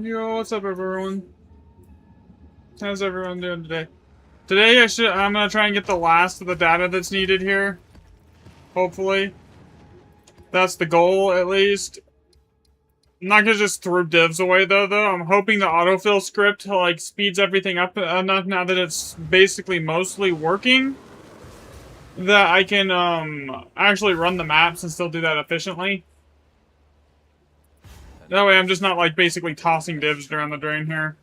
Yo, what's up, everyone? How's everyone doing today? Today, I'm gonna try and get the last of the data that's needed here. Hopefully. That's the goal, at least. I'm not gonna just throw divs away, though. I'm hoping the autofill script, like, speeds everything up enough now that it's basically mostly working, that I can, actually run the maps and still do that efficiently. That way I'm just not, like, basically tossing divs around the drain here.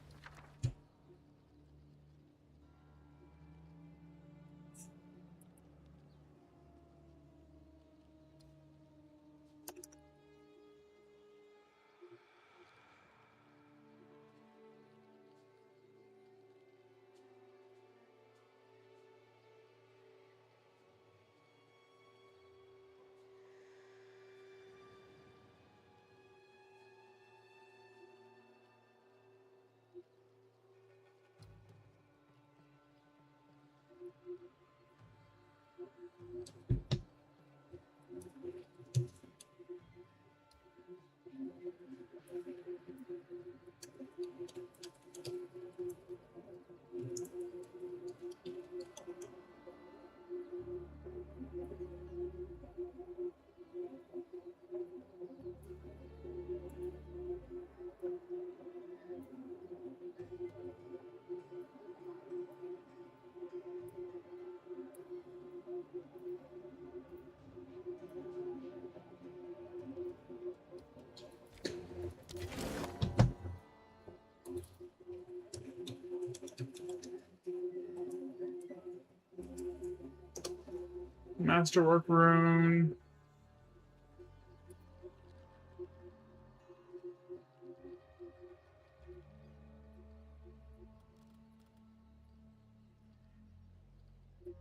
Masterwork rune.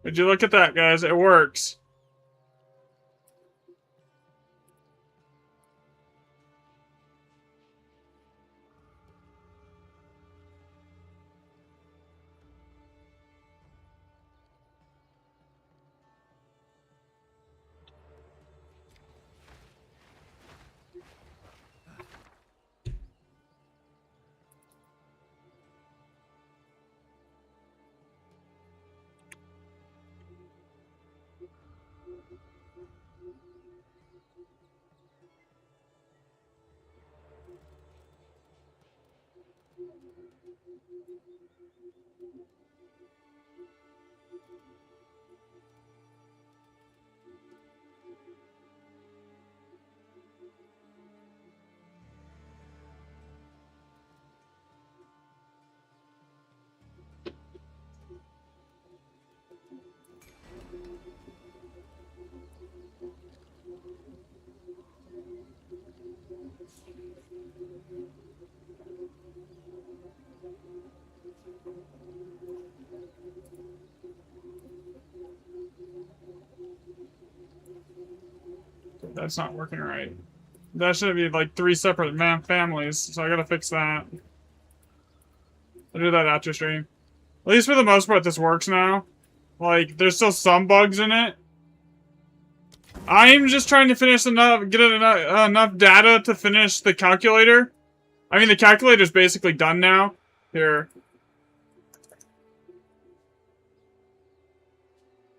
Would you look at that, guys? It works. That's not working right. That should be like 3 separate families, so I gotta fix that. I'll do that after stream. At least for the most part, this works now. Like, there's still some bugs in it. I'm just trying to get enough data to finish the calculator. I mean, the calculator's basically done now. Here.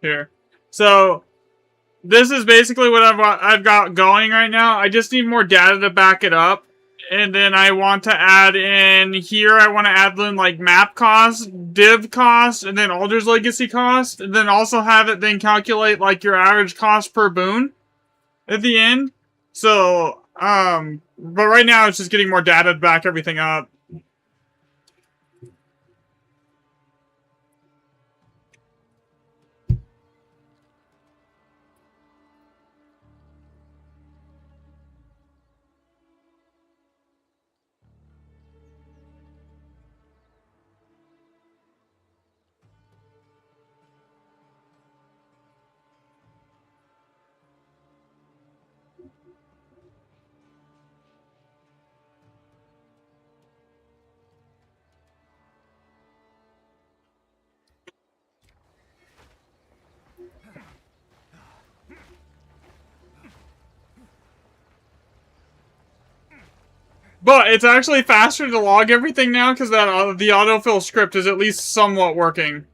Here. So, this is basically what I've got going right now. I just need more data to back it up. And then I want to add in here, I want to add in like map cost, div cost, and then Alder's Legacy cost. And then also have it then calculate like your average cost per boon at the end. So, but right now it's just getting more data to back everything up. But it's actually faster to log everything now because that the autofill script is at least somewhat working.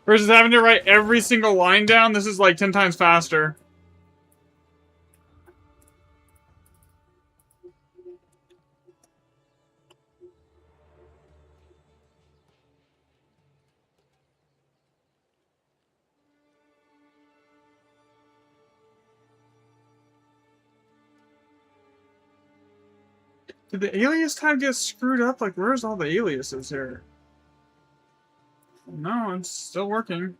Versus having to write every single line down, this is like 10 times faster. Did the alias tag get screwed up? Like, where's all the aliases here? No, it's still working.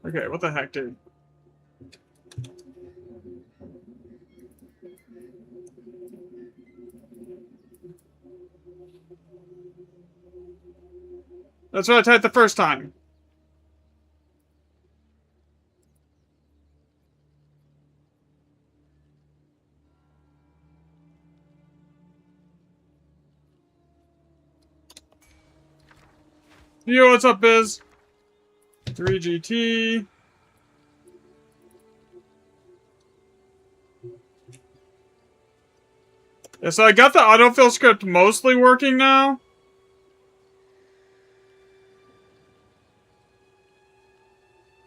Okay, what the heck, dude? That's what I typed the first time. Yo, what's up, Biz? 3GT. Yeah, so I got the autofill script mostly working now.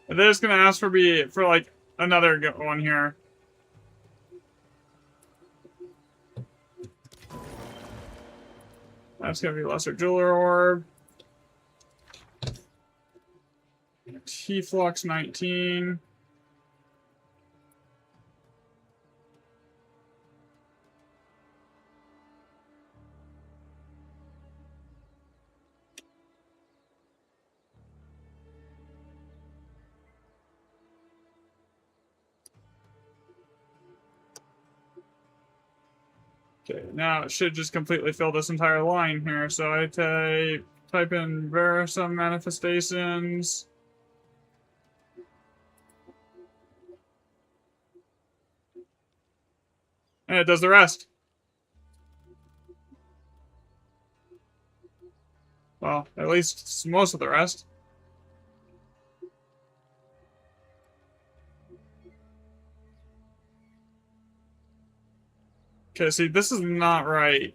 And they're just gonna ask for like another one here. That's gonna be Lesser Jeweler Orb. T-Flux 19. Okay, now it should just completely fill this entire line here. So I type in Verisum Manifestations. And it does the rest. Well, at least most of the rest. Okay, see, this is not right.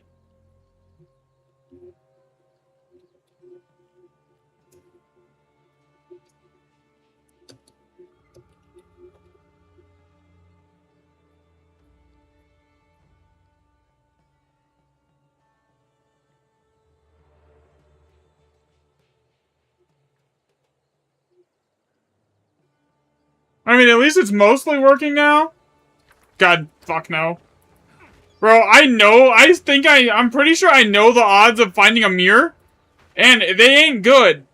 I mean, at least it's mostly working now. God, fuck no. Bro, I'm pretty sure I know the odds of finding a mirror. And they ain't good.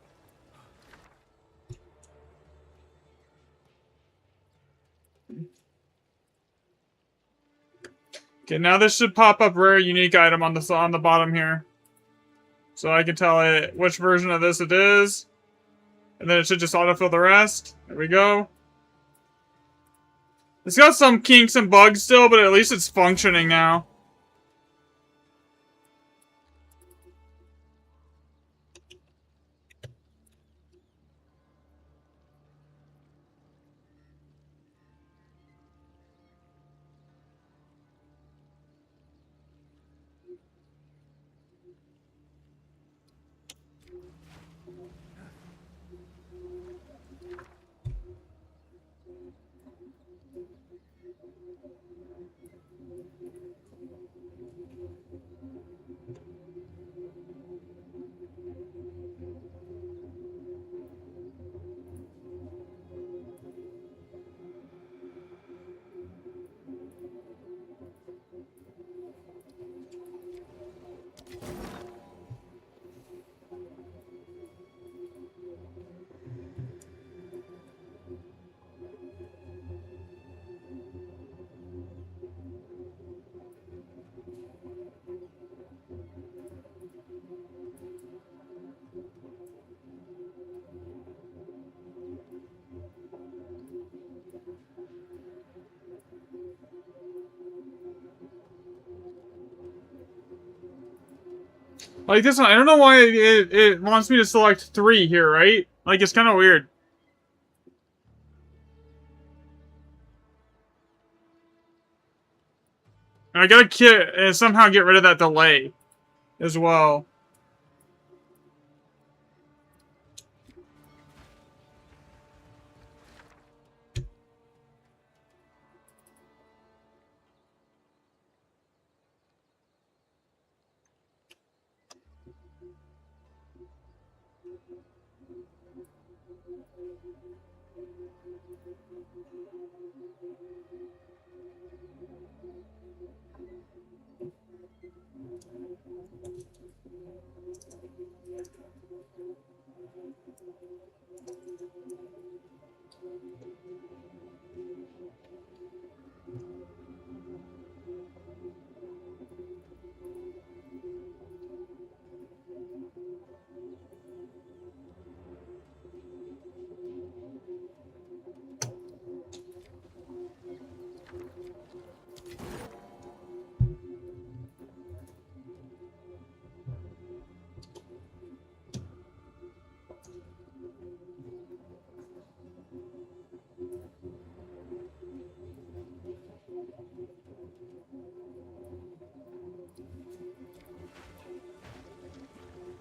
Okay, now this should pop up rare unique item on the bottom here. So I can tell it which version of this it is. And then it should just autofill the rest. There we go. It's got some kinks and bugs still, but at least it's functioning now. Like this one, I don't know why it wants me to select 3 here, right? Like, it's kind of weird. And I gotta somehow get rid of that delay as well.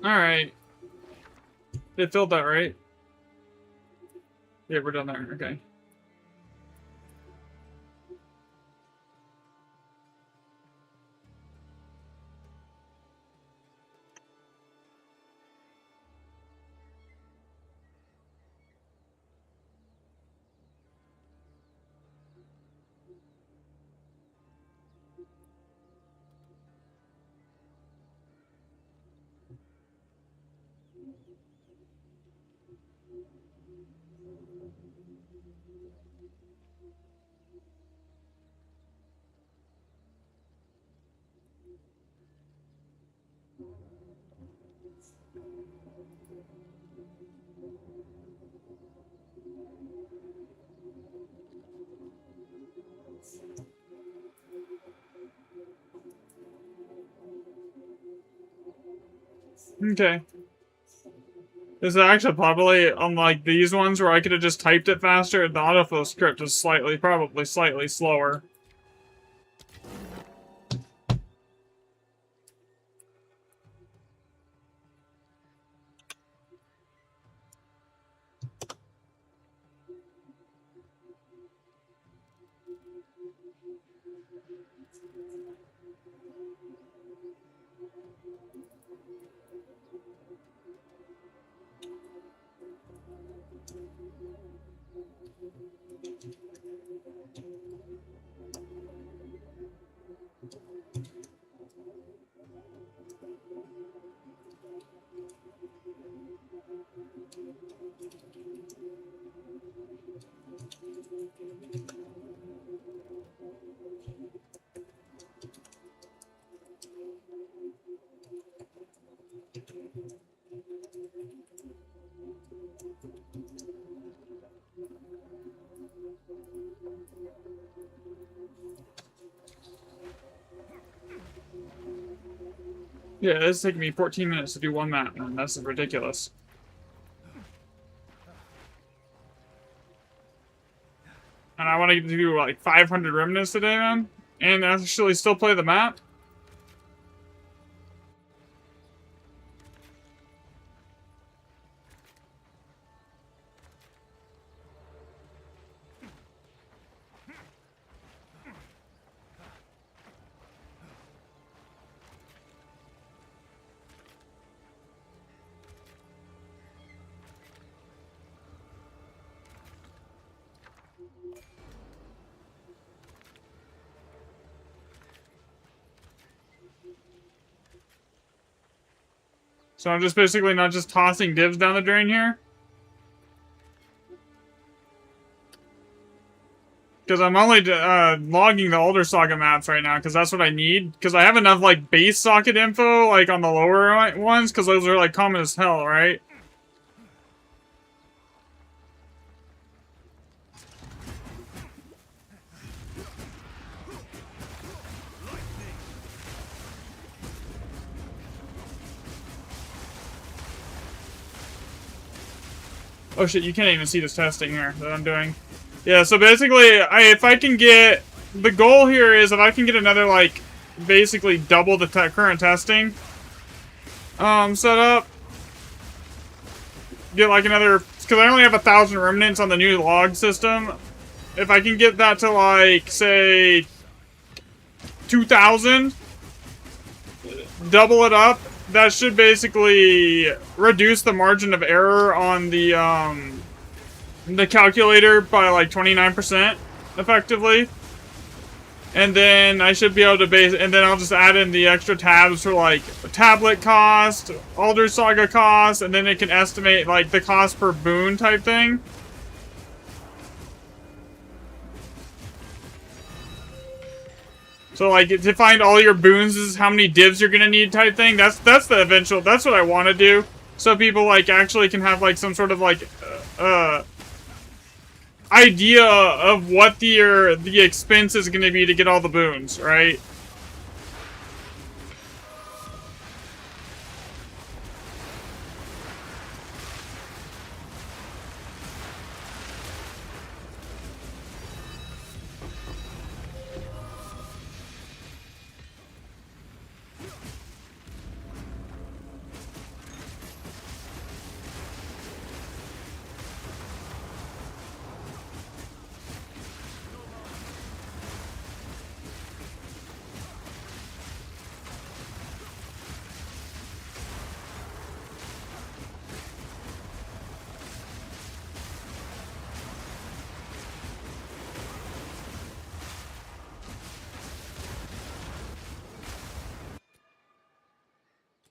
Alright. It filled that, right? Yeah, we're done there. Okay. Okay. This is actually probably, unlike these ones where I could have just typed it faster, the autofill script is probably slightly slower. Yeah, this is taking me 14 minutes to do one map, man. That's ridiculous. And I want to do like 500 remnants today, man. And actually still play the map. So I'm just basically not just tossing divs down the drain here. Because I'm only logging the older Saga maps right now, because that's what I need. Because I have enough, like, base socket info, like, on the lower ones, because those are, like, common as hell, right? Oh shit, you can't even see this testing here that I'm doing. Yeah, so basically, if I can get... The goal here is if I can get another, like, basically double the current testing set up. Get, like, another... Because I only have 1,000 remnants on the new log system. If I can get that to, like, say... 2,000... Double it up. That should basically reduce the margin of error on the calculator by like 29% effectively. And then I should be able to and then I'll just add in the extra tabs for like tablet cost, Alder Saga cost, and then it can estimate like the cost per boon type thing. So like to find all your boons is how many divs you're gonna need type thing. That's the eventual. That's what I want to do. So people like actually can have like some sort of like idea of what the expense is gonna be to get all the boons, right?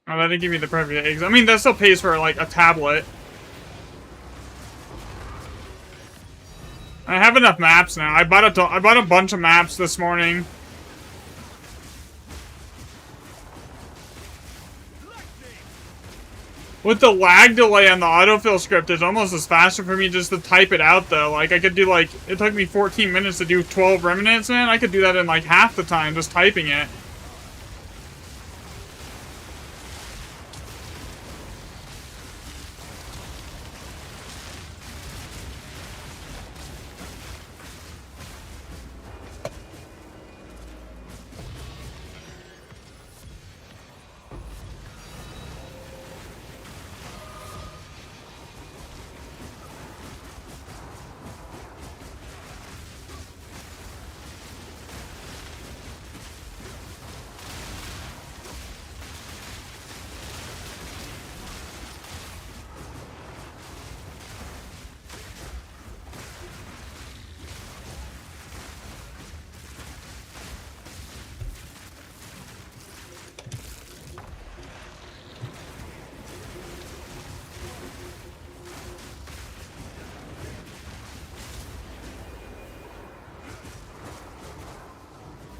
Oh, that didn't give me the perfect eggs. I mean, that still pays for, like, a tablet. I have enough maps now. I bought a bunch of maps this morning. With the lag delay on the autofill script, it's almost as faster for me just to type it out, though. Like, I could do, like... It took me 14 minutes to do 12 remnants, man. I could do that in, like, half the time, just typing it.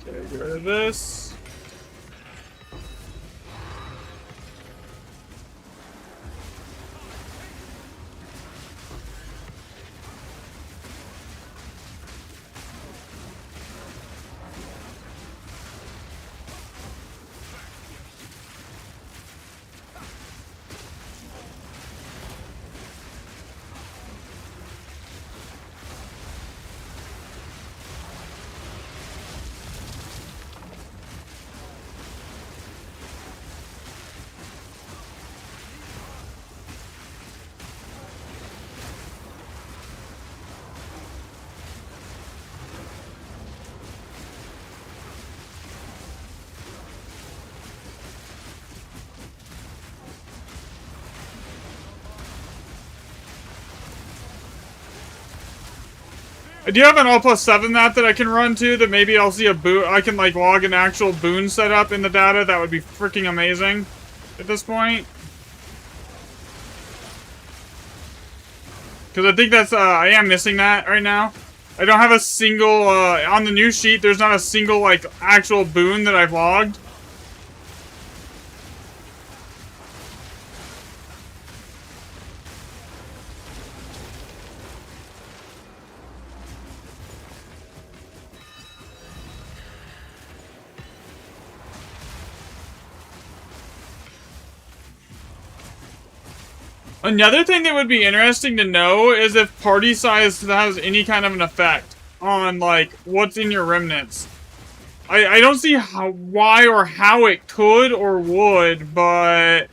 Okay, get rid of this. Do you have an all+7 map that I can run to that maybe I'll see a boon? I can like log an actual boon setup in the data. That would be freaking amazing at this point. Because I think that's, I am missing that right now. I don't have a single, on the new sheet, there's not a single, like, actual boon that I've logged. Another thing that would be interesting to know is if party size has any kind of an effect on, like, what's in your remnants. I don't see why or how it could or would, but...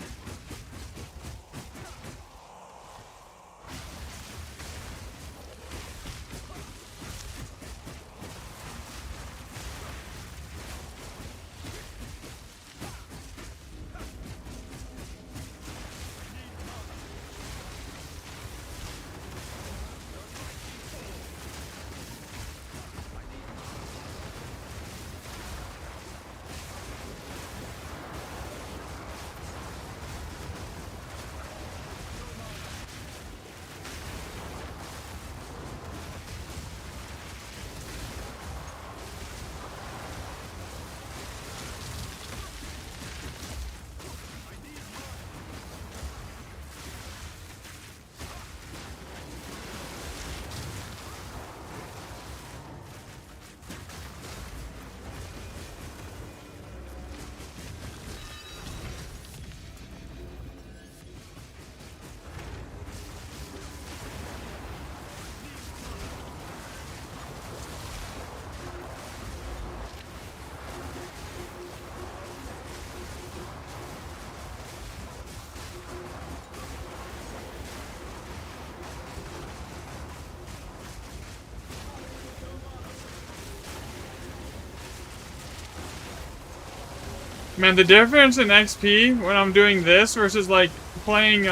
Man, the difference in XP when I'm doing this versus, like, playing, in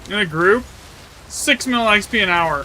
a group, 6 mil XP an hour.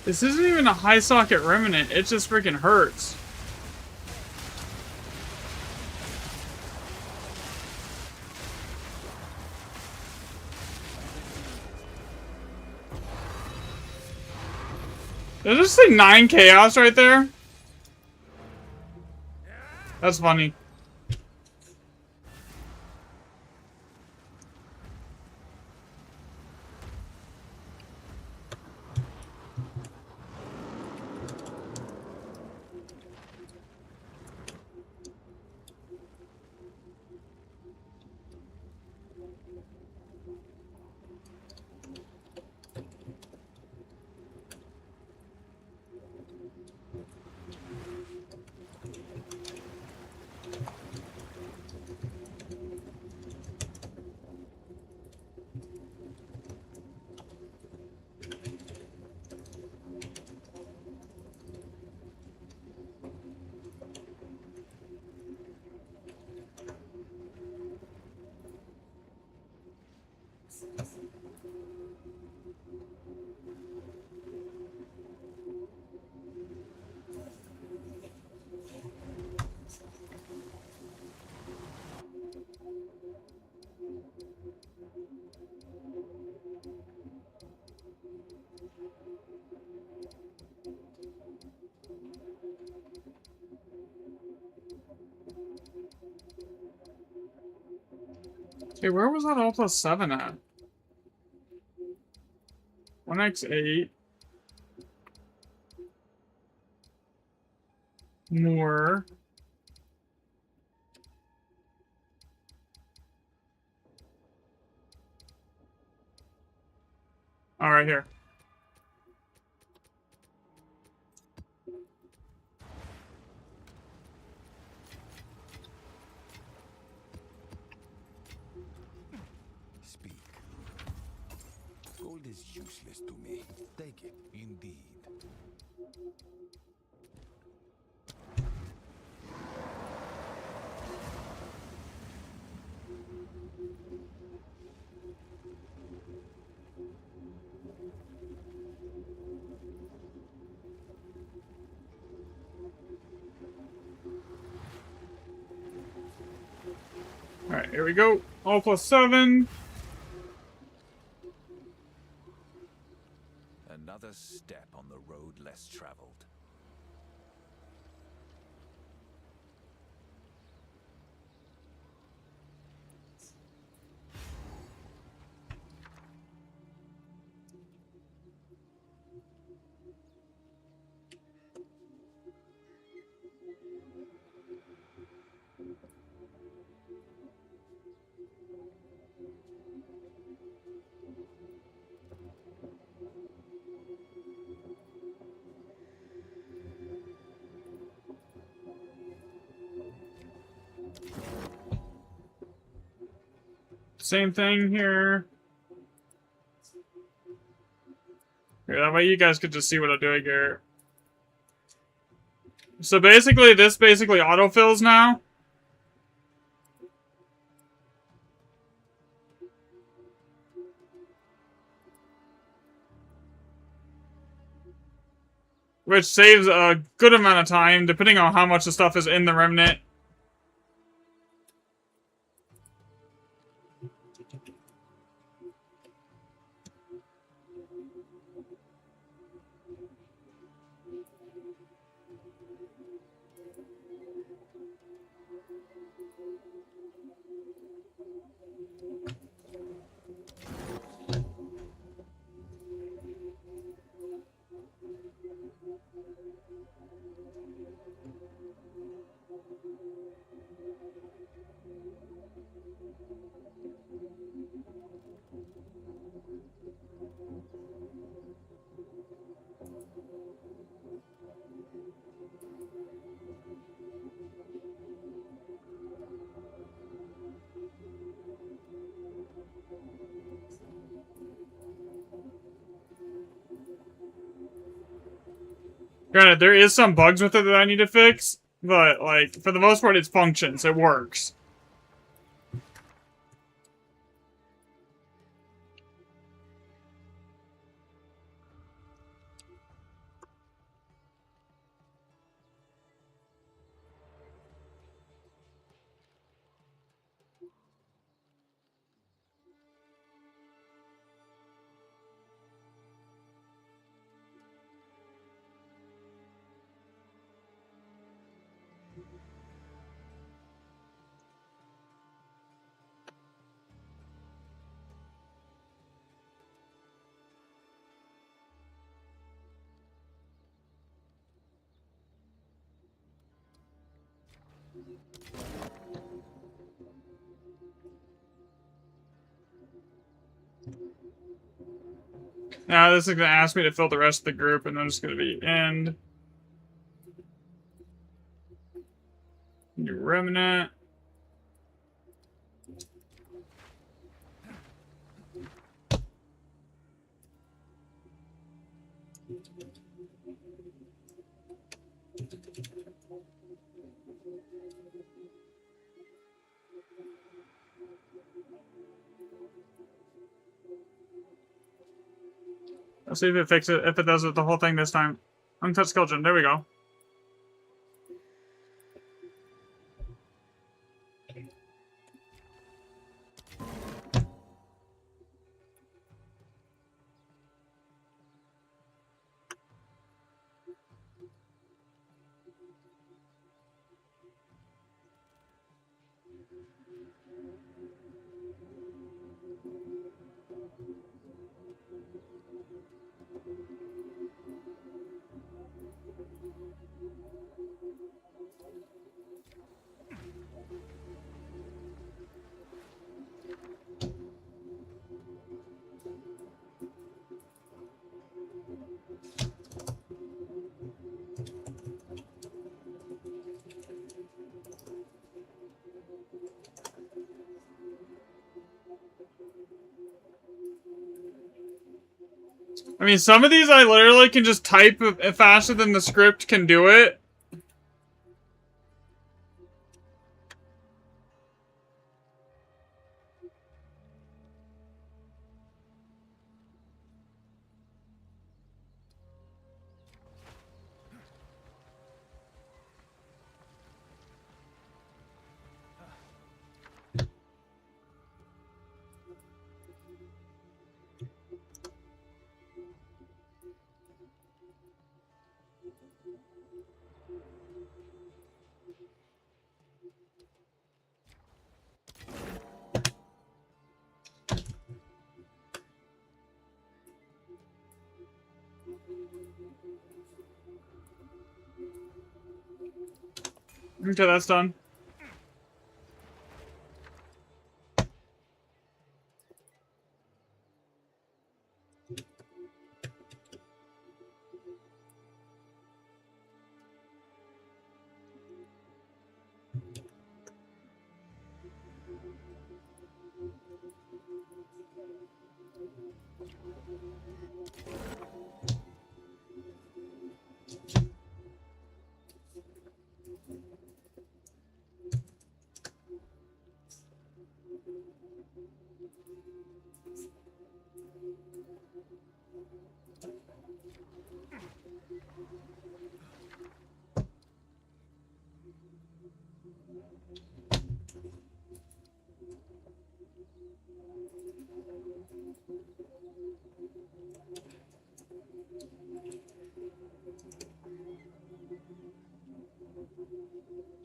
This isn't even a high socket remnant, it just freaking hurts. Did I just say 9 chaos right there? That's funny. Okay, where was that all plus 7 at? 1x8. more. All right, here. Speak. Gold is useless to me. Take it, indeed. All right, here we go. All +7. Another step on the road less traveled. Same thing here. Here, that way you guys could just see what I'm doing here. So basically, this basically autofills now. Which saves a good amount of time, depending on how much the stuff is in the remnant. Granted, there is some bugs with it that I need to fix, but, like, for the most part, it functions. It works. Now this is going to ask me to fill the rest of the group, and I'm just going to be end. New remnant. Let's see if it fixes it, if it does it the whole thing this time. Untouched skeleton, there we go. I mean, some of these I literally can just type faster than the script can do it. Okay, that's done.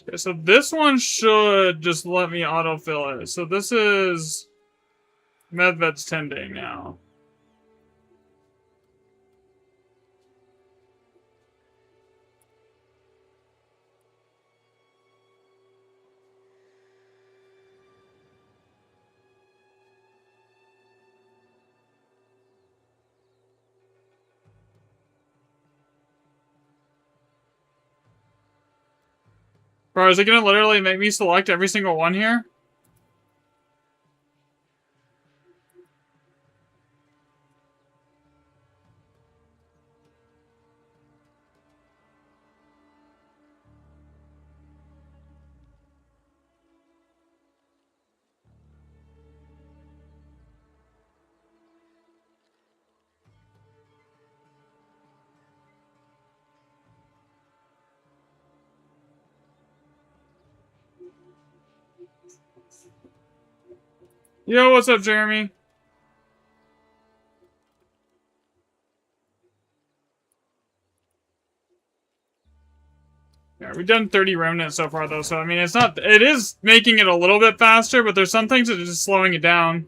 Okay, so this one should just let me autofill it. So this is Medved's tending now. Bro, is it gonna literally make me select every single one here? Yo, what's up, Jeremy? Yeah, we've done 30 remnants so far, though, so I mean, it is making it a little bit faster, but there's some things that are just slowing it down.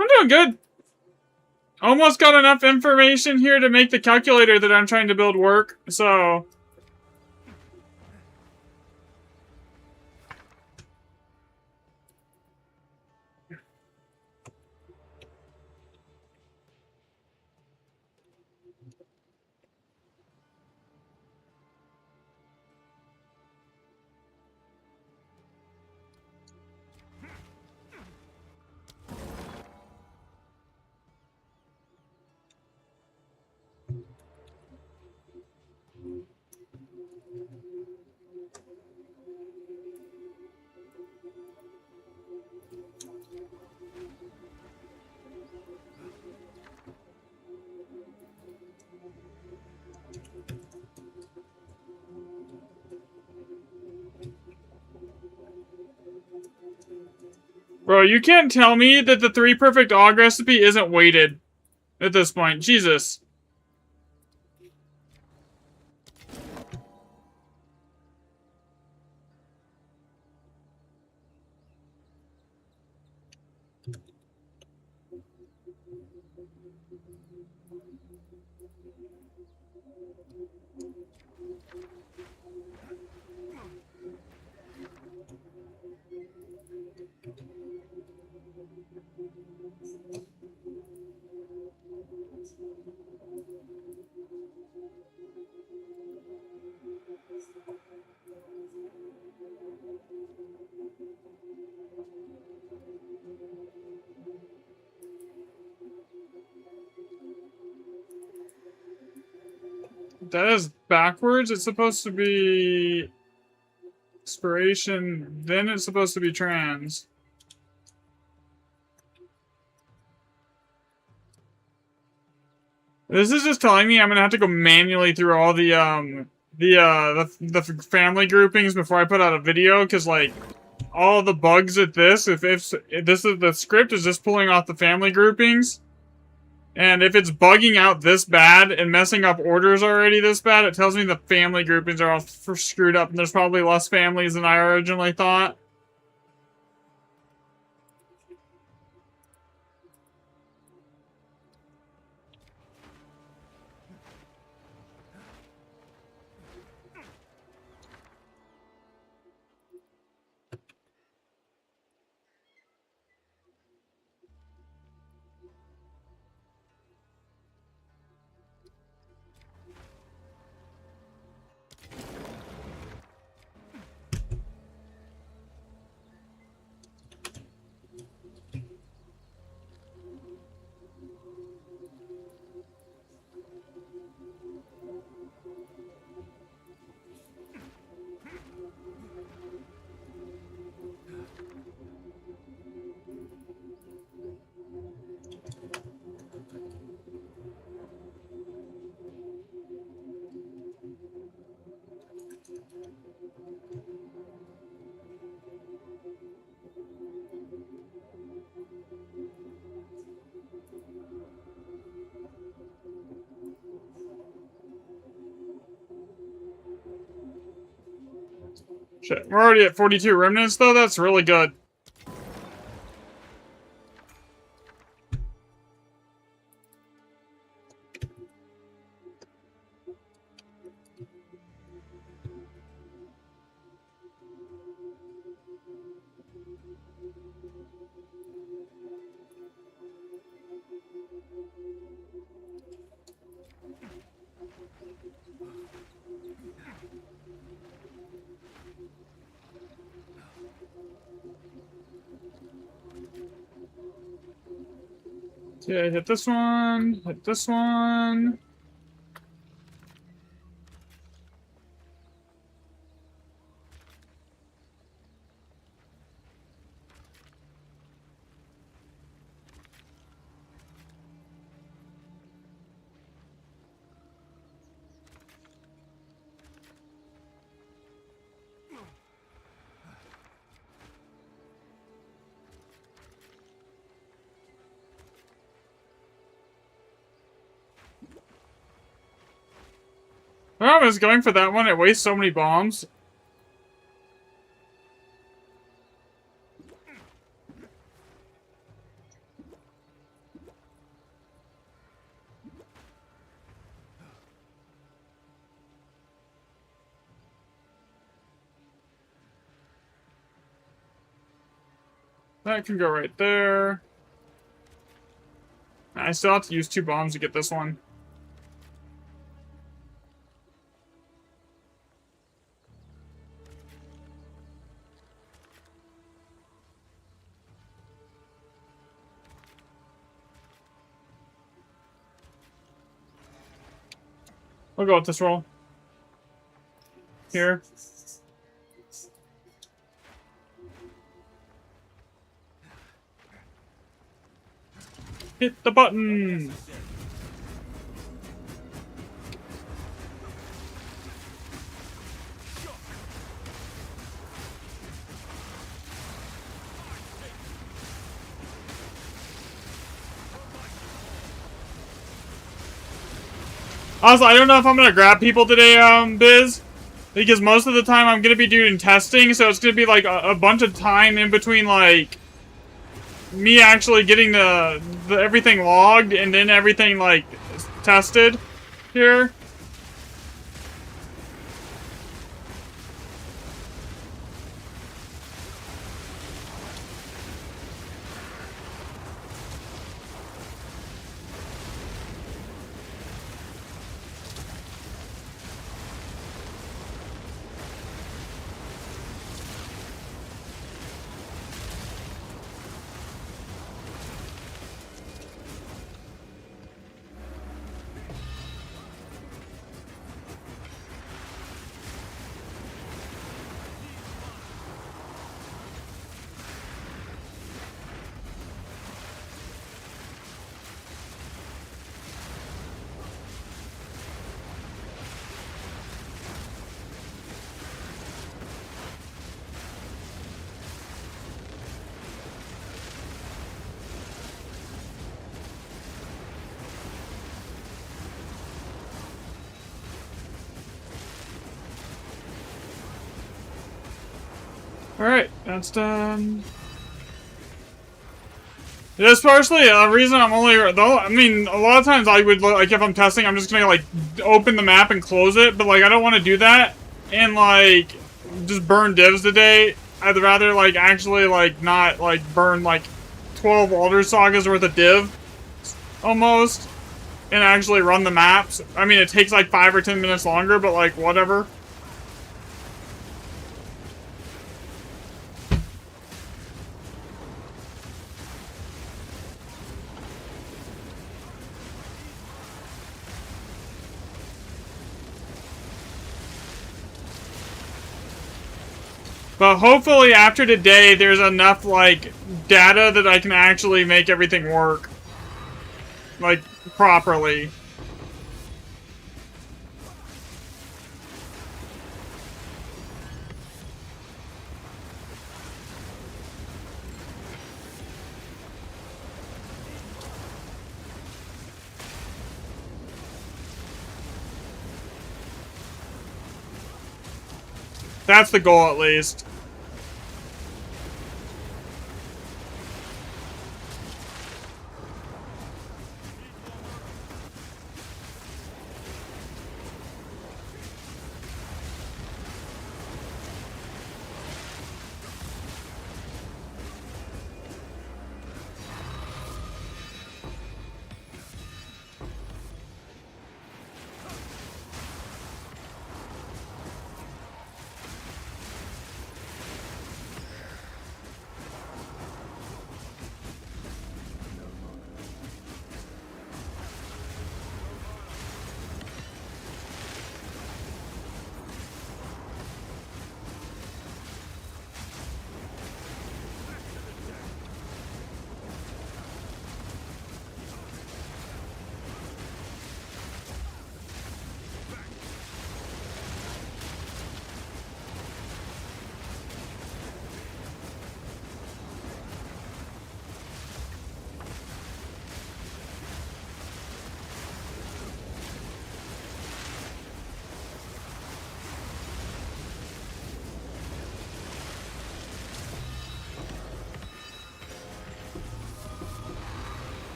I'm doing good. Almost got enough information here to make the calculator that I'm trying to build work, so... Bro, you can't tell me that the 3 perfect og recipe isn't weighted at this point. Jesus. That is backwards. It's supposed to be inspiration, then it's supposed to be trans. This is just telling me I'm gonna have to go manually through all the family groupings before I put out a video, because like all the bugs at this, if this is the script is just pulling off the family groupings, and if it's bugging out this bad and messing up orders already this bad, it tells me the family groupings are all screwed up, and there's probably less families than I originally thought. Shit, we're already at 42 remnants though, that's really good. Okay, hit this one, hit this one. Oh, I was going for that one, it wastes so many bombs. That can go right there. I still have to use 2 bombs to get this one. We'll go with this roll. Here. Hit the button! Also, I don't know if I'm gonna grab people today, Biz. Because most of the time I'm gonna be doing testing, so it's gonna be like a bunch of time in between, like, me actually getting the everything logged and then everything, like, tested here. Alright, that's done. That's partially a reason I'm only, though, I mean, a lot of times I would, like, if I'm testing, I'm just gonna, like, open the map and close it, but, like, I don't want to do that and, like, just burn divs today. I'd rather, like, actually, like, not, like, burn, like, 12 Alder Sagas worth of div, almost, and actually run the maps. I mean, it takes, like, 5 or 10 minutes longer, but, like, whatever. But hopefully after today, there's enough, like, data that I can actually make everything work. Like, properly. That's the goal, at least.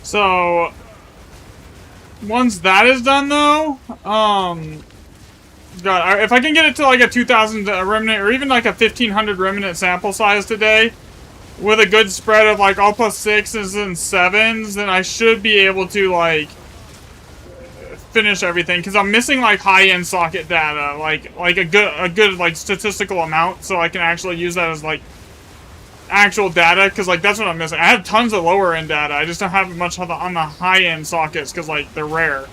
So, once that is done, though, God, if I can get it to like a 2,000 remnant, or even like a 1,500 remnant sample size today, with a good spread of like all plus 6s and 7s, then I should be able to like finish everything. Because I'm missing like high-end socket data, like a good like statistical amount, so I can actually use that as like actual data, because like that's what I'm missing. I have tons of lower end data, I just don't have much on the high end sockets because like they're rare.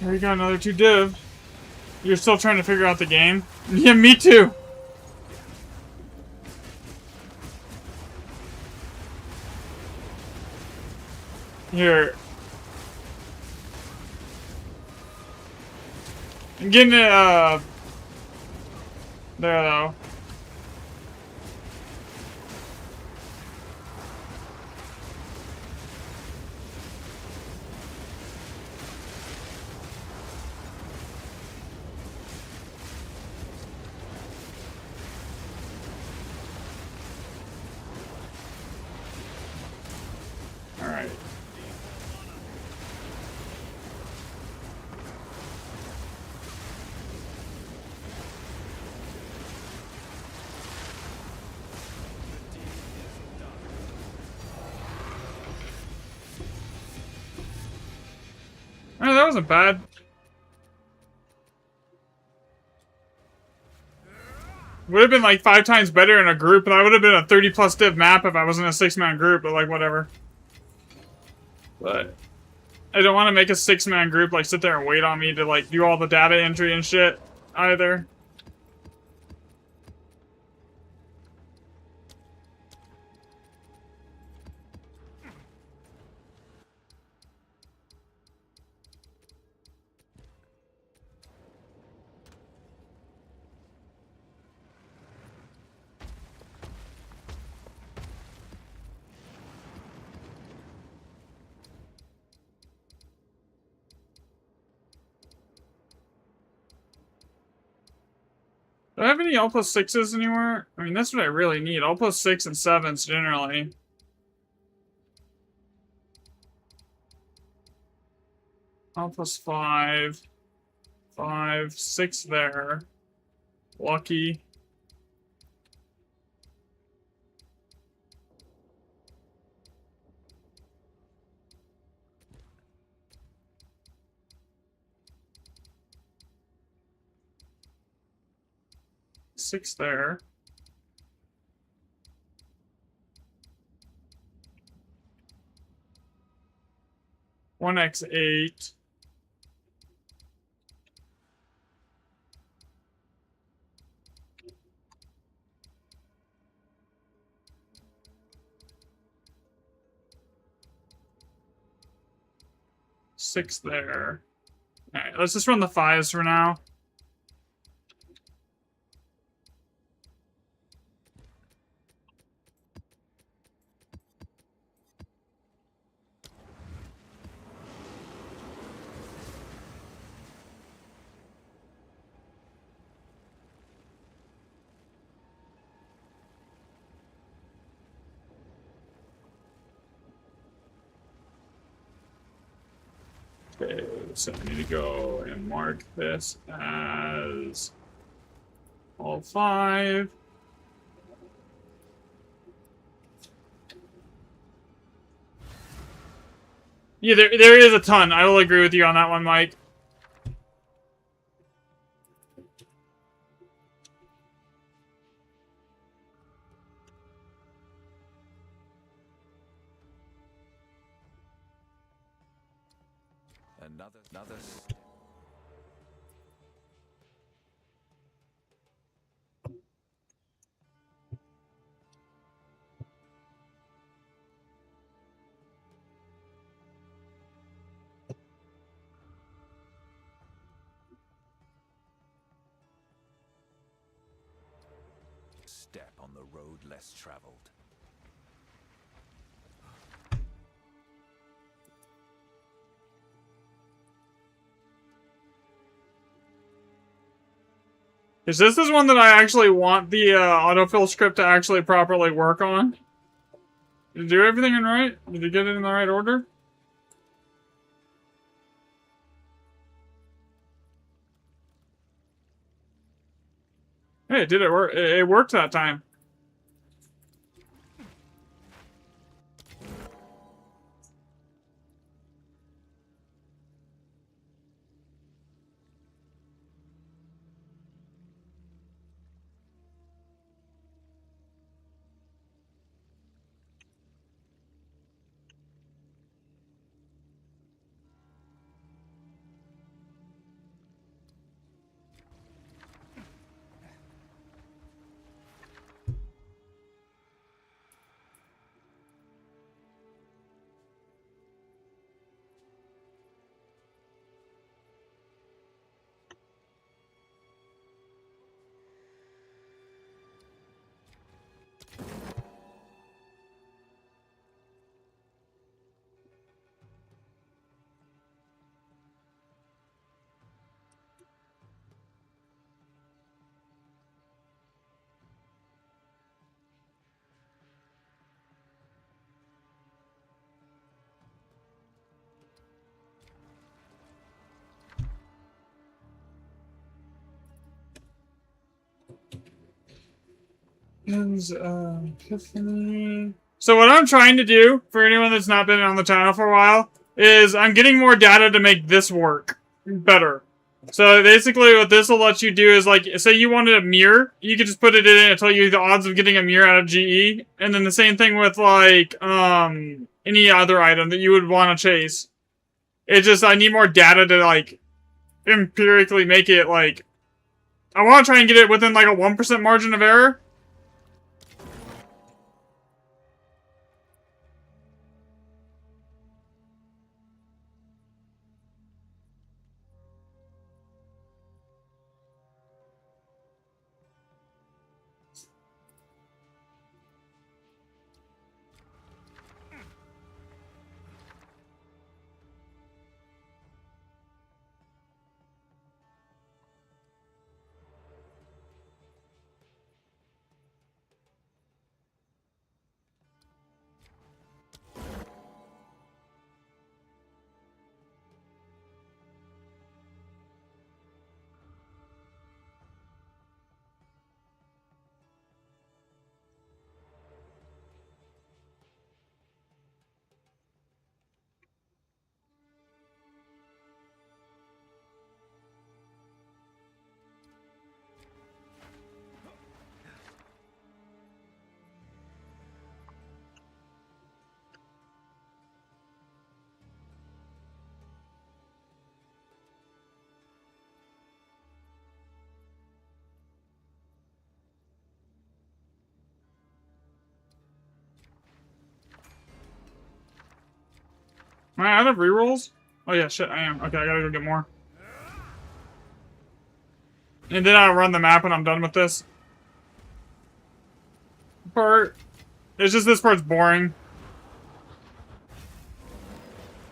Here we got another 2 div. You're still trying to figure out the game? Yeah, me too. Here. I'm getting it, there though. Alright. wasn't bad. Would have been like 5 times better in a group, and I would have been a 30+ div map if I wasn't a 6-man group, but like whatever. But I don't want to make a 6-man group like sit there and wait on me to like do all the data entry and shit either. Do I have any L+6s anywhere? I mean, that's what I really need. L+6 and 7s generally. L+5. 5, 6 there. Lucky. Six there. One X8. Six there. Alright, let's just run the 5s for now. Okay, so I need to go and mark this as all 5. Yeah, there is a ton. I will agree with you on that one, Mike. Another step on the road less traveled. Is this one that I actually want the autofill script to actually properly work on? Did you do everything in right? Did you get it in the right order? Hey, did it work? It worked that time. Epiphany. So what I'm trying to do, for anyone that's not been on the channel for a while, is I'm getting more data to make this work better. So basically what this will let you do is, like, say you wanted a mirror, you could just put it in and tell you the odds of getting a mirror out of GE. And then the same thing with, like, any other item that you would want to chase. It's just, I need more data to, like, empirically make it, like, I want to try and get it within, like, a 1% margin of error. Am I out of rerolls? Oh yeah, shit, I am. Okay, I gotta go get more. And then I'll run the map when I'm done with this part. It's just this part's boring.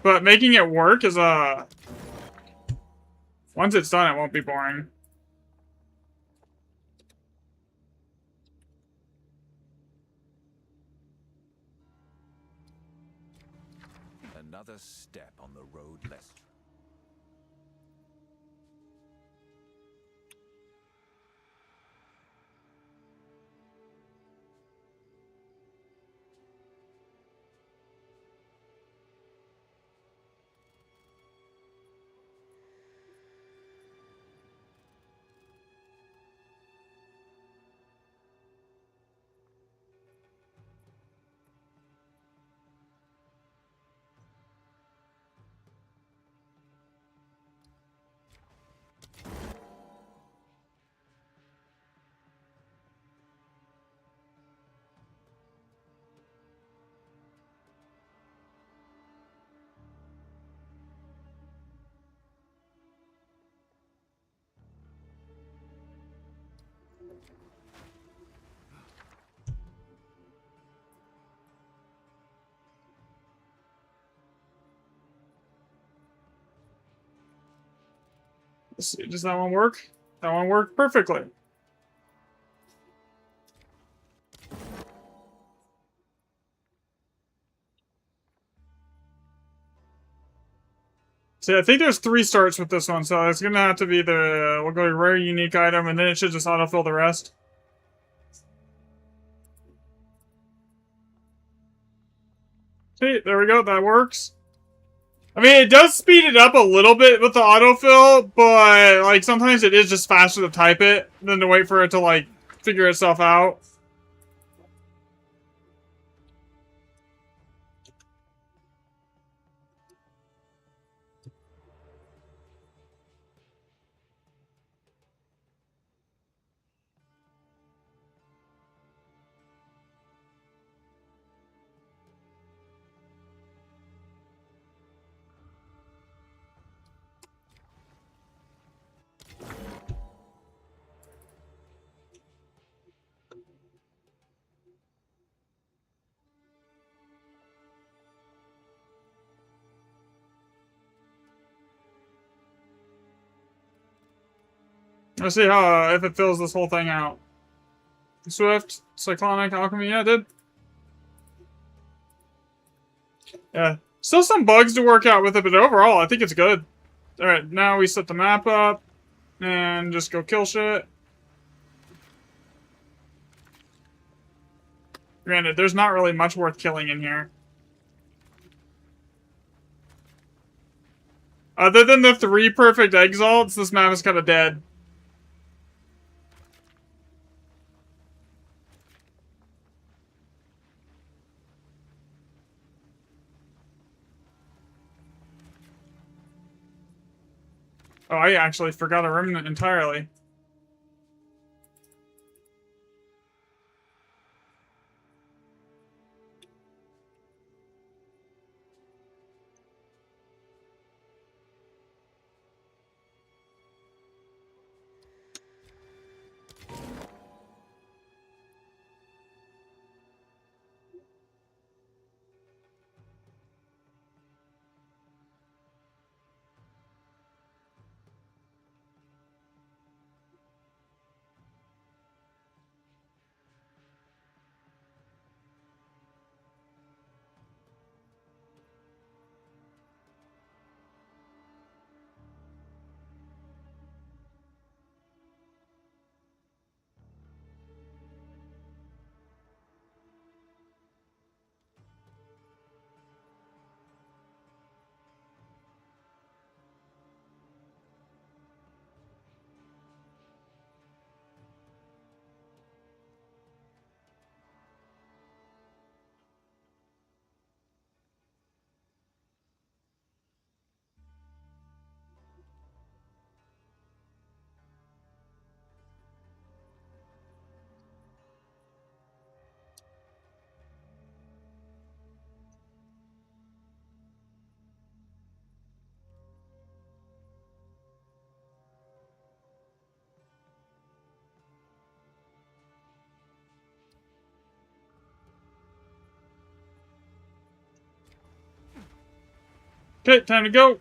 But making it work is, once it's done, it won't be boring. Another step on the road less. Let's see, does that one work? That one worked perfectly. See, I think there's 3 starts with this one, so it's gonna have to be we'll go to rare unique item, and then it should just autofill the rest. See, there we go, that works. I mean, it does speed it up a little bit with the autofill, but, like, sometimes it is just faster to type it than to wait for it to, like, figure itself out. Let's see how, if it fills this whole thing out. Swift, Cyclonic, Alchemy, yeah, it did. Yeah, still some bugs to work out with it, but overall, I think it's good. Alright, now we set the map up, and just go kill shit. Granted, there's not really much worth killing in here. Other than the 3 perfect exalts, this map is kind of dead. Oh, I actually forgot a remnant entirely. Okay, time to go.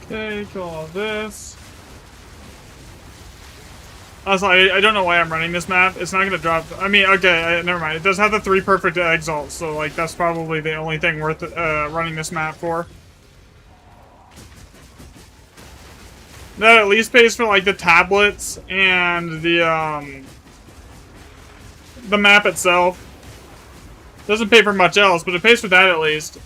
Okay, kill all this. Also, I don't know why I'm running this map. It's not gonna drop. I mean, okay, never mind. It does have the 3 perfect exalts, so like that's probably the only thing worth running this map for. That at least pays for like the tablets and the map itself. Doesn't pay for much else, but it pays for that at least.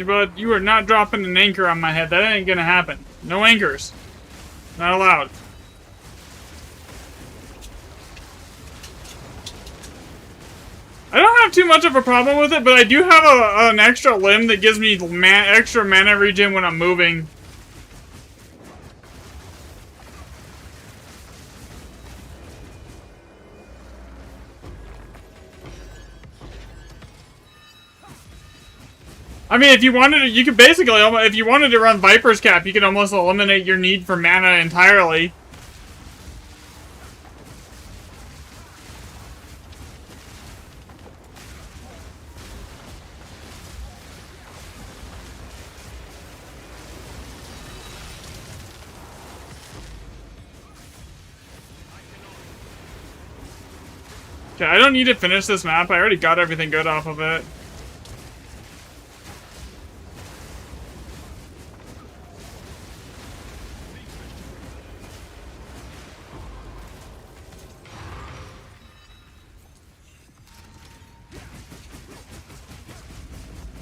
But you are not dropping an anchor on my head. That ain't gonna happen. No anchors. Not allowed. I don't have too much of a problem with it, but I do have an extra limb that gives me extra mana regen when I'm moving. I mean, if you wanted to, you could basically, if you wanted to run Viper's Cap, you could almost eliminate your need for mana entirely. Okay, I don't need to finish this map. I already got everything good off of it.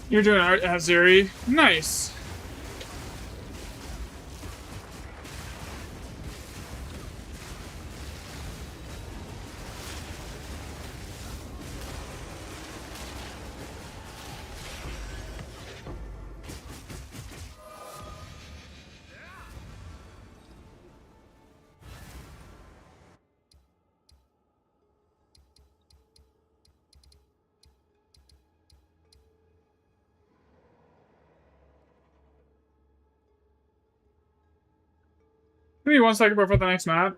You're doing art, Azuri. Nice. Give me 1 second before the next map.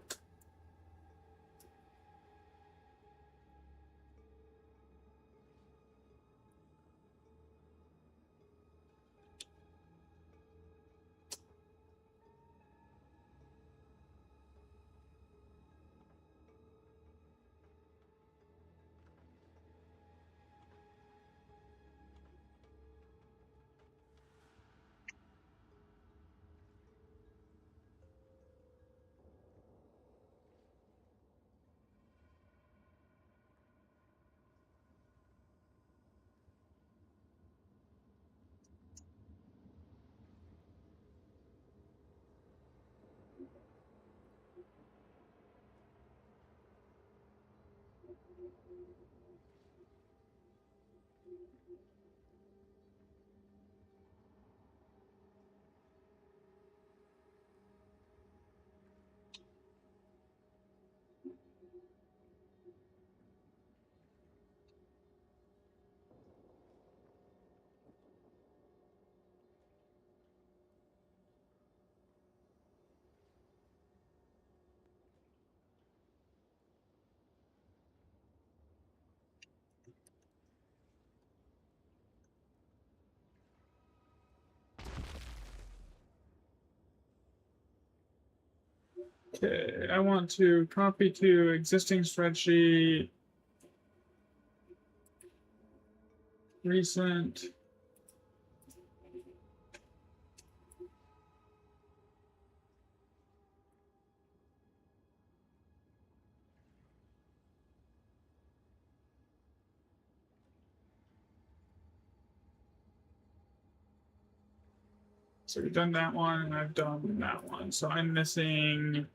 Okay, I want to copy to existing spreadsheet. Recent. So we've done that one, and I've done that one. So I'm missing.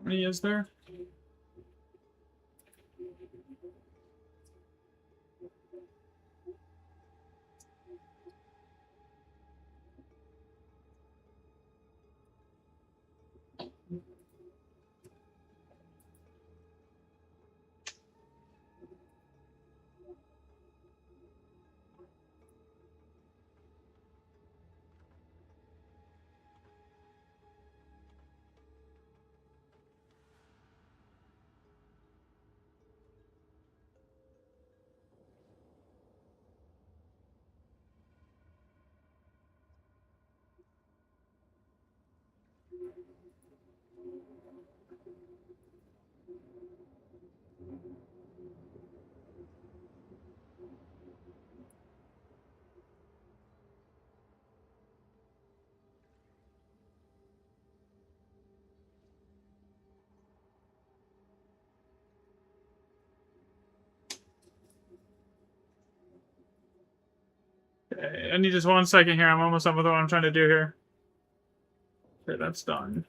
How many is there? Okay, I need just 1 second here. I'm almost done with what I'm trying to do here. Okay, that's done.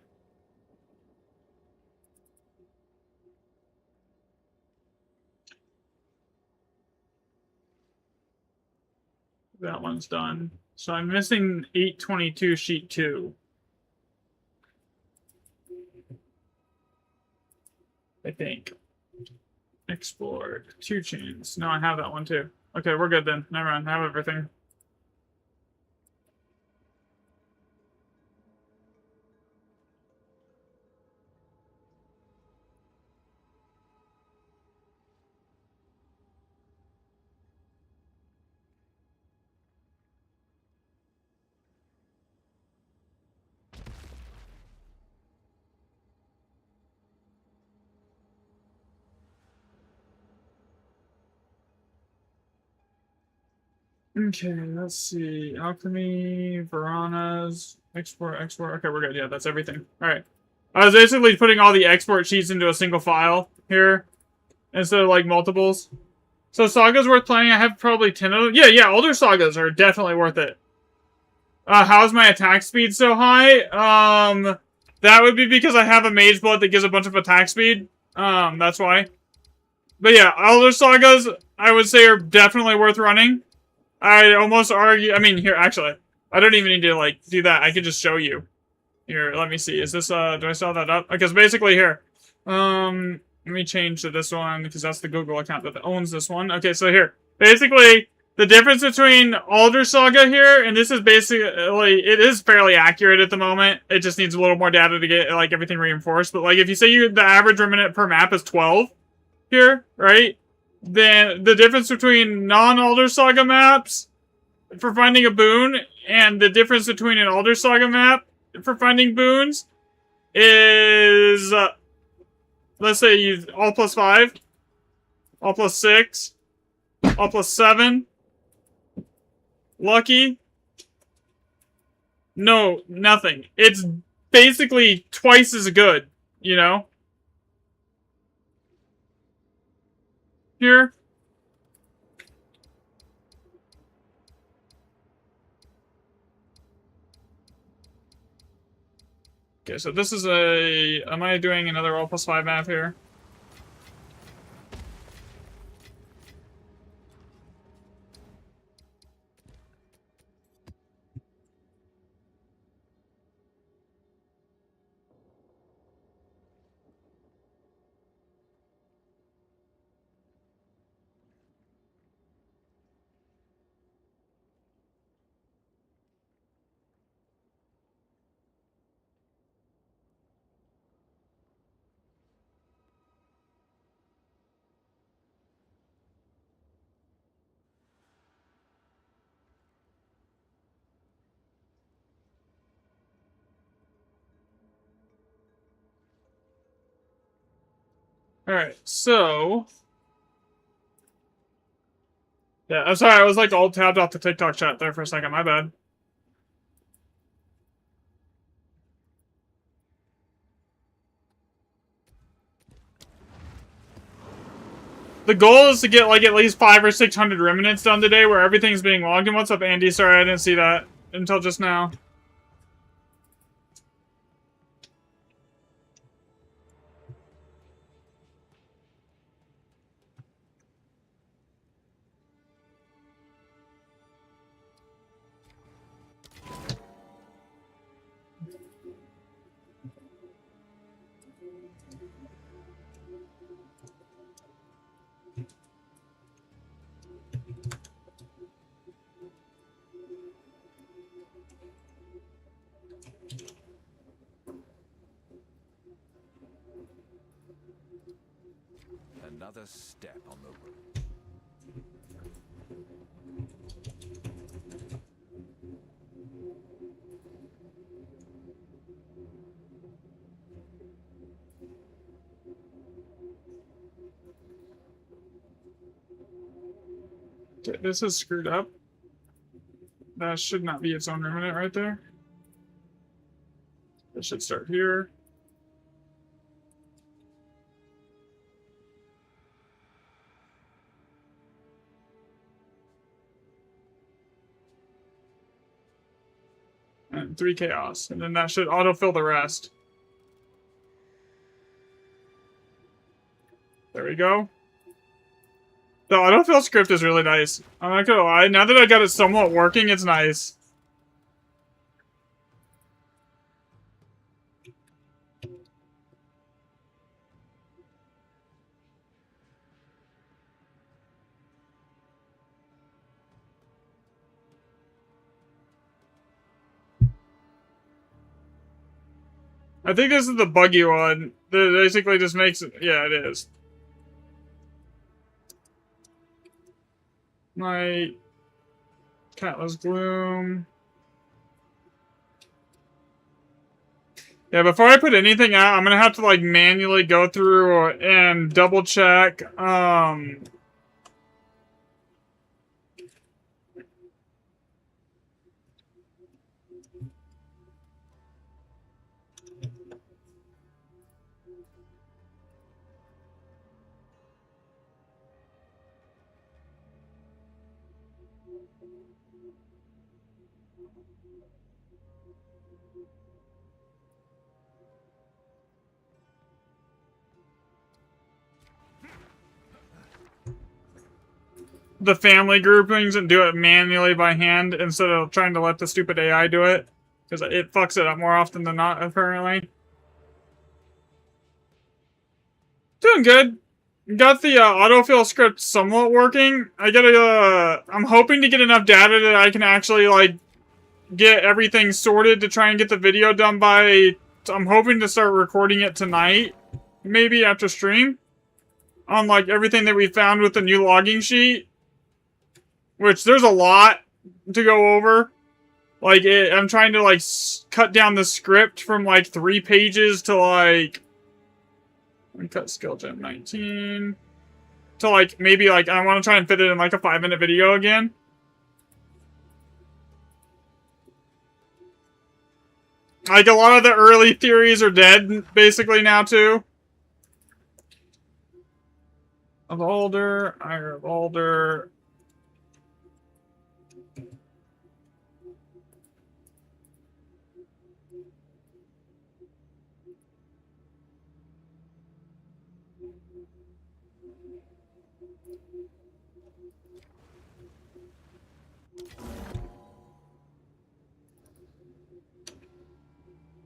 That one's done. So I'm missing 822 sheet 2. I think. Export. 2 chains. No, I have that one too. Okay, we're good then. Never mind. I have everything. Okay, let's see. Alchemy, Varanas, export. Okay, we're good. Yeah, that's everything. Alright. I was basically putting all the export sheets into a single file here instead of like multiples. So Saga's worth playing. I have probably 10 of them. Yeah, older Sagas are definitely worth it. How's my attack speed so high? That would be because I have a Mage Blood that gives a bunch of attack speed. That's why. But yeah, older Sagas, I would say, are definitely worth running. I almost argue. I mean, here, actually, I don't even need to like do that. I could just show you. Here, let me see. Is this do I still have that up? Because basically here, let me change to this one because that's the Google account that owns this one. Okay, so here, basically the difference between Alder Saga here and this is basically it is fairly accurate at the moment. It just needs a little more data to get like everything reinforced. But like if you say the average minute per map is 12 here, right? Then the difference between non-Alder Saga maps for finding a boon and the difference between an Alder Saga map for finding boons is, let's say you all plus 5, all plus 6, all plus 7, lucky. No, nothing. It's basically twice as good, you know? Here. Okay, so this is a... Am I doing another all plus 5 map here? Alright, so... Yeah, I'm sorry, I was like all tabbed off the TikTok chat there for a second, my bad. The goal is to get like at least 500 or 600 remnants done today where everything's being logged. And what's up, Andy? Sorry, I didn't see that until just now. Another step on the road. Okay, this is screwed up. That should not be its own remnant right there. It should start here. And 3 chaos. And then that should autofill the rest. There we go. The autofill script is really nice. I'm not gonna lie. Now that I got it somewhat working, it's nice. I think this is the buggy one that basically just makes it. Yeah, it is. My Catless Gloom. Yeah, before I put anything out, I'm gonna have to like manually go through and double check. The family groupings and do it manually by hand instead of trying to let the stupid AI do it. Because it fucks it up more often than not, apparently. Doing good. Got the autofill script somewhat working. I'm hoping to get enough data that I can actually, like, get everything sorted to try and get the video done by... I'm hoping to start recording it tonight. Maybe after stream. On, like, everything that we found with the new logging sheet. Which, there's a lot to go over. Like, I'm trying to, like, cut down the script from, like, 3 pages to, like... Let me cut skill gem 19. To, like, maybe, like, I want to try and fit it in, like, a 5-minute video again. Like, a lot of the early theories are dead, basically, now, too. Of Alder, Ire of Alder...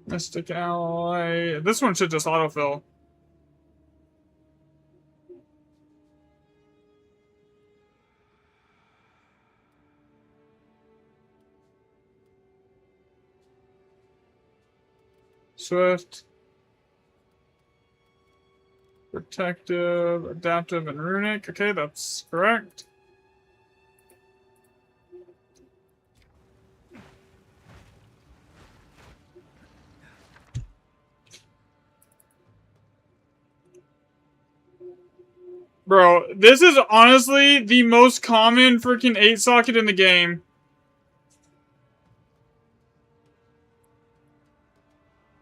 Mystic Ally. This one should just autofill. Swift. Protective, Adaptive, and Runic. Okay, that's correct. Bro, this is honestly the most common freaking 8-socket in the game.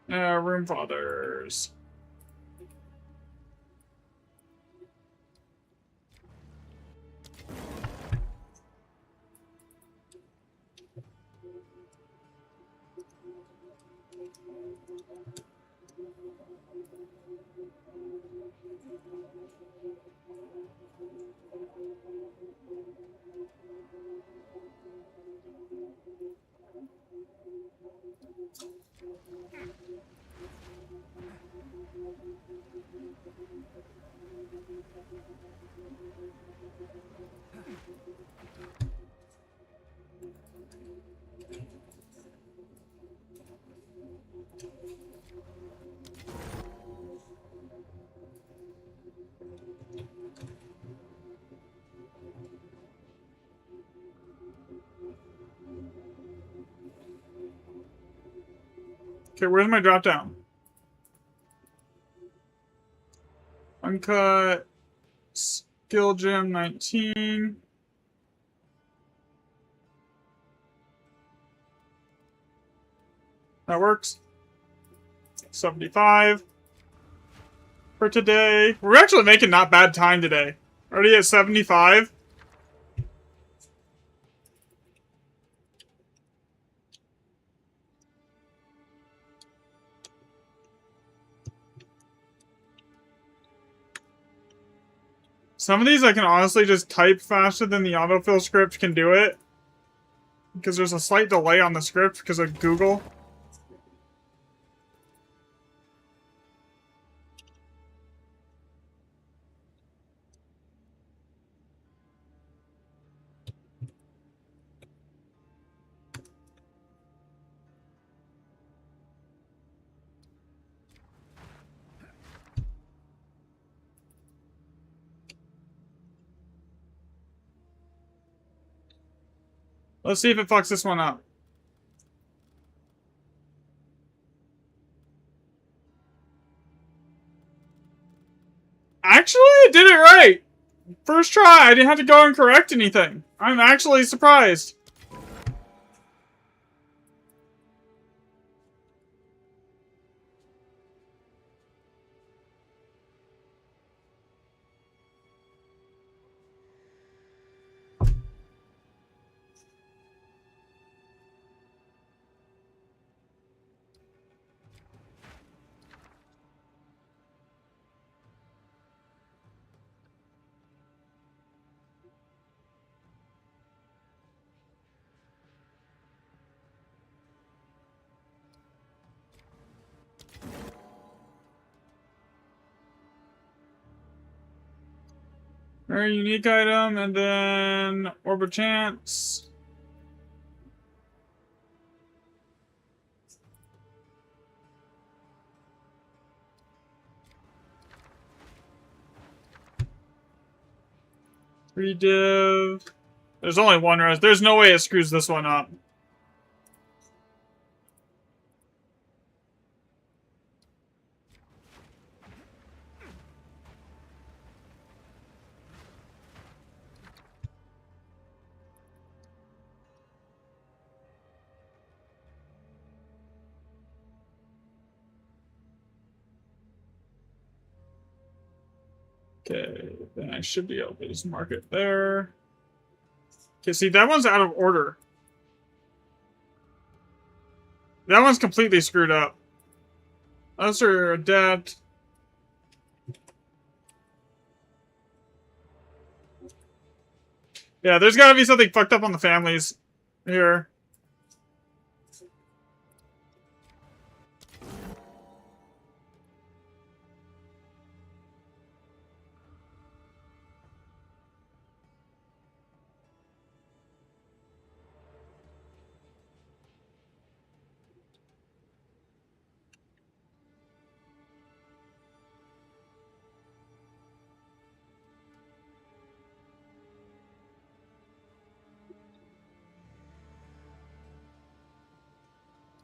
Room Fathers. Okay, where's my drop down? Uncut. Skill gem 19. That works. 75 for today. We're actually making not bad time today. Already at 75. Some of these I can honestly just type faster than the autofill script can do it. Because there's a slight delay on the script because of Google. Let's see if it fucks this one up. Actually, it did it right! First try, I didn't have to go and correct anything. I'm actually surprised. Very unique item, and then Orb of Chance. Rediv. There's only one res. There's no way it screws this one up. Okay, then I should be able to just mark it there. Okay, see, that one's out of order. That one's completely screwed up. Those are adapt. Yeah, there's gotta be something fucked up on the families here.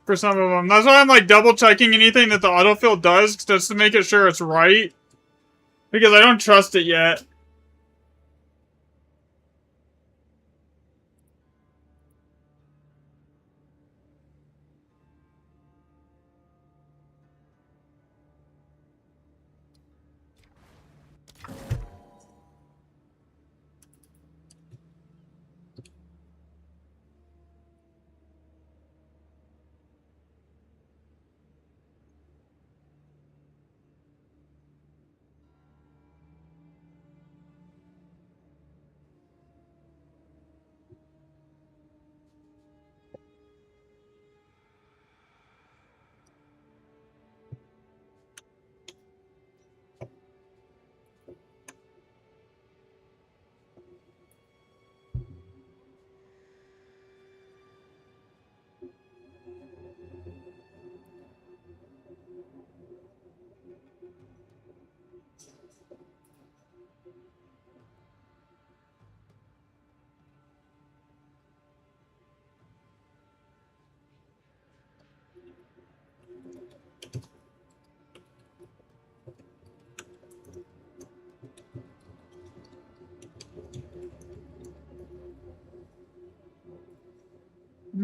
For some of them. That's why I'm like double checking anything that the autofill does just to make it sure it's right. Because I don't trust it yet.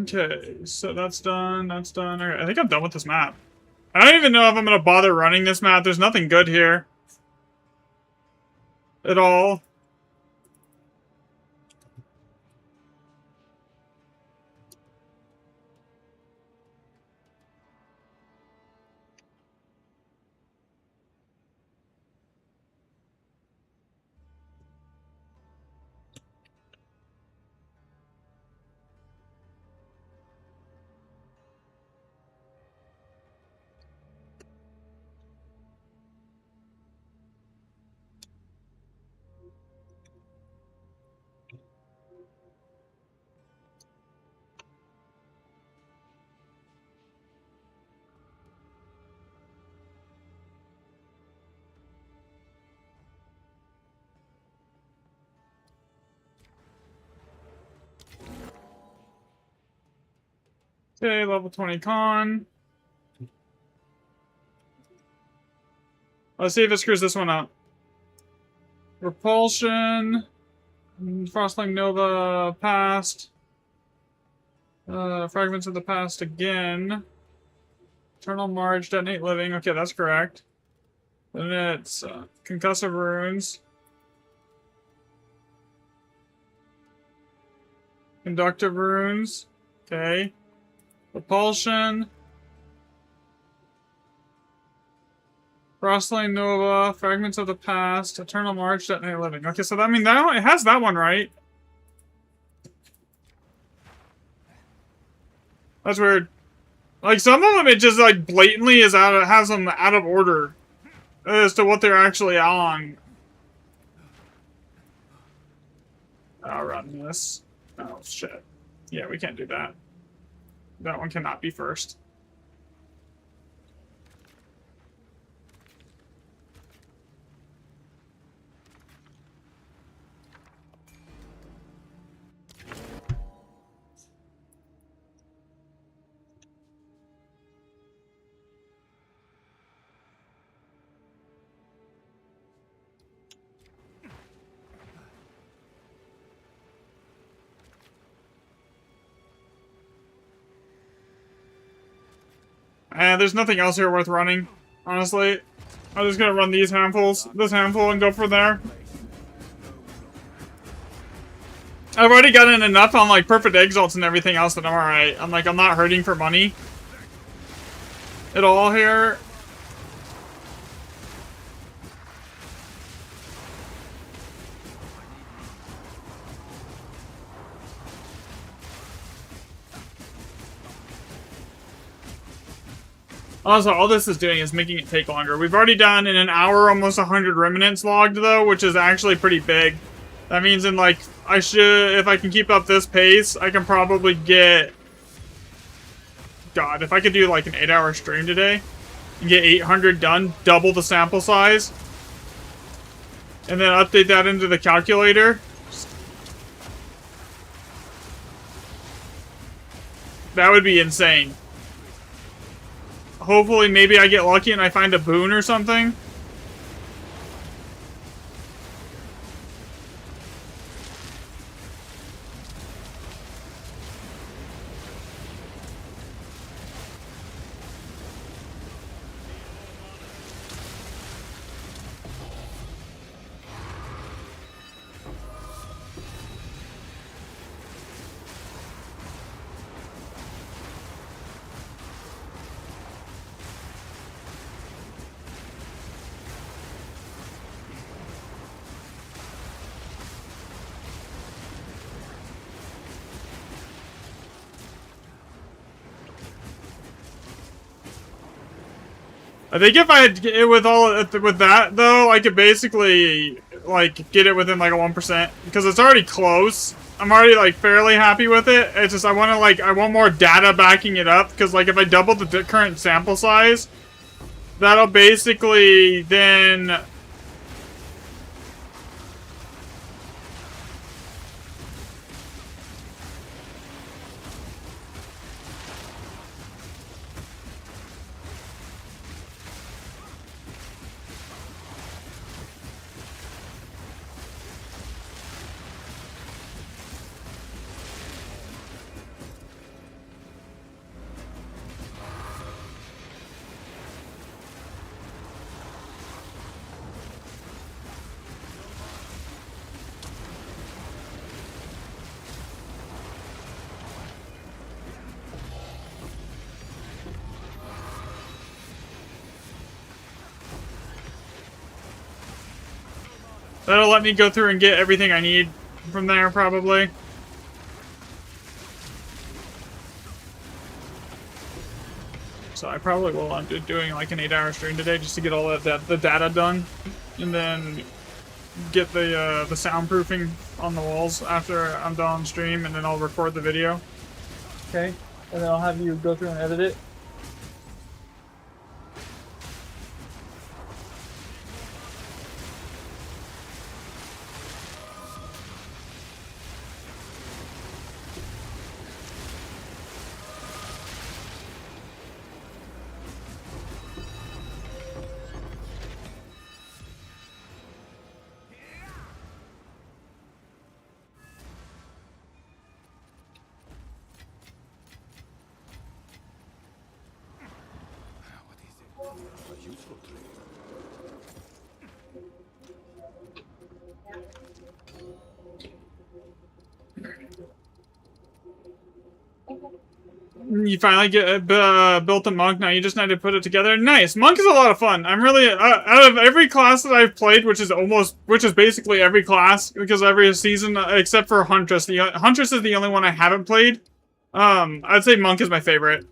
Okay, so that's done, that's done. Okay, I think I'm done with this map. I don't even know if I'm gonna bother running this map. There's nothing good here. At all. Okay, level 20 con. Let's see if it screws this one up. Repulsion. Frostling Nova past. Fragments of the past again. Eternal March, detonate living. Okay, that's correct. Then it's concussive runes. Conductive runes. Okay. Repulsion. Frostling Nova, Fragments of the Past, Eternal March, Detonate Living. Okay, so that, I mean, that, it has that one right. That's weird. Like, some of them, it just, like, blatantly is has them out of order as to what they're actually on. I'll run this. Oh, shit. Yeah, we can't do that. That one cannot be first. And there's nothing else here worth running, honestly. I'm just gonna run these handfuls, this handful, and go from there. I've already gotten enough on, like, perfect exalts and everything else that I'm alright. I'm not hurting for money at all here. Also, all this is doing is making it take longer. We've already done, in an hour, almost 100 remnants logged, though, which is actually pretty big. That means in, like, if I can keep up this pace, I can probably get... God, if I could do, like, an 8-hour stream today and get 800 done, double the sample size, and then update that into the calculator, that would be insane. Hopefully, maybe I get lucky and I find a boon or something. I think if I had it with that though, I could basically like get it within like a 1% because it's already close. I'm already like fairly happy with it. It's just I want more data backing it up because like if I double the current sample size, that'll basically then That'll let me go through and get everything I need from there, probably. So I probably will end up doing like an 8-hour stream today just to get all the data done, and then get the soundproofing on the walls after I'm done on stream, and then I'll record the video. Okay, and then I'll have you go through and edit it. A useful trade. You finally get built a monk. Now you just need to put it together. Nice. Monk is a lot of fun. I'm really out of every class that I've played, which is basically every class because every season except for Huntress. The Huntress is the only one I haven't played. I'd say monk is my favorite.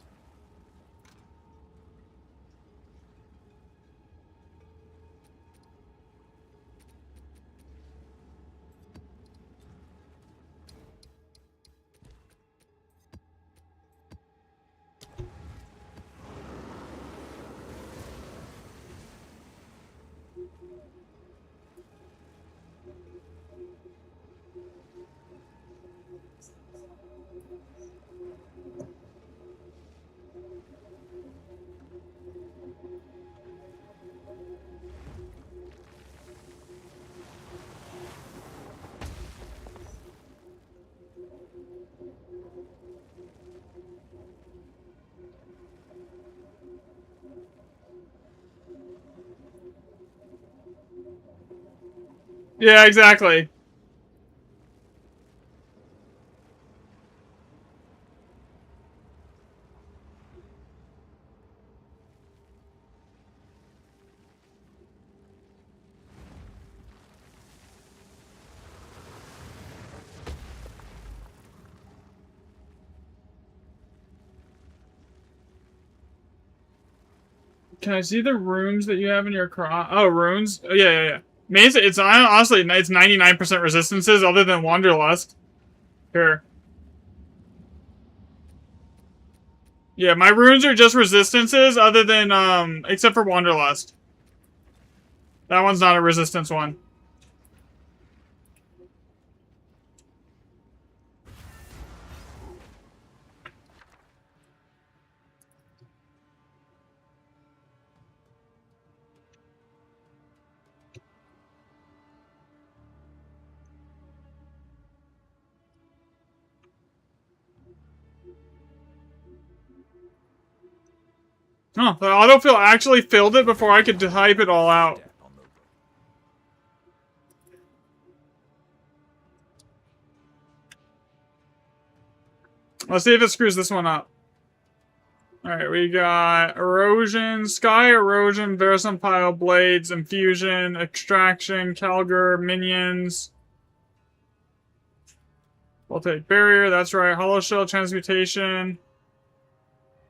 Yeah, exactly. Can I see the runes that you have in your cross? Oh, runes? Oh, yeah. It's honestly, it's 99% resistances other than Wanderlust. Here. Yeah, my runes are just resistances other than, except for Wanderlust. That one's not a resistance one. Oh, the autofill actually filled it before I could type it all out. Step on the road. Let's see if it screws this one up. Alright, we got Erosion, Sky Erosion, Verisum Pile, Blades, Infusion, Extraction, Calgur, Minions. Voltaic Barrier, that's right. Hollow Shell, Transmutation,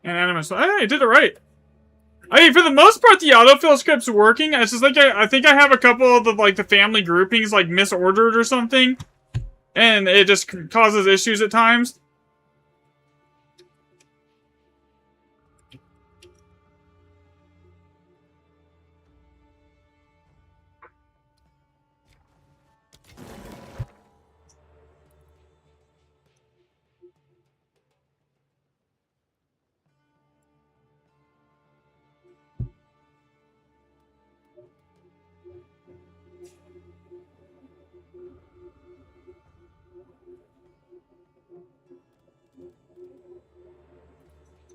and Animus. Hey, I did it right. I mean, for the most part, the autofill script's working. It's just like I think I have a couple of the family groupings like misordered or something, and it just causes issues at times.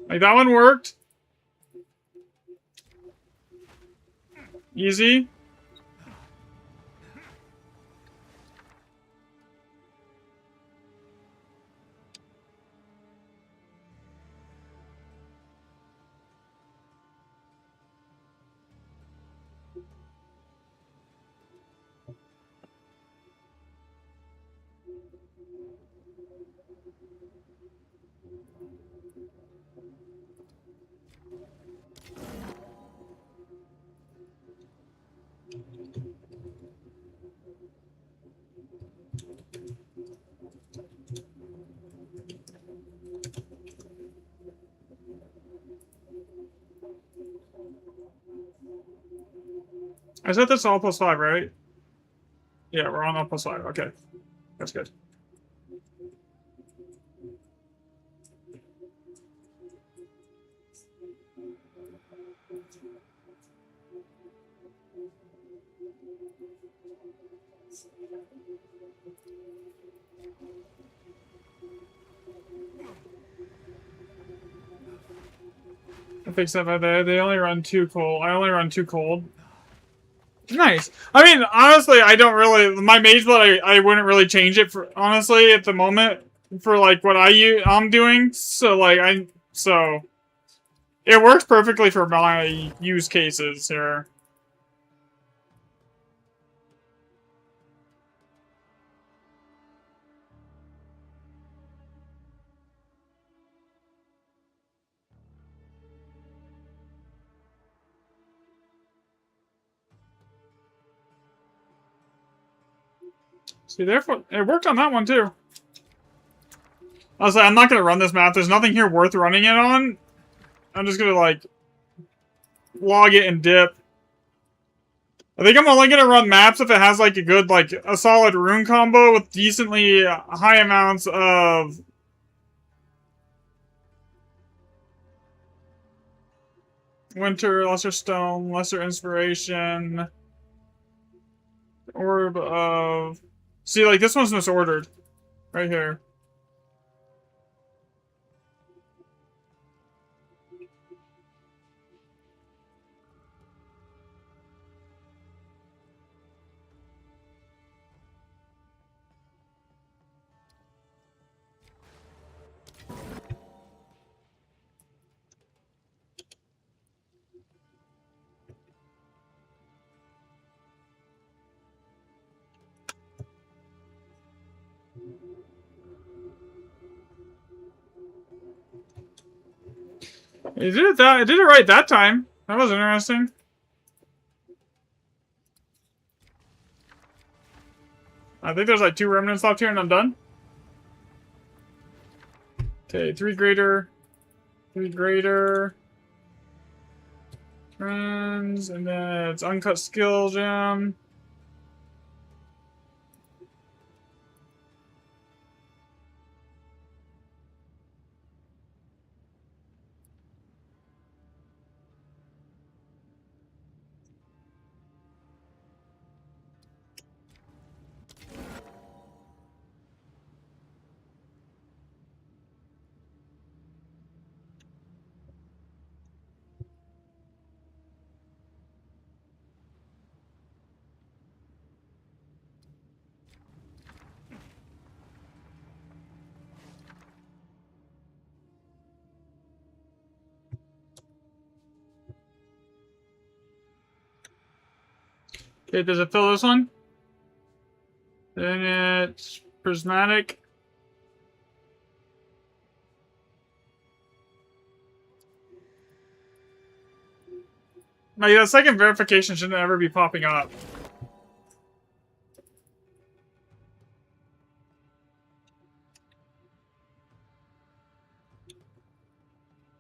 Like, that one worked. Easy. I said this all +5, right? Yeah, we're on all +5. Okay. That's good. I fixed that by they only run 2 cold. I only run 2 cold. Nice. I mean, honestly, I don't really my mage blood. I wouldn't really change it for honestly at the moment for like what I'm doing. So like so it works perfectly for my use cases here. See, therefore, it worked on that one too. I was like, I'm not gonna run this map. There's nothing here worth running it on. I'm just gonna like log it and dip. I think I'm only gonna run maps if it has like a good like a solid rune combo with decently high amounts of Winter, Lesser Stone, Lesser Inspiration, Orb of... See, like, this one's misordered. Right here. It did it right that time. That was interesting. I think there's like 2 remnants left here and I'm done. Okay, 3 greater. 3 greater. Friends, and then it's uncut skill gem. Okay, does it fill this one? Then it's prismatic. Like, that second verification shouldn't ever be popping up.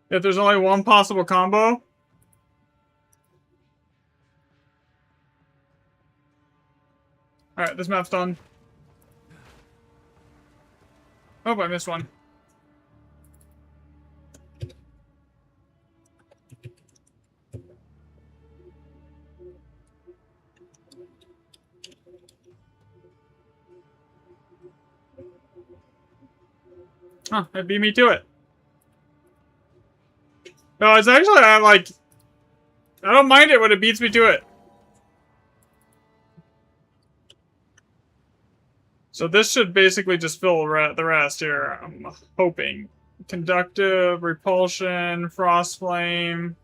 If there's only one possible combo. Alright, this map's done. Oh, I missed one. Huh, it beat me to it. No, it's actually, I don't mind it when it beats me to it. So this should basically just fill the rest here, I'm hoping. Conductive, Repulsion, Frost Flame,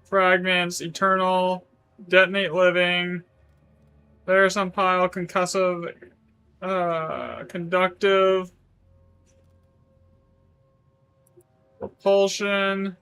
Fragments, Eternal, Detonate Living, there's some pile, Concussive, Conductive, Repulsion.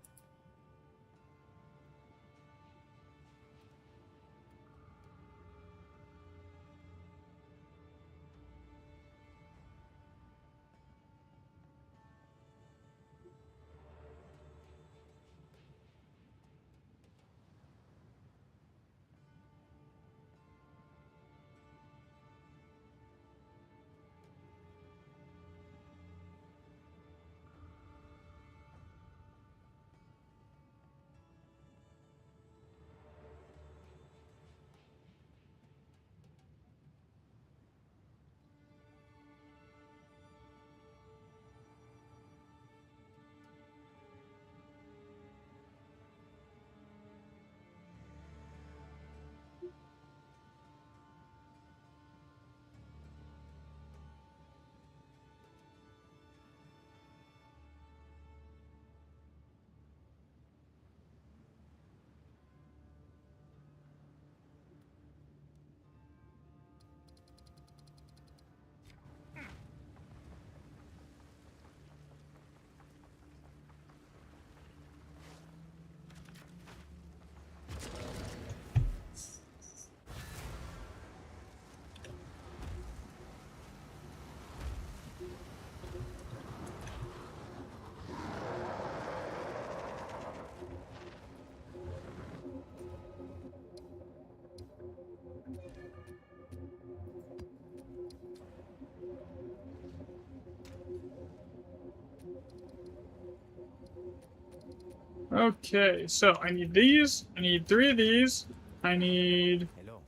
Okay, so I need these. I need 3 of these. I need Hello.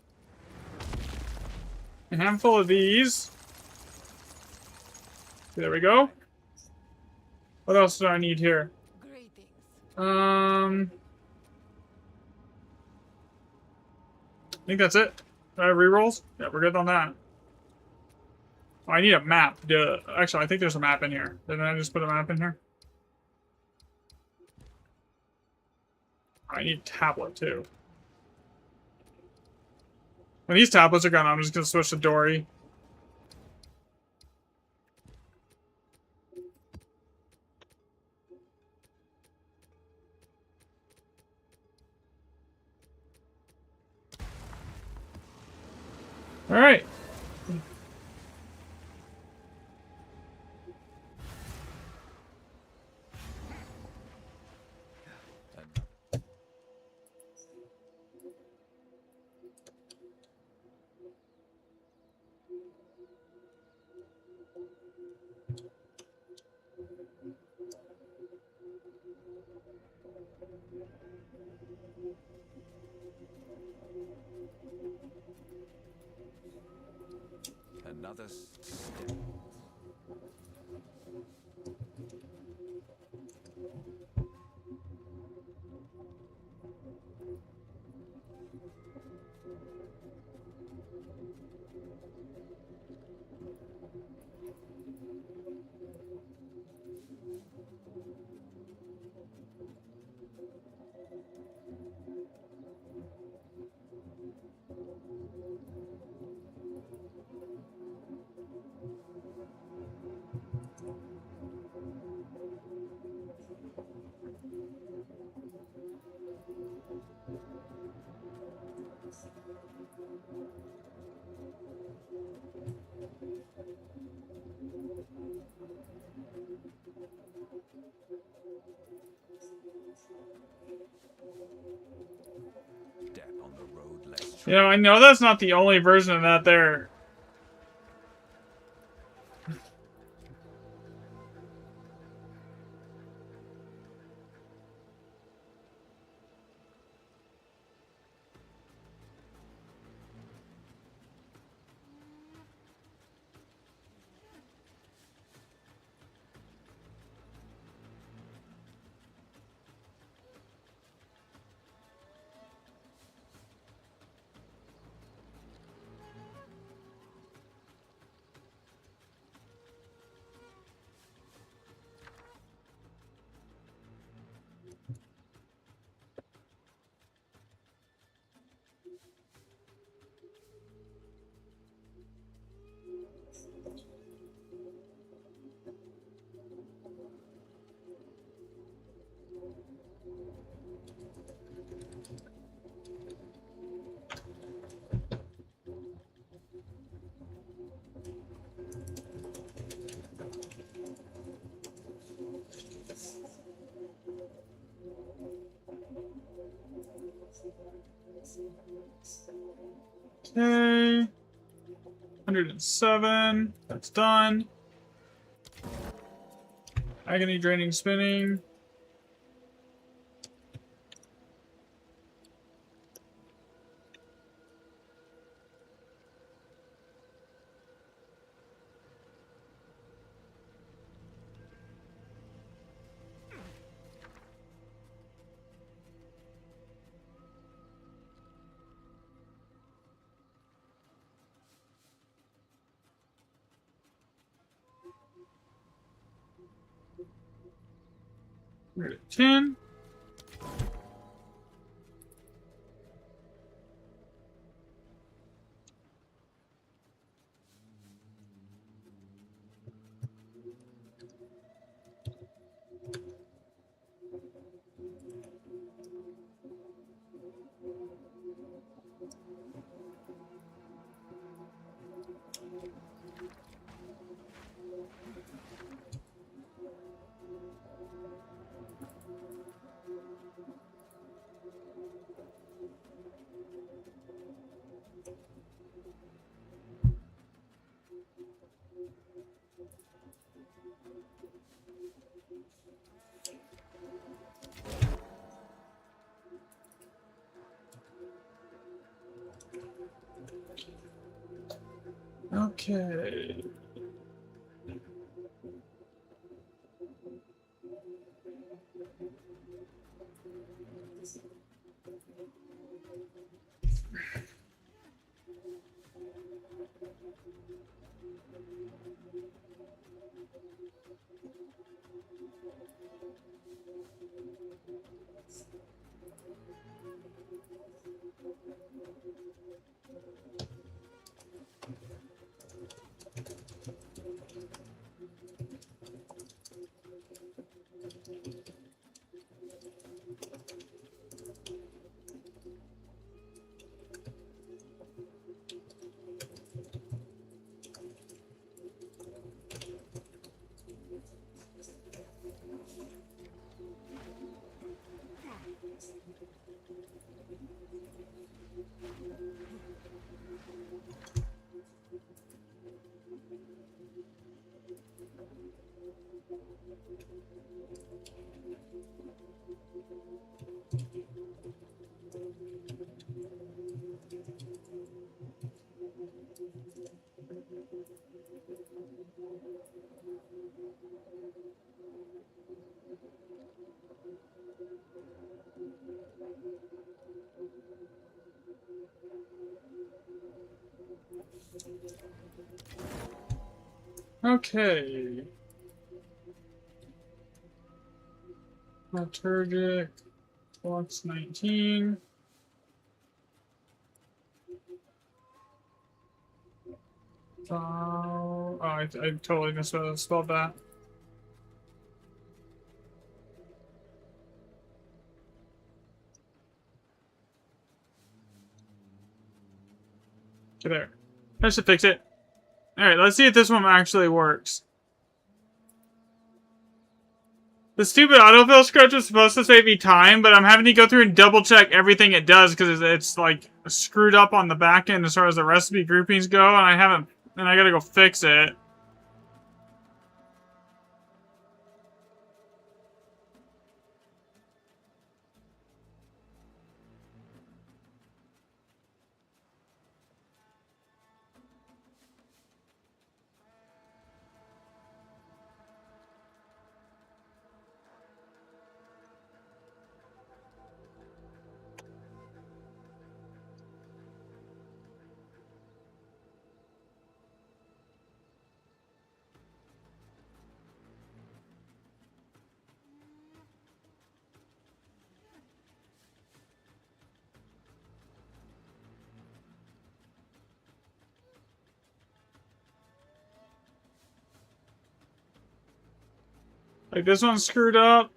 a handful of these. There we go. What else do I need here? Greetings. I think that's it. Rerolls? Yeah, we're good on that. Oh, I need a map. Duh. Actually, I think there's a map in here. Didn't I just put a map in here? I need a tablet, too. When these tablets are gone, I'm just going to switch to Dory. Alright. And another step. Step on the road less traveled. You know, I know that's not the only version of that there. Okay. 107. That's done. Agony draining spinning. We're at 10. Okay. Okay. Liturgic. Box 19. Oh, I totally misspelled that. Okay, there. That should fix it. Alright, let's see if this one actually works. The stupid autofill script was supposed to save me time, but I'm having to go through and double check everything it does because it's like screwed up on the back end as far as the recipe groupings go, and I gotta go fix it. Like, this one's screwed up.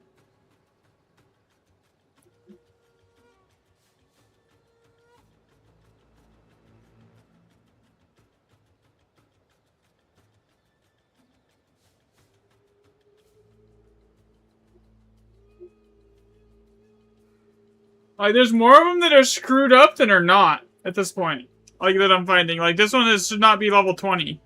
Like, there's more of them that are screwed up than are not at this point. Like, that I'm finding. Like, this one should not be level 20.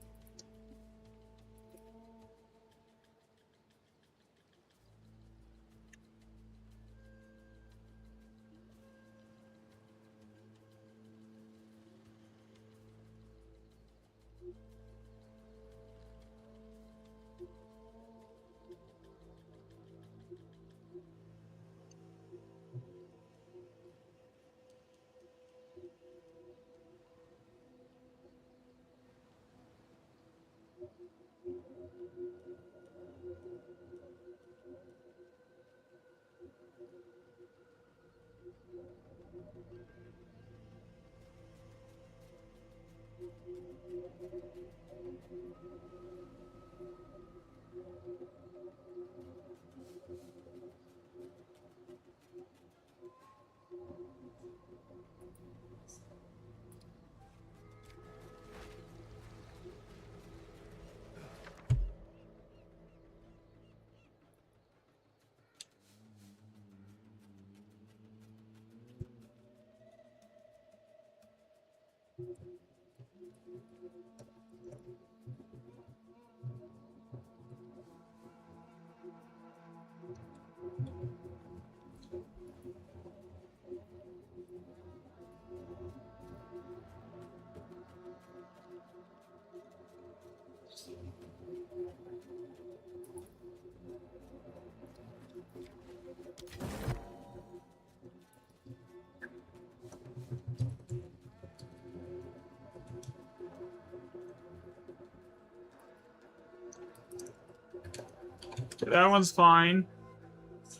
That one's fine.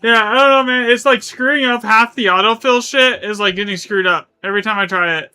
Yeah, I don't know, man. It's like screwing up half the autofill shit is like getting screwed up every time I try it.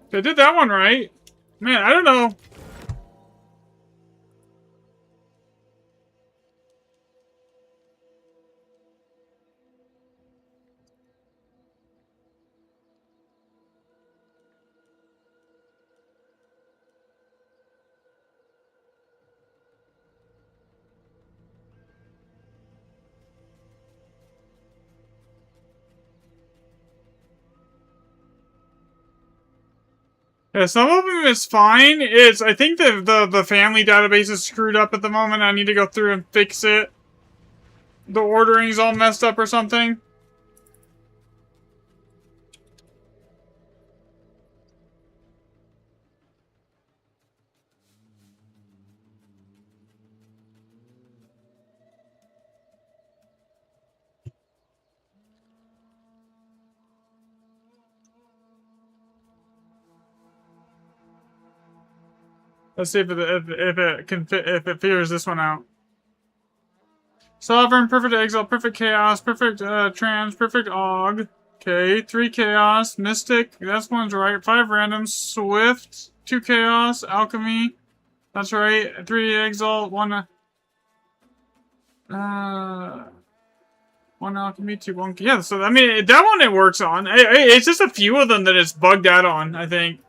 They did that one right. Man, I don't know. Yeah, some of them is fine. It's I think the family database is screwed up at the moment. I need to go through and fix it. The ordering's all messed up or something. Let's see if it can fit, if it figures this one out. Sovereign, perfect exile, perfect chaos, perfect trans, perfect aug. Okay, 3 chaos, mystic. That one's right. 5 random, swift, 2 chaos, alchemy. That's right. 3 exile, 1 1 alchemy, 2 1. Yeah, so I mean that one it works on. It's just a few of them that it's bugged out on, I think.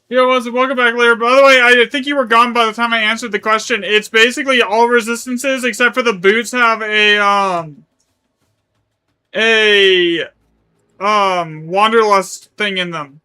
Yo, welcome back, Lear. By the way, I think you were gone by the time I answered the question. It's basically all resistances except for the boots have a Wanderlust thing in them.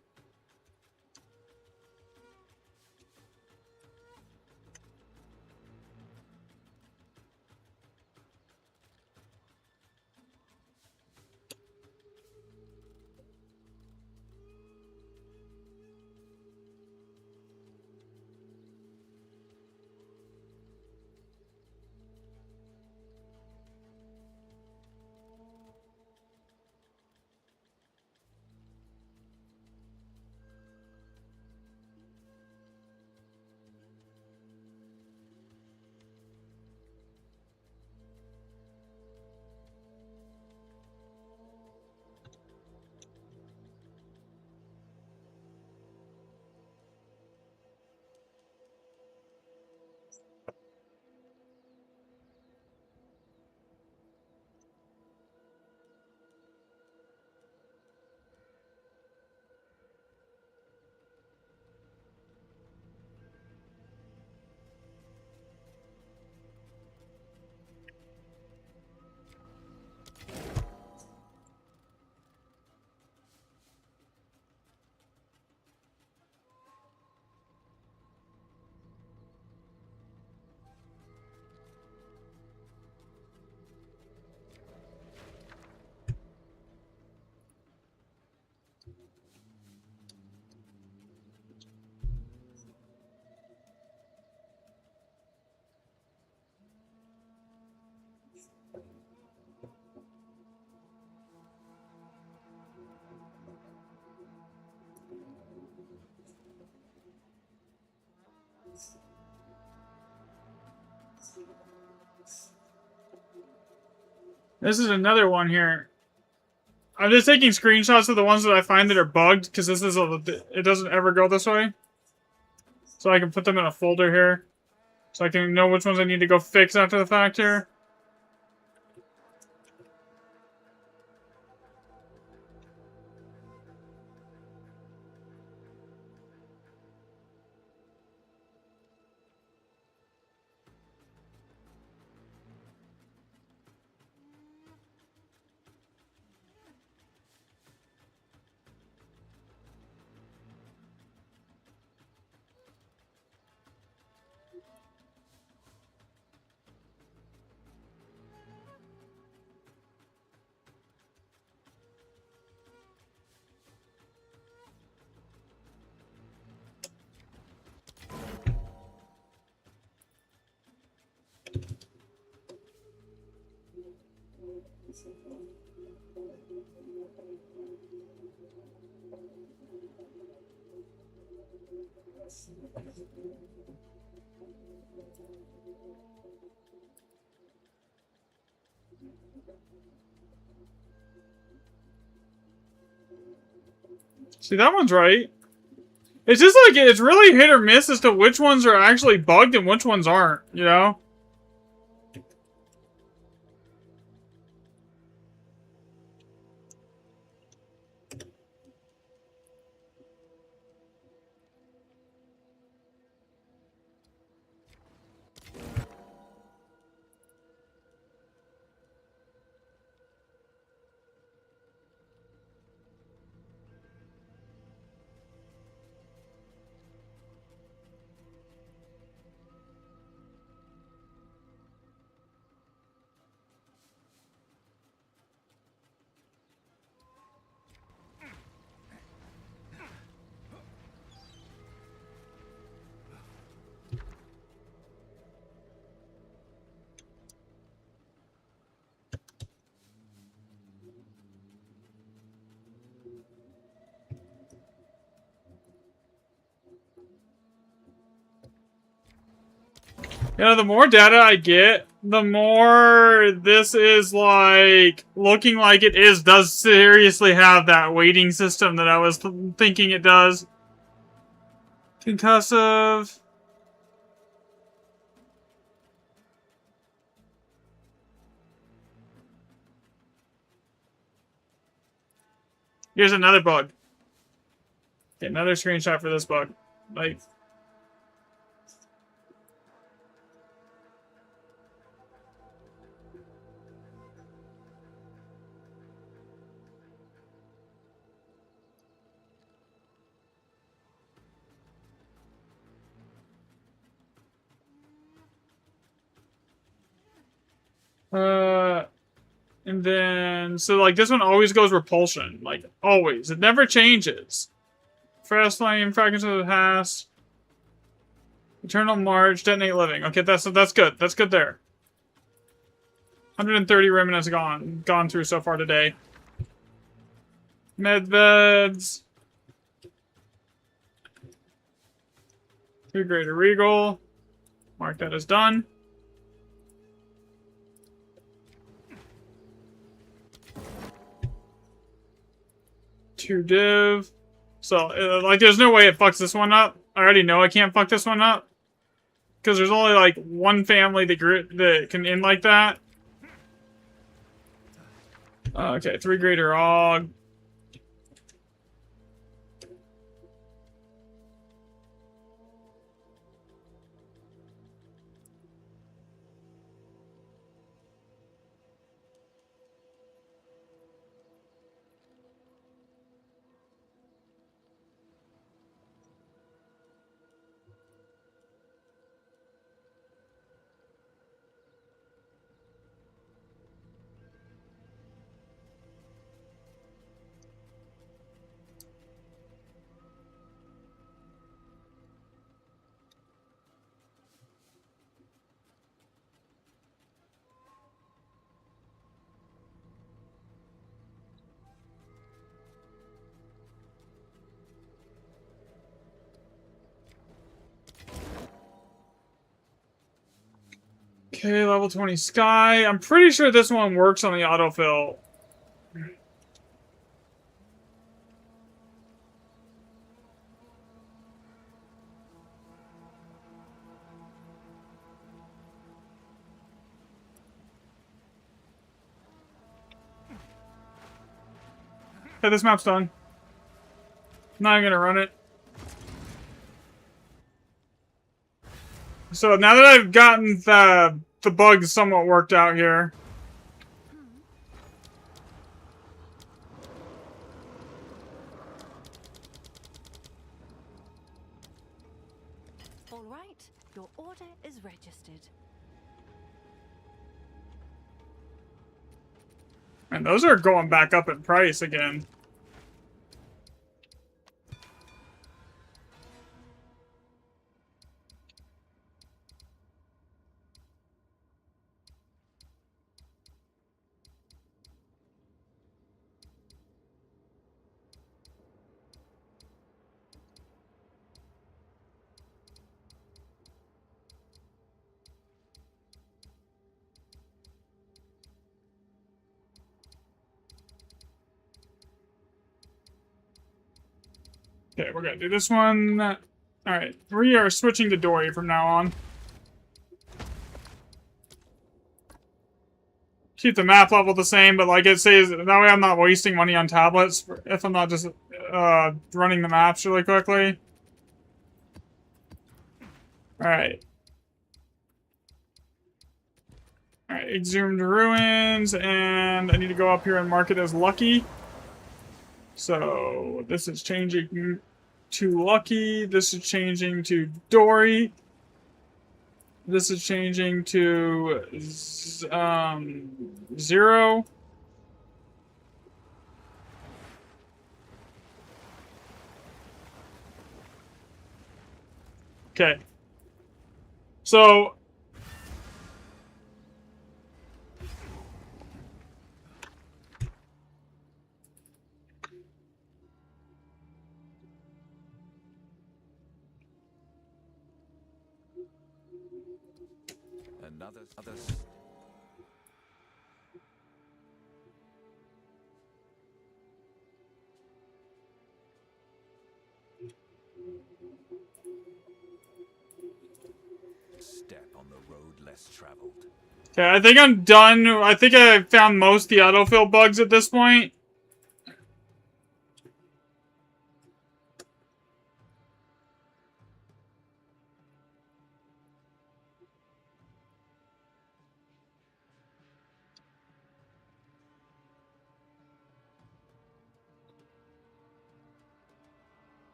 This is another one here. I'm just taking screenshots of the ones that I find that are bugged, because this is it doesn't ever go this way. So I can put them in a folder here. So I can know which ones I need to go fix after the fact here. See, that one's right. It's just like, it's really hit or miss as to which ones are actually bugged and which ones aren't, you know? You know, the more data I get, the more this is like looking like it does seriously have that weighting system that I was thinking it does. Concussive. Here's another bug. Okay, another screenshot for this bug. Like, and then, so like this one always goes repulsion. Like, always. It never changes. Fast flame, fragments of the past. Eternal March, detonate living. Okay, that's good. That's good there. 130 remnants gone through so far today. Medveds. 2 Greater Regal. Mark that as done. Two div. So, like, there's no way it fucks this one up. I already know I can't fuck this one up. Because there's only, like, one family that can end like that. Okay, 3 Greater Og. Okay, level 20 Sky. I'm pretty sure this one works on the autofill. Okay, this map's done. Not even gonna run it. So now that I've gotten the bugs somewhat worked out here. All right, your order is registered. And those are going back up in price again. Okay, we're gonna do this one. Alright, we are switching to Dory from now on. Keep the map level the same, but like it says, that way I'm not wasting money on tablets if I'm not just running the maps really quickly. Alright. Alright, Exhumed Ruins, and I need to go up here and mark it as Lucky. So, this is changing to Lucky, this is changing to Dory. This is changing to 0. Okay. So Another. Step on the road less traveled. okay, I think I'm done. I think I found most of the autofill bugs at this point.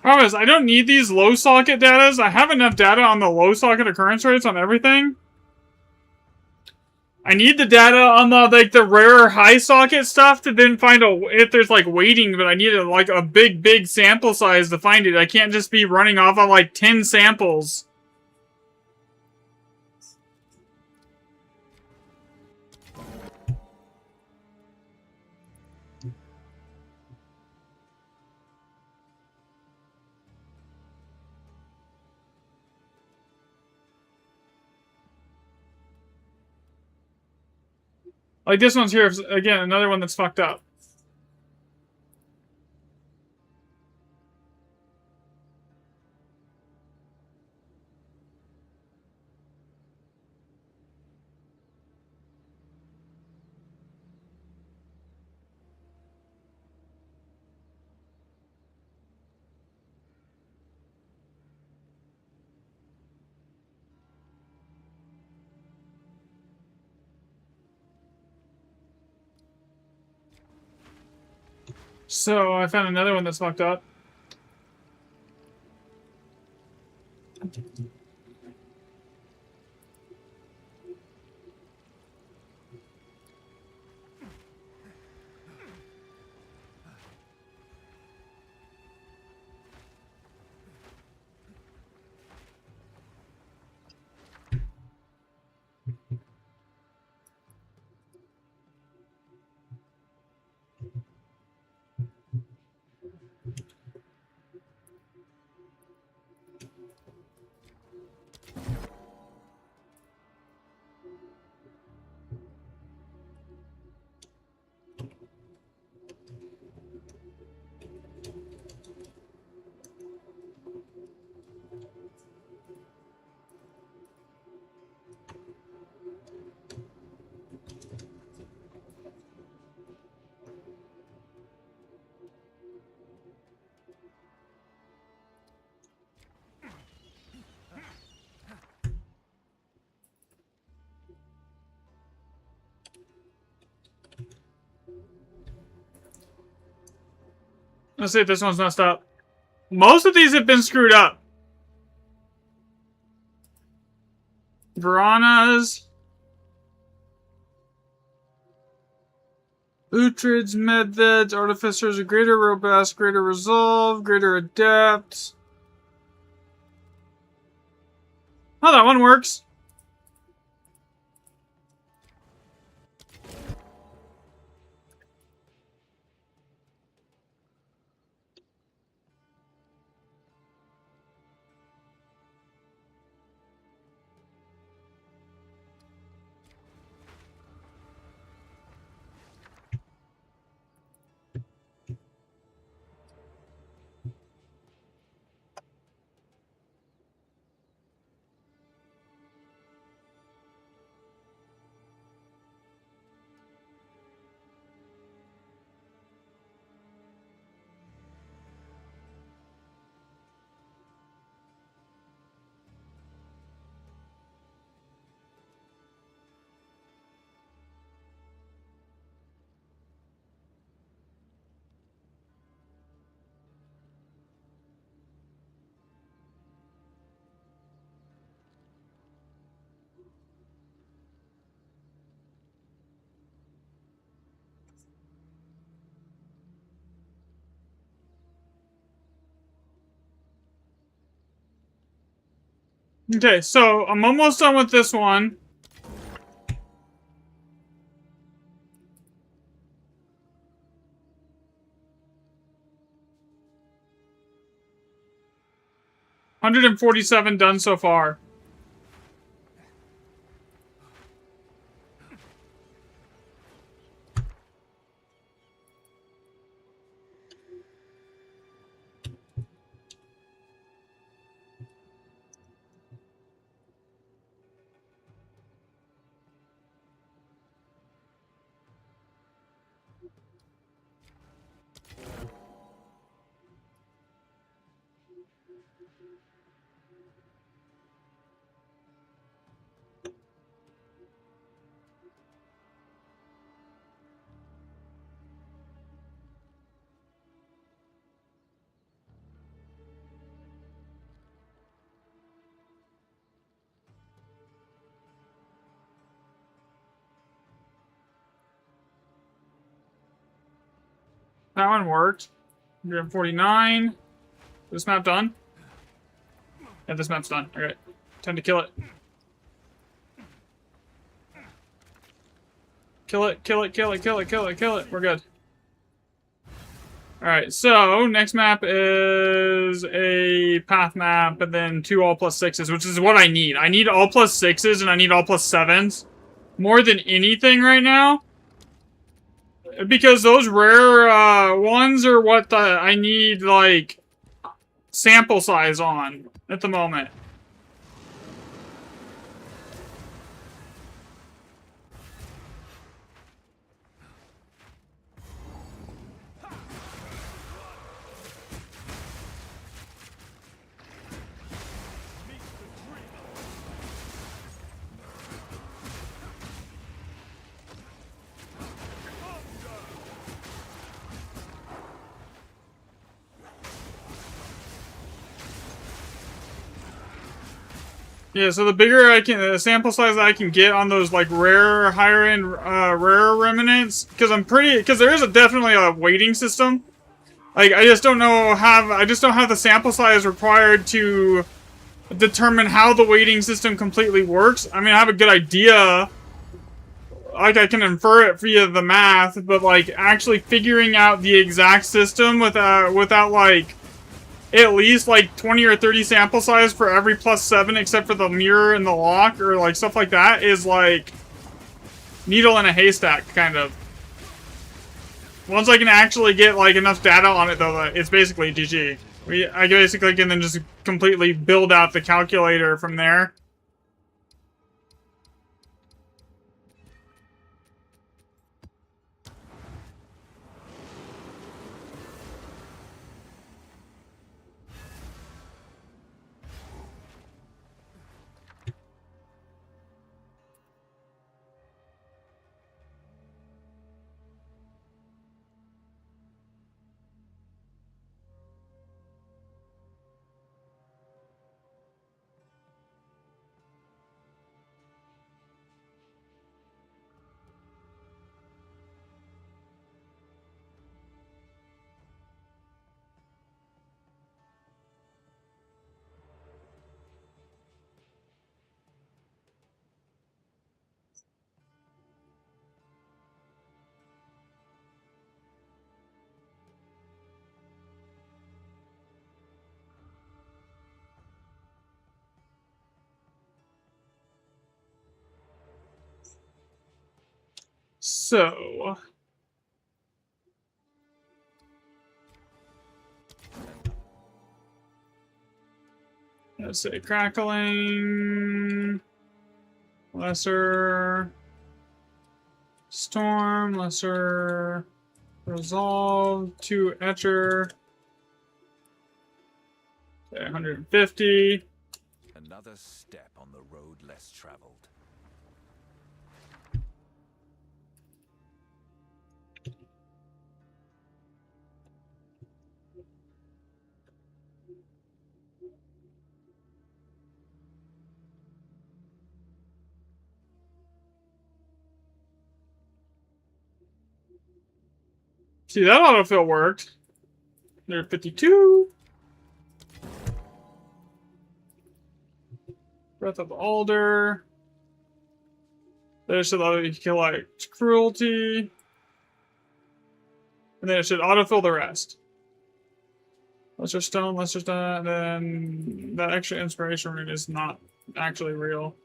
Promise, I don't need these low socket datas. I have enough data on the low socket occurrence rates on everything. I need the data on the like the rare high socket stuff to then find if there's like weighting, but I need like a big sample size to find it. I can't just be running off of like 10 samples. Like this one's here, again, another one that's fucked up. So I found another one that's fucked up. Let's see if this one's messed up. Most of these have been screwed up. Piranhas. Utrids, Medveds, Artificers, a greater robust, greater resolve, greater adept. Oh, that one works. Okay, so I'm almost done with this one. $147 done so far. That one worked. 149. This map done? Yeah, this map's done. Alright. Time to kill it. Kill it, kill it, kill it, kill it, kill it, kill it. We're good. Alright, so next map is a path map and then 2 all plus 6s, which is what I need. I need all plus 6s and I need all plus 7s. More than anything right now. because those rare ones are what I need, like, sample size on at the moment. Yeah, so the bigger the sample size I can get on those like rare, higher end, rare remnants, because there is definitely a weighting system. Like I just don't have the sample size required to determine how the weighting system completely works. I mean, I have a good idea. Like I can infer it via the math, but like actually figuring out the exact system without like at least like 20 or 30 sample size for every +7 except for the mirror and the lock or like stuff like that is like needle in a haystack kind of. Once I can actually get like enough data on it though, it's basically GG. I basically can then just completely build out the calculator from there. So let's say crackling, lesser storm, lesser resolve, 2 etcher, 150. Another step on the road less traveled. See, that autofill worked. They're 52. Breath of Alder. That should allow you to kill like cruelty. And then it should autofill the rest. Lesser stone, lesser stone, then that extra inspiration rune is not actually real.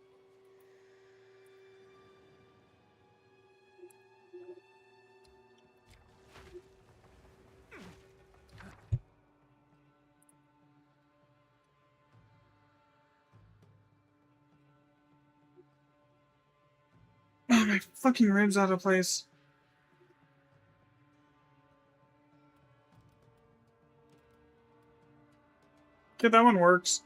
Oh, my fucking ribs out of place. Okay, that one works.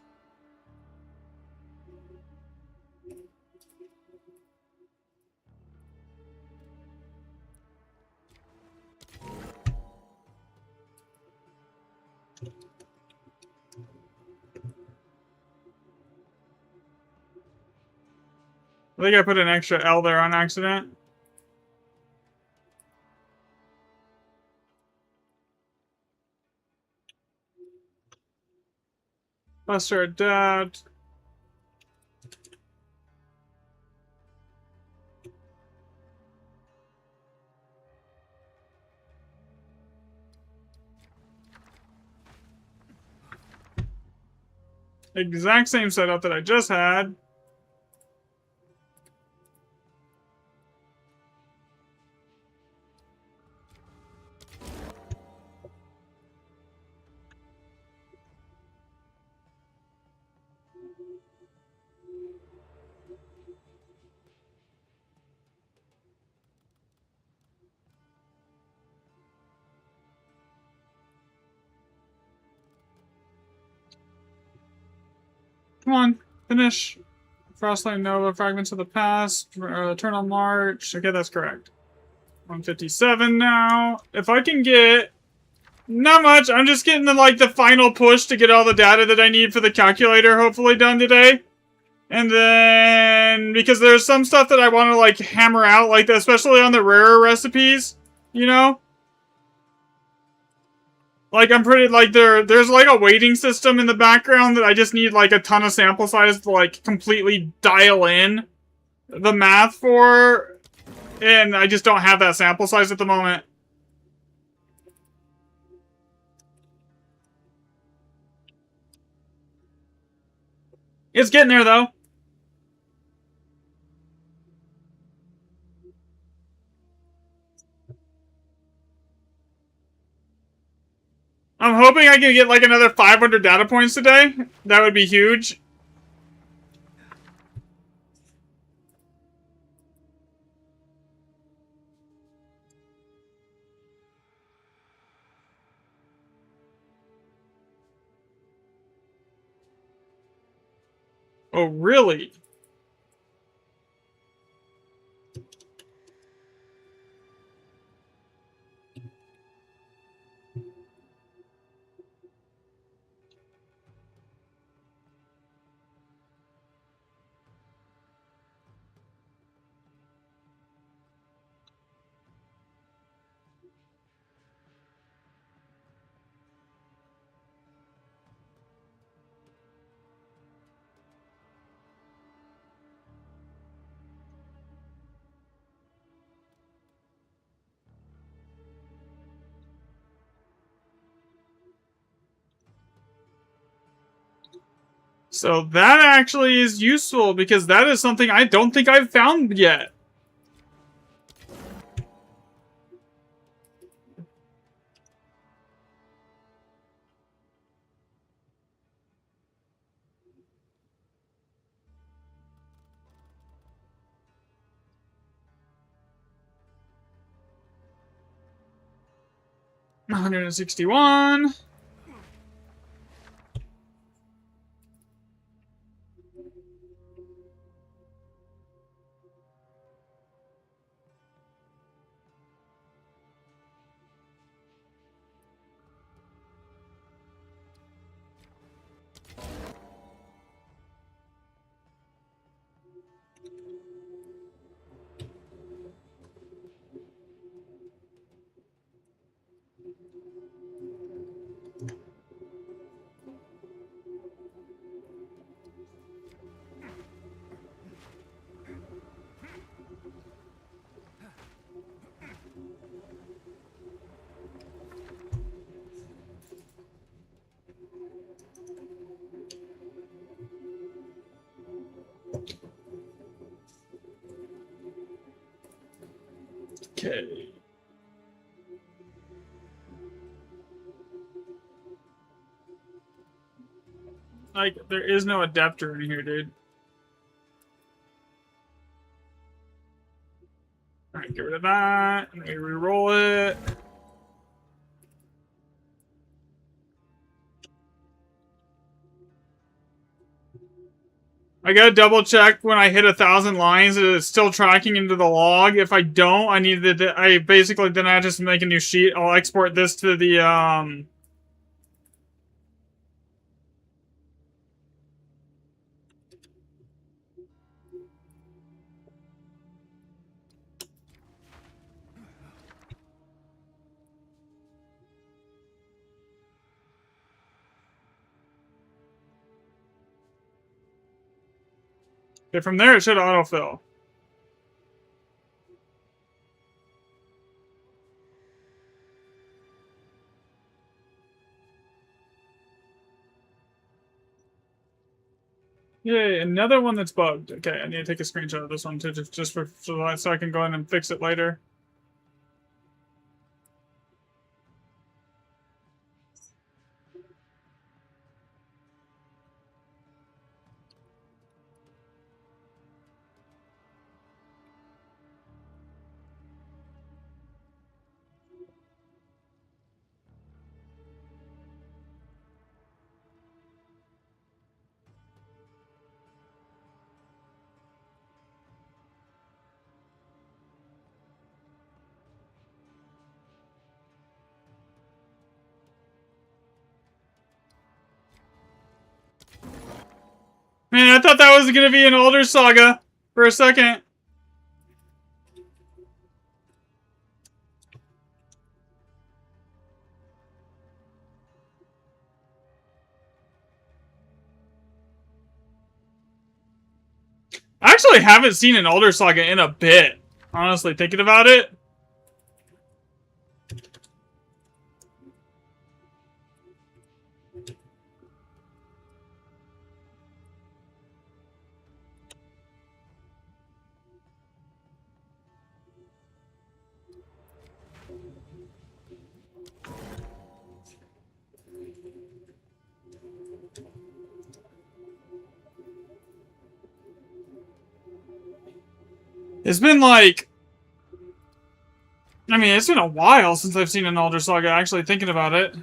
I think I put an extra L there on accident. Buster adapt. Exact same setup that I just had. Come on, finish. Frostline Nova, Fragments of the Past, Eternal March. Okay, that's correct. 157 now. If I can get... Not much. I'm just getting the final push to get all the data that I need for the calculator hopefully done today. And then... Because there's some stuff that I want to, hammer out, especially on the rarer recipes. You know? I'm pretty, there's a waiting system in the background that I just need, a ton of sample size to, completely dial in the math for. And I just don't have that sample size at the moment. It's getting there, though. I'm hoping I can get, another 500 data points today. That would be huge. Oh, really? So that actually is useful, because that is something I don't think I've found yet. $161. Okay. There is no adapter in here, dude. Alright, get rid of that. And we re-roll it. I gotta double check when I hit 1,000 lines that it's still tracking into the log. If I don't, I basically then I just make a new sheet. I'll export this to the okay, from there it should autofill. Yay, another one that's bugged. Okay, I need to take a screenshot of this one too, just so I can go in and fix it later. Man, I thought that was gonna be an older saga for a second. I actually haven't seen an older saga in a bit. Honestly, thinking about it. It's been like... I mean, it's been a while since I've seen an older saga, actually thinking about it.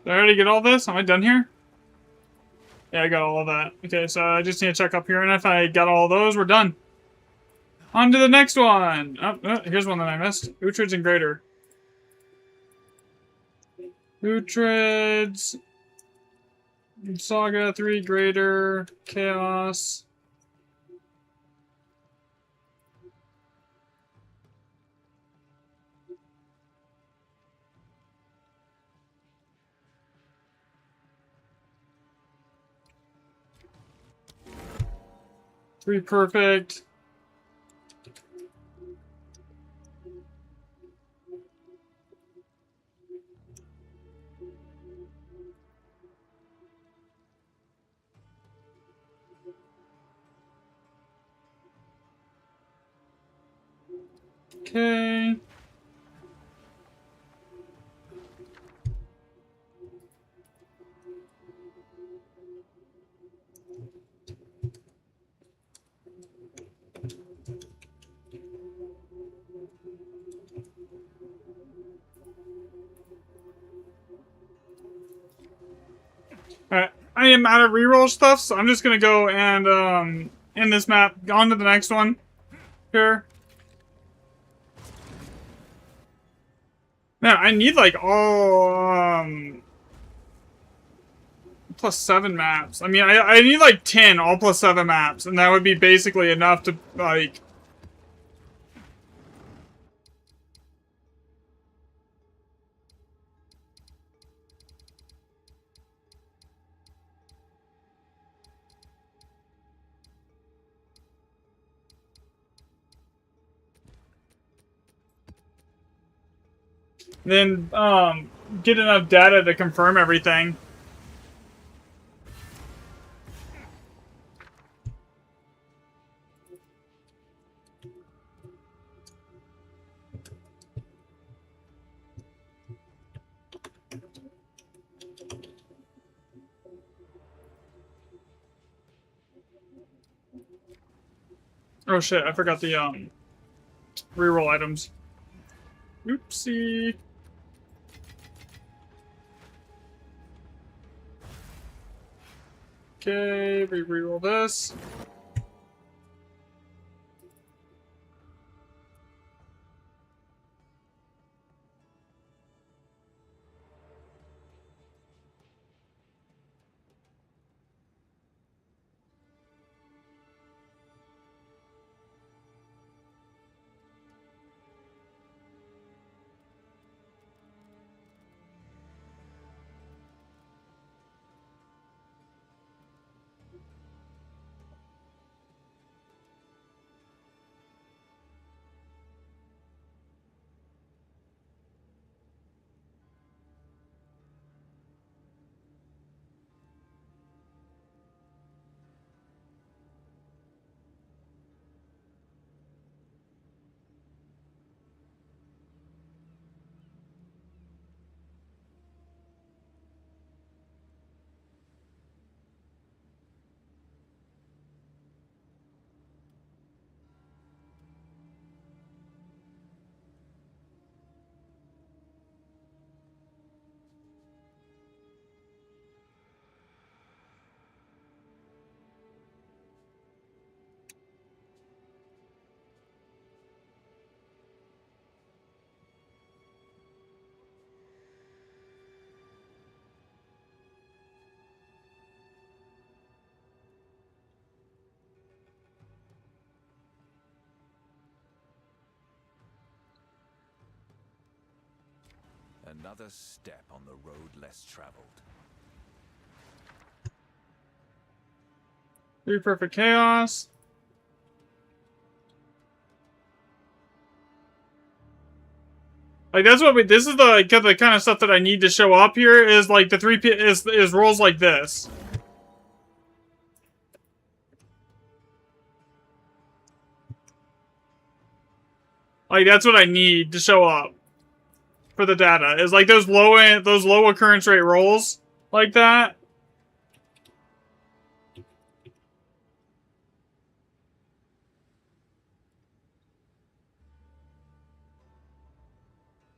Did I already get all this? Am I done here? Yeah, I got all of that. Okay, so I just need to check up here, and if I got all those, we're done. On to the next one! Oh, here's one that I missed. Uhtred's and Greater. Uhtred's... Saga 3 Greater... Chaos... Three Perfect... Okay... Alright, I am out of reroll stuff, so I'm just gonna go and, end this map. On to the next one. Here. Man, I need, like, all, +7 maps. I mean, I need, like, 10 all +7 maps, and that would be basically enough to, like... Then, get enough data to confirm everything. Oh shit, I forgot the, reroll items. Oopsie. Okay, we reroll this. Another step on the road less traveled. 3 perfect chaos. Like that's what this is the kind of stuff that I need to show up here is like the 3 is rolls like this. Like that's what I need to show up for the data. Is like those low occurrence rate rolls like that.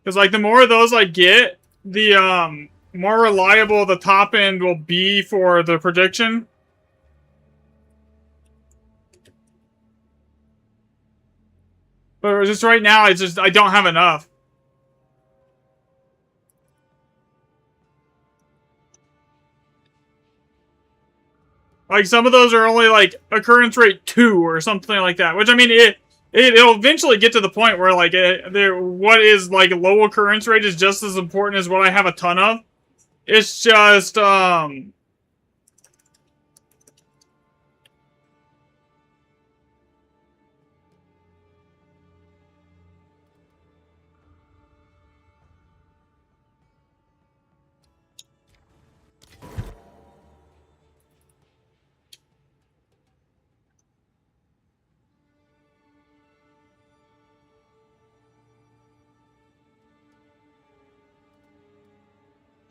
Because like the more of those I get, the more reliable the top end will be for the prediction. But just right now, I don't have enough. Like some of those are only like occurrence rate 2 or something like that. Which I mean, it'll eventually get to the point where like what is like low occurrence rate is just as important as what I have a ton of. It's just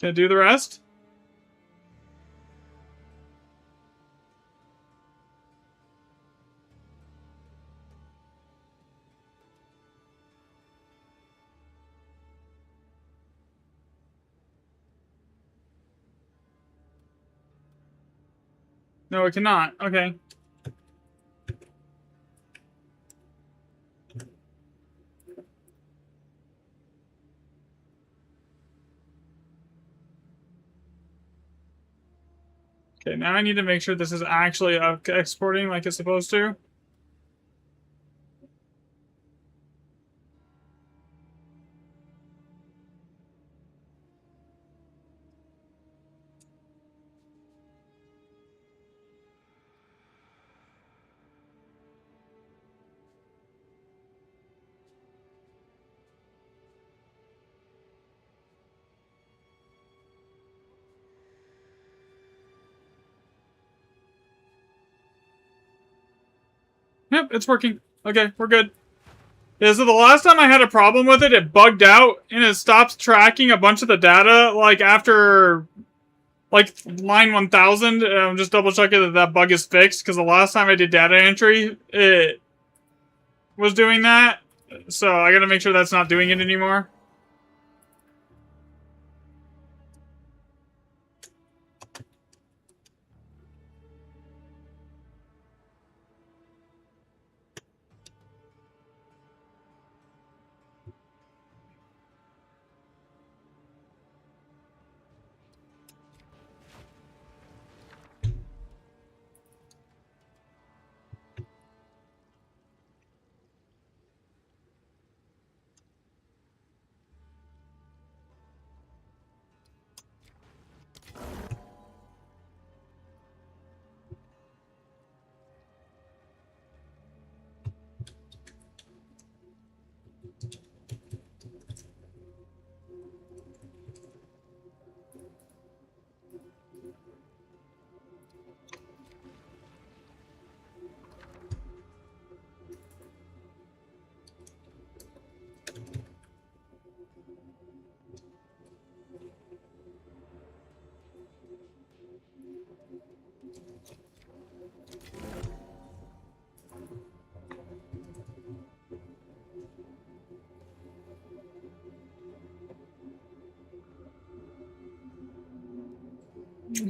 can I do the rest? No, it cannot. Okay. Okay, now I need to make sure this is actually exporting like it's supposed to. Yep, it's working. Okay, we're good. Yeah, so the last time I had a problem with it, it bugged out, and it stopped tracking a bunch of the data, like, after, like, line 1000. I'm just double-checking that that bug is fixed, because the last time I did data entry, it was doing that. So I gotta make sure that's not doing it anymore.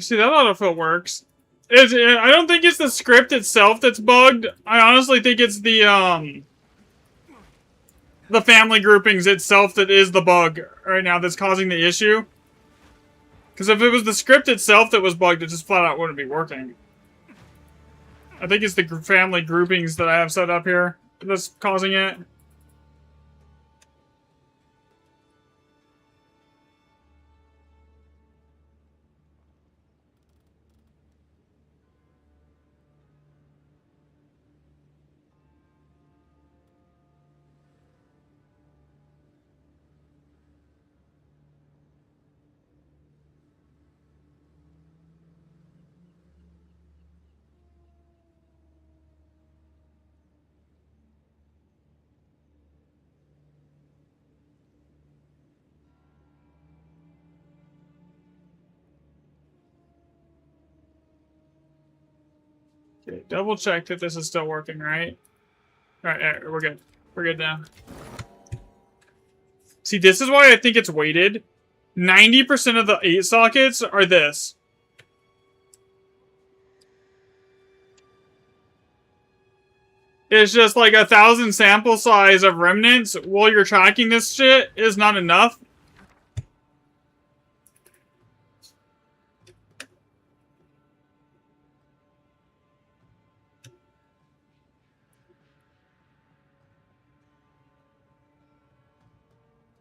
See, that autofill works. I don't think it's the script itself that's bugged. I honestly think it's the family groupings itself that is the bug right now that's causing the issue. Because if it was the script itself that was bugged, it just flat out wouldn't be working. I think it's the family groupings that I have set up here that's causing it. Okay, double check that this is still working, right? Alright, we're good. We're good now. See, this is why I think it's weighted. 90% of the 8 sockets are this. It's just like 1,000 sample size of remnants while you're tracking this shit is not enough.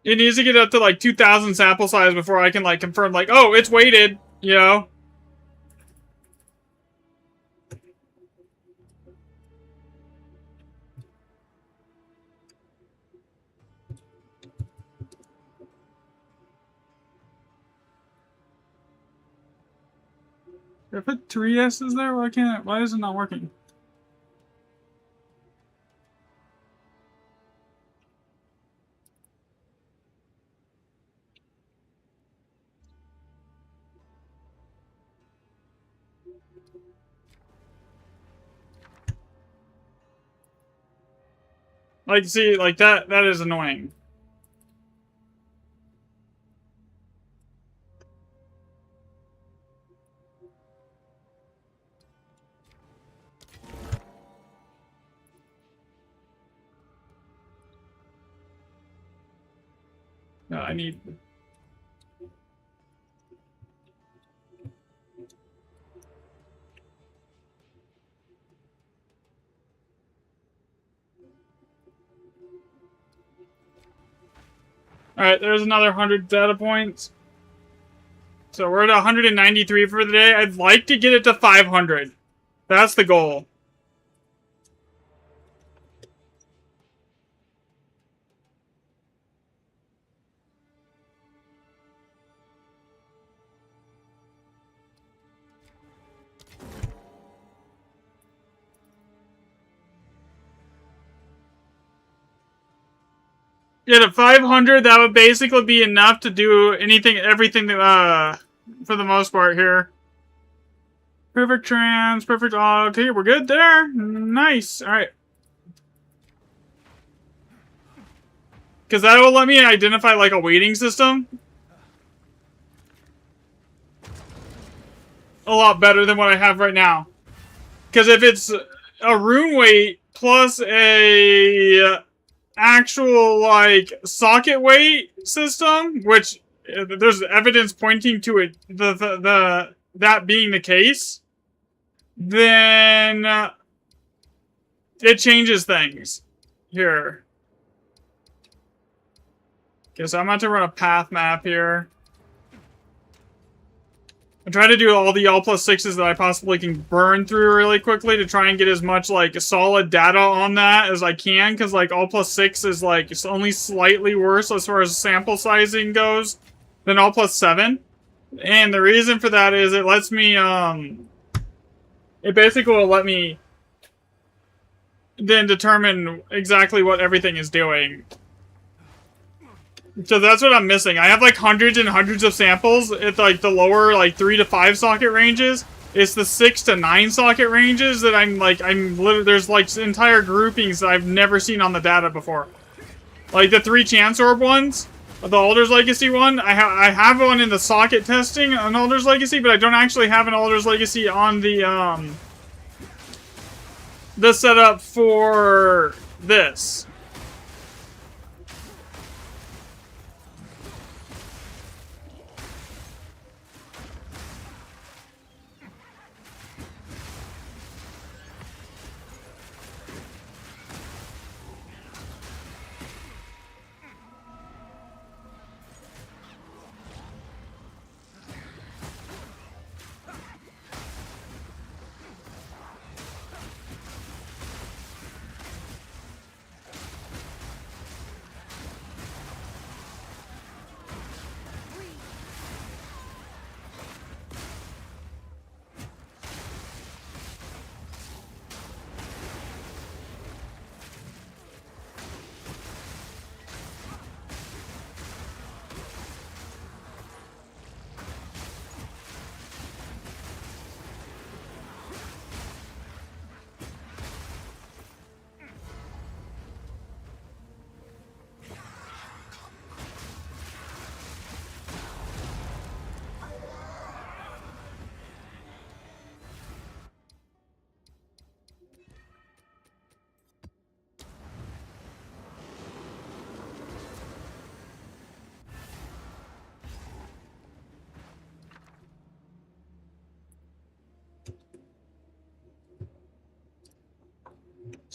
It needs to get up to like 2,000 sample size before I can like confirm like, oh, it's weighted, you know? Did I put 3 S's there? Why is it not working? Like, see, like that is annoying. No, I need... Alright, there's another 100 data points. So we're at 193 for the day. I'd like to get it to 500. That's the goal. Yeah, to 500, that would basically be enough to do everything, for the most part here. Perfect trans, perfect all. Okay, we're good there. Nice. Alright. Because that will let me identify, like, a weighting system. A lot better than what I have right now. Because if it's a rune weight plus a actual like socket weight system, which there's evidence pointing to it, that being the case, then it changes things here. Okay, so I'm about to run a path map here. I'm trying to do all the L+6s that I possibly can burn through really quickly to try and get as much, like, solid data on that as I can, because, like, L+6 is, like, it's only slightly worse as far as sample sizing goes than L+7. And the reason for that is it lets me, it basically will let me then determine exactly what everything is doing. So that's what I'm missing. I have like hundreds and hundreds of samples at like the lower like 3 to 5 socket ranges. It's the 6 to 9 socket ranges that there's like entire groupings that I've never seen on the data before. Like the 3 chance orb ones, the Alder's Legacy one. I have one in the socket testing on Alder's Legacy, but I don't actually have an Alder's Legacy on the setup for this.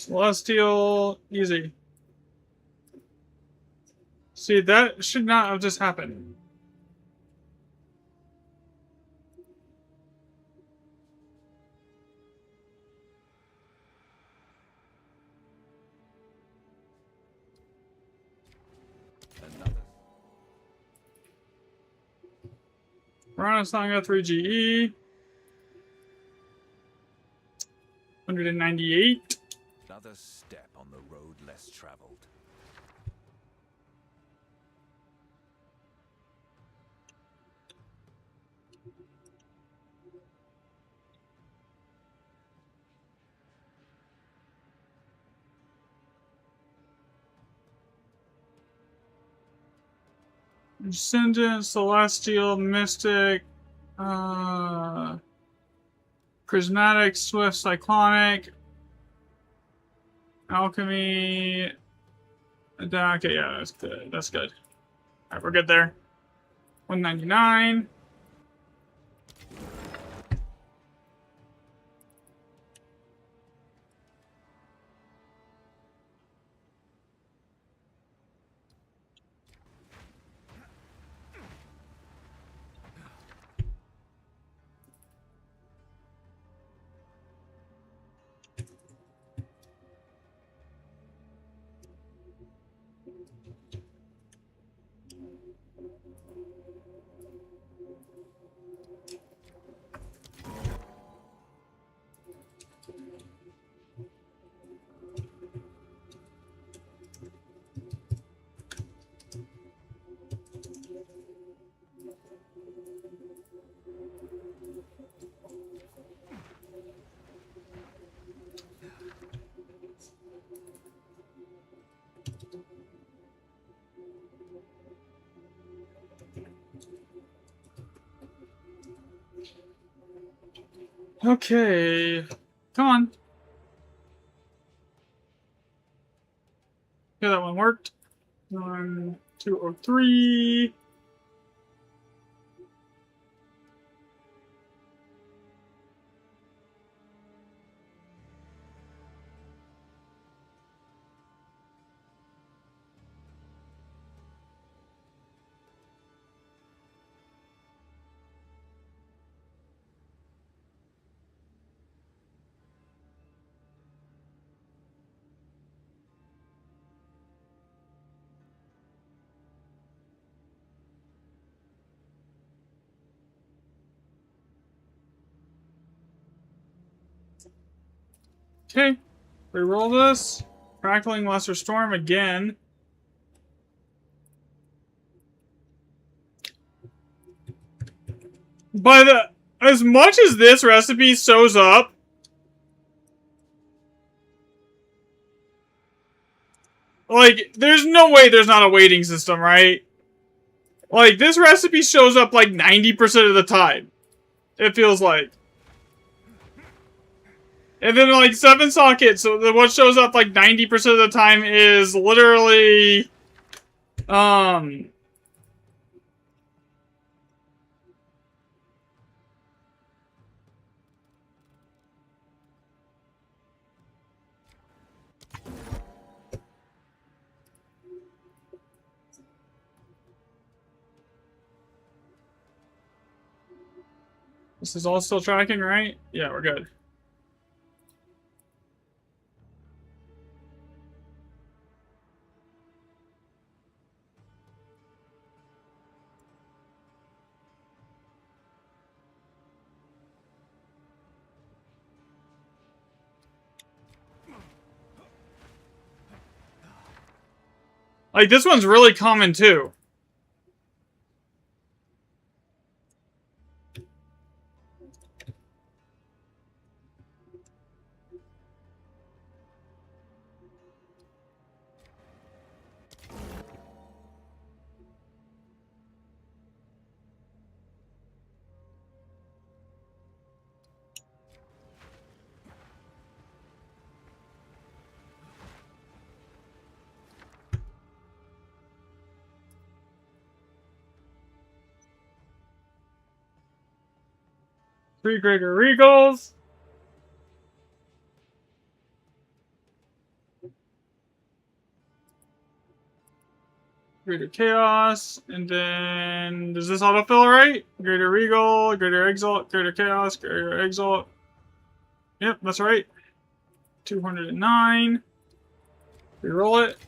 Celestial, easy. See, that should not have just happened. Another. Piranha Sanga 3 GE. 198. Another step on the road less traveled. Ascendant, Celestial, Mystic, Prismatic, Swift, Cyclonic, Alchemy. Okay, yeah, that's good. That's good. Alright, we're good there. 199. Okay. Come on. Yeah, that one worked. 1, 2, or 3. Okay. Reroll this. Crackling Lesser Storm again. By the... As much as this recipe sews up, like, there's no way there's not a waiting system, right? Like, this recipe shows up like 90% of the time. It feels like. And then, like, 7 sockets, so what shows up like 90% of the time is literally... This is all still tracking, right? Yeah, we're good. Like, this one's really common, too. Three Gregor Regals. Greater Chaos, and then does this autofill right? Greater Regal, Greater Exalt, Greater Chaos, Greater Exalt. Yep, that's right. 209. Reroll it.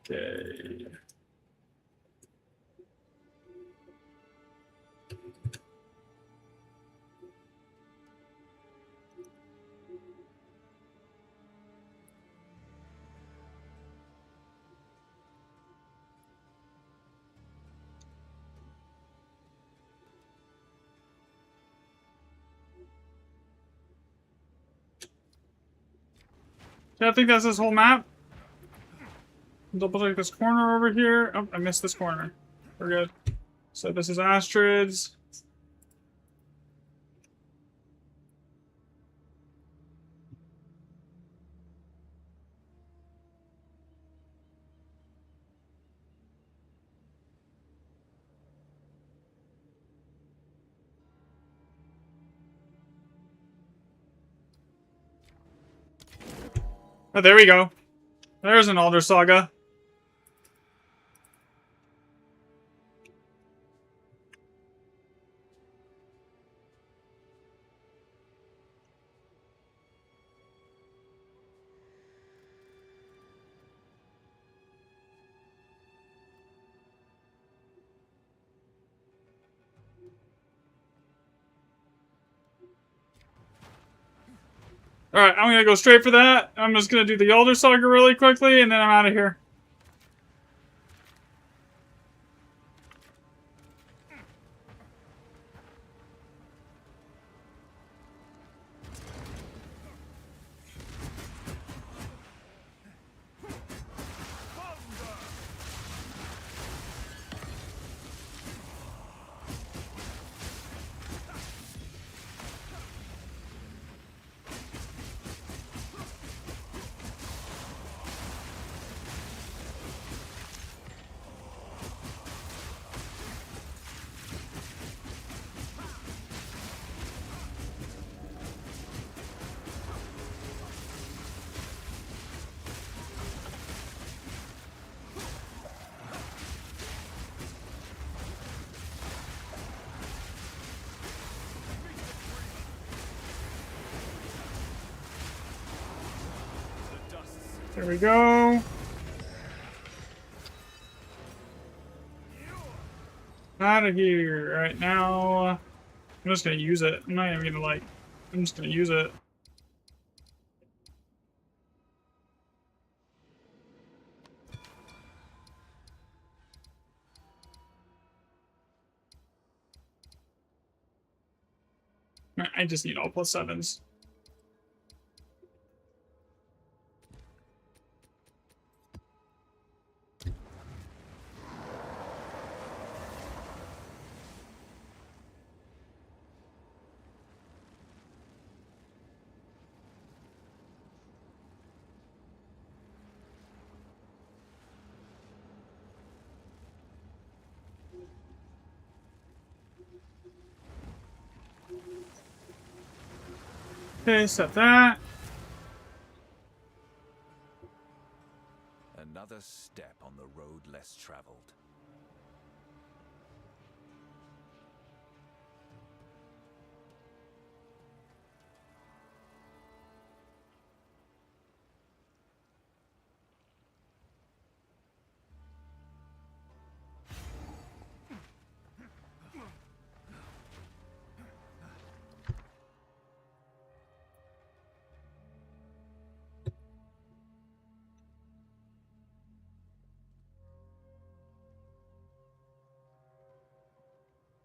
Okay. Yeah, I think that's this whole map. Double check this corner over here. Oh, I missed this corner. We're good. So this is Astrid's. Oh, there we go. There's an Alder Saga. Alright, I'm gonna go straight for that. I'm just gonna do the Alder Saga really quickly, and then I'm out of here. There we go. Out of here. Right now, I'm just gonna use it. I'm not even gonna I'm just gonna use it. I just need all +7s. Okay, set that. Another step on the road less traveled.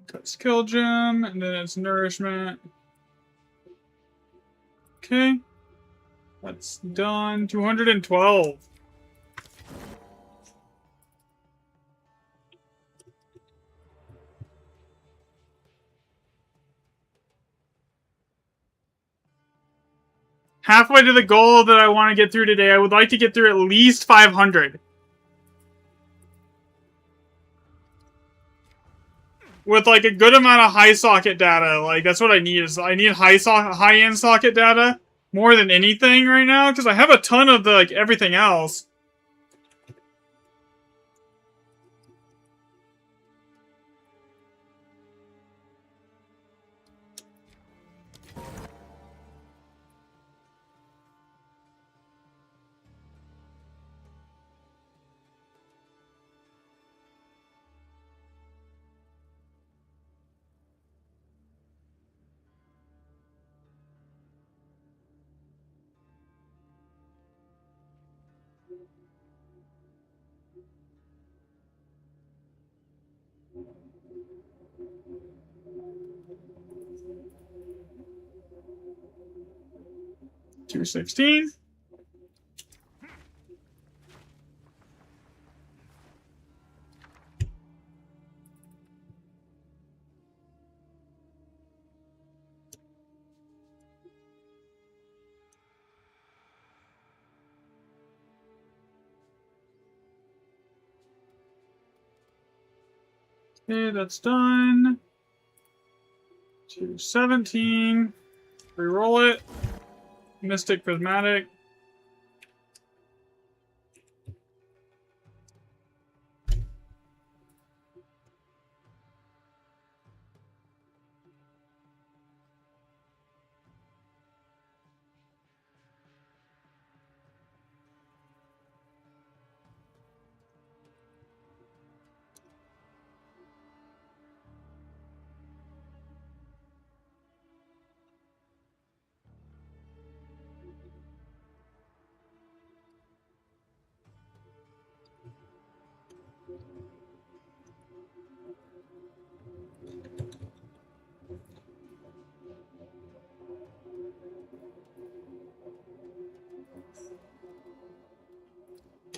Cut skill gem, and then it's nourishment. Okay. That's done. 212. Halfway to the goal that I want to get through today. I would like to get through at least 500. With like a good amount of high socket data. Like that's what I need. Is I need high-end socket data more than anything right now because I have a ton of the everything else. 216. Okay, that's done. 217. Reroll it. Mystic Prismatic.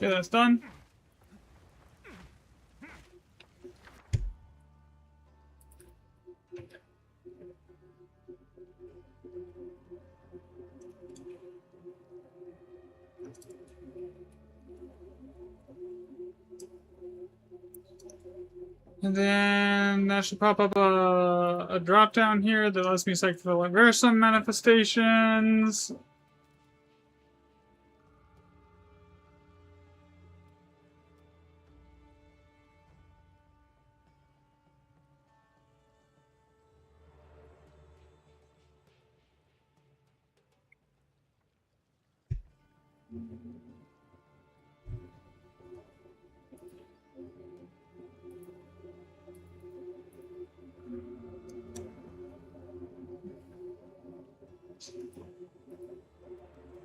Okay, that's done. And then that should pop up a drop down here that lets me select the Laversum manifestations.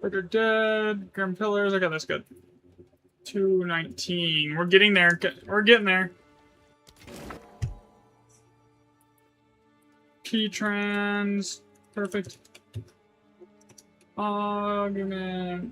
But are dead. Grim Pillars. Okay, that's good. 219. We're getting there. We're getting there. Key trans. Perfect. Augmentation.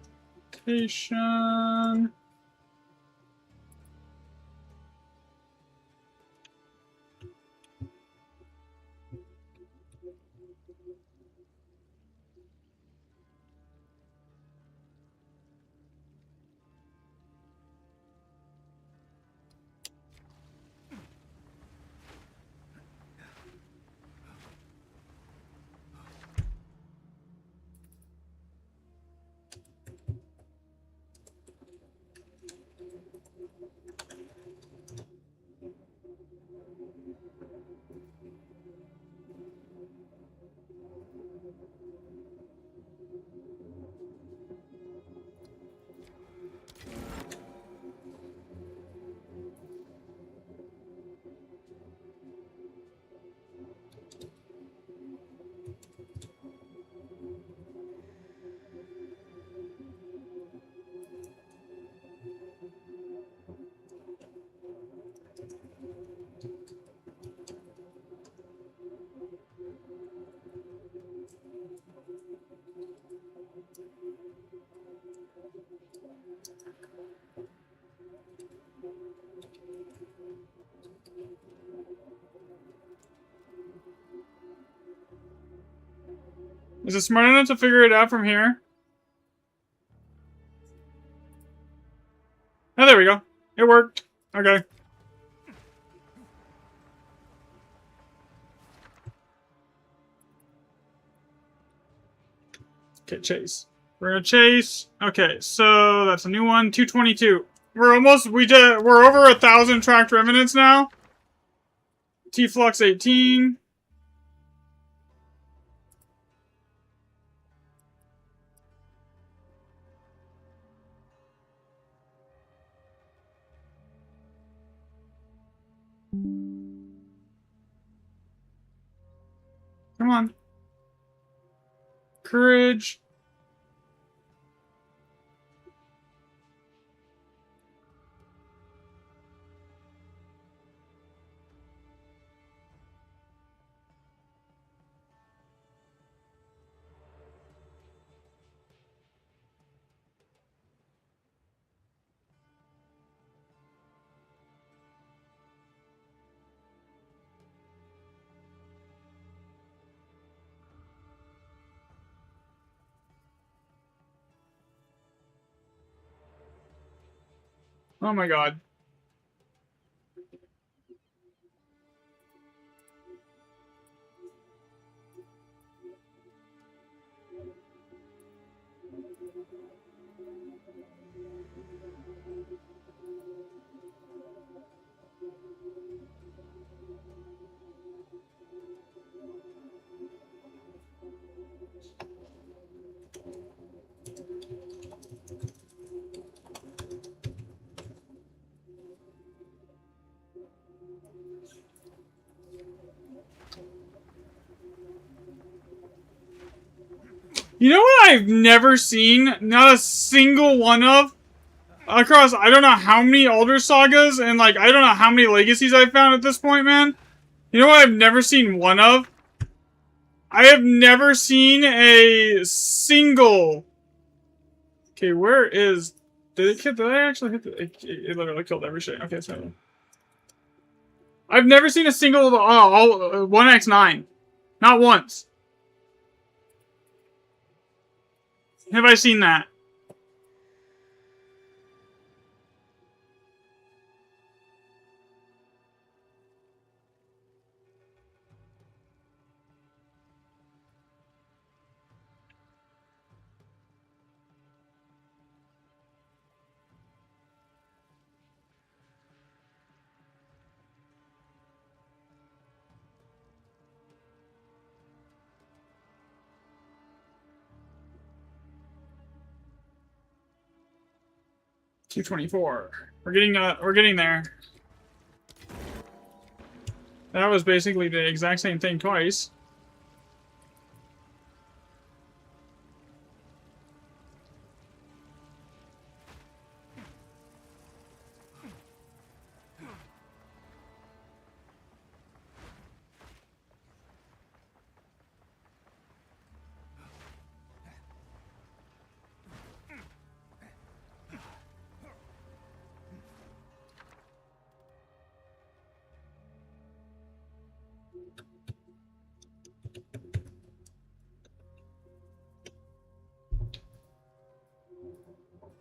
Is it smart enough to figure it out from here? Oh, there we go. It worked. Okay. Okay, chase. We're gonna chase. Okay, so that's a new one. 222. We're almost. We're over 1,000 tracked remnants now. T-Flux 18. Come on. Courage. Oh my god. You know what I've never seen? Not a single one of? Across, I don't know how many Elder Sagas, and, like, I don't know how many Legacies I've found at this point, man. You know what I've never seen one of? I have never seen a single... Okay, where is... Did I actually hit the... It literally killed every shit. Okay, so... I've never seen a single... 1x9. Not once. Have I seen that? $224. We're getting there. That was basically the exact same thing twice.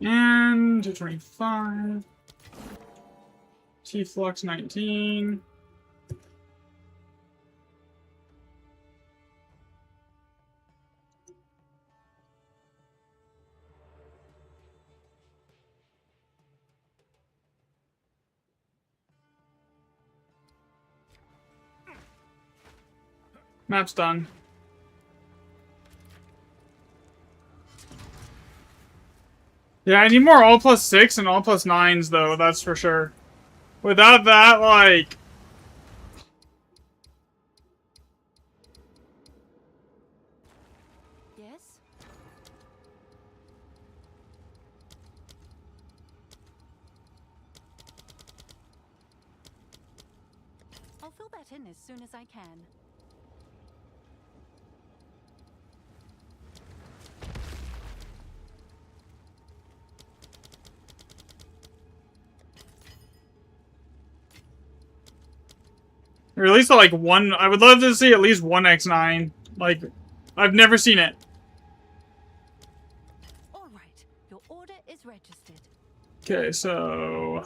And 225. T-Flux 19. Map's done. Yeah, I need more all plus 6 and all plus 9s, though, that's for sure. Without that, like... Yes? I'll fill that in as soon as I can. Or at least like one... I would love to see at least one X9. Like, I've never seen it. All right, your order is registered. Okay, so...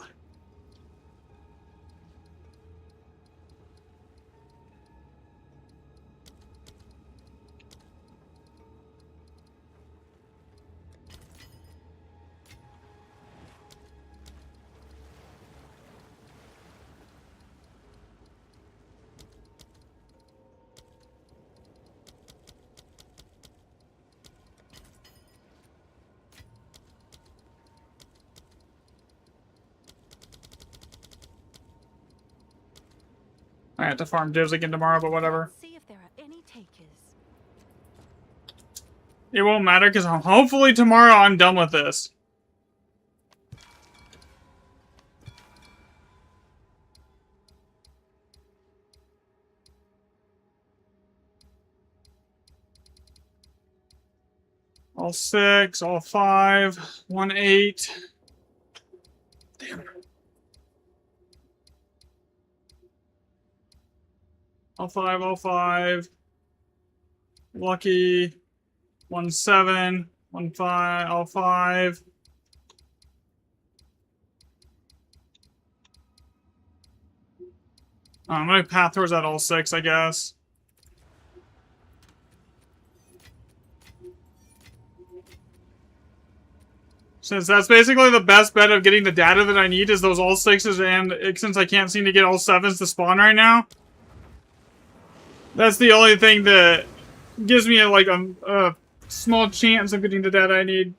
I have to farm divs again tomorrow, but whatever. Let's see if there are any takers. It won't matter, because hopefully tomorrow I'm done with this. All 6, all 5, 1 8. Damn. All 5, all 5. Lucky. 1 7, 1 5, all 5. I'm gonna path towards that all 6, I guess. Since that's basically the best bet of getting the data that I need is those all 6s, and since I can't seem to get all 7s to spawn right now, that's the only thing that gives me a small chance of getting the data I need.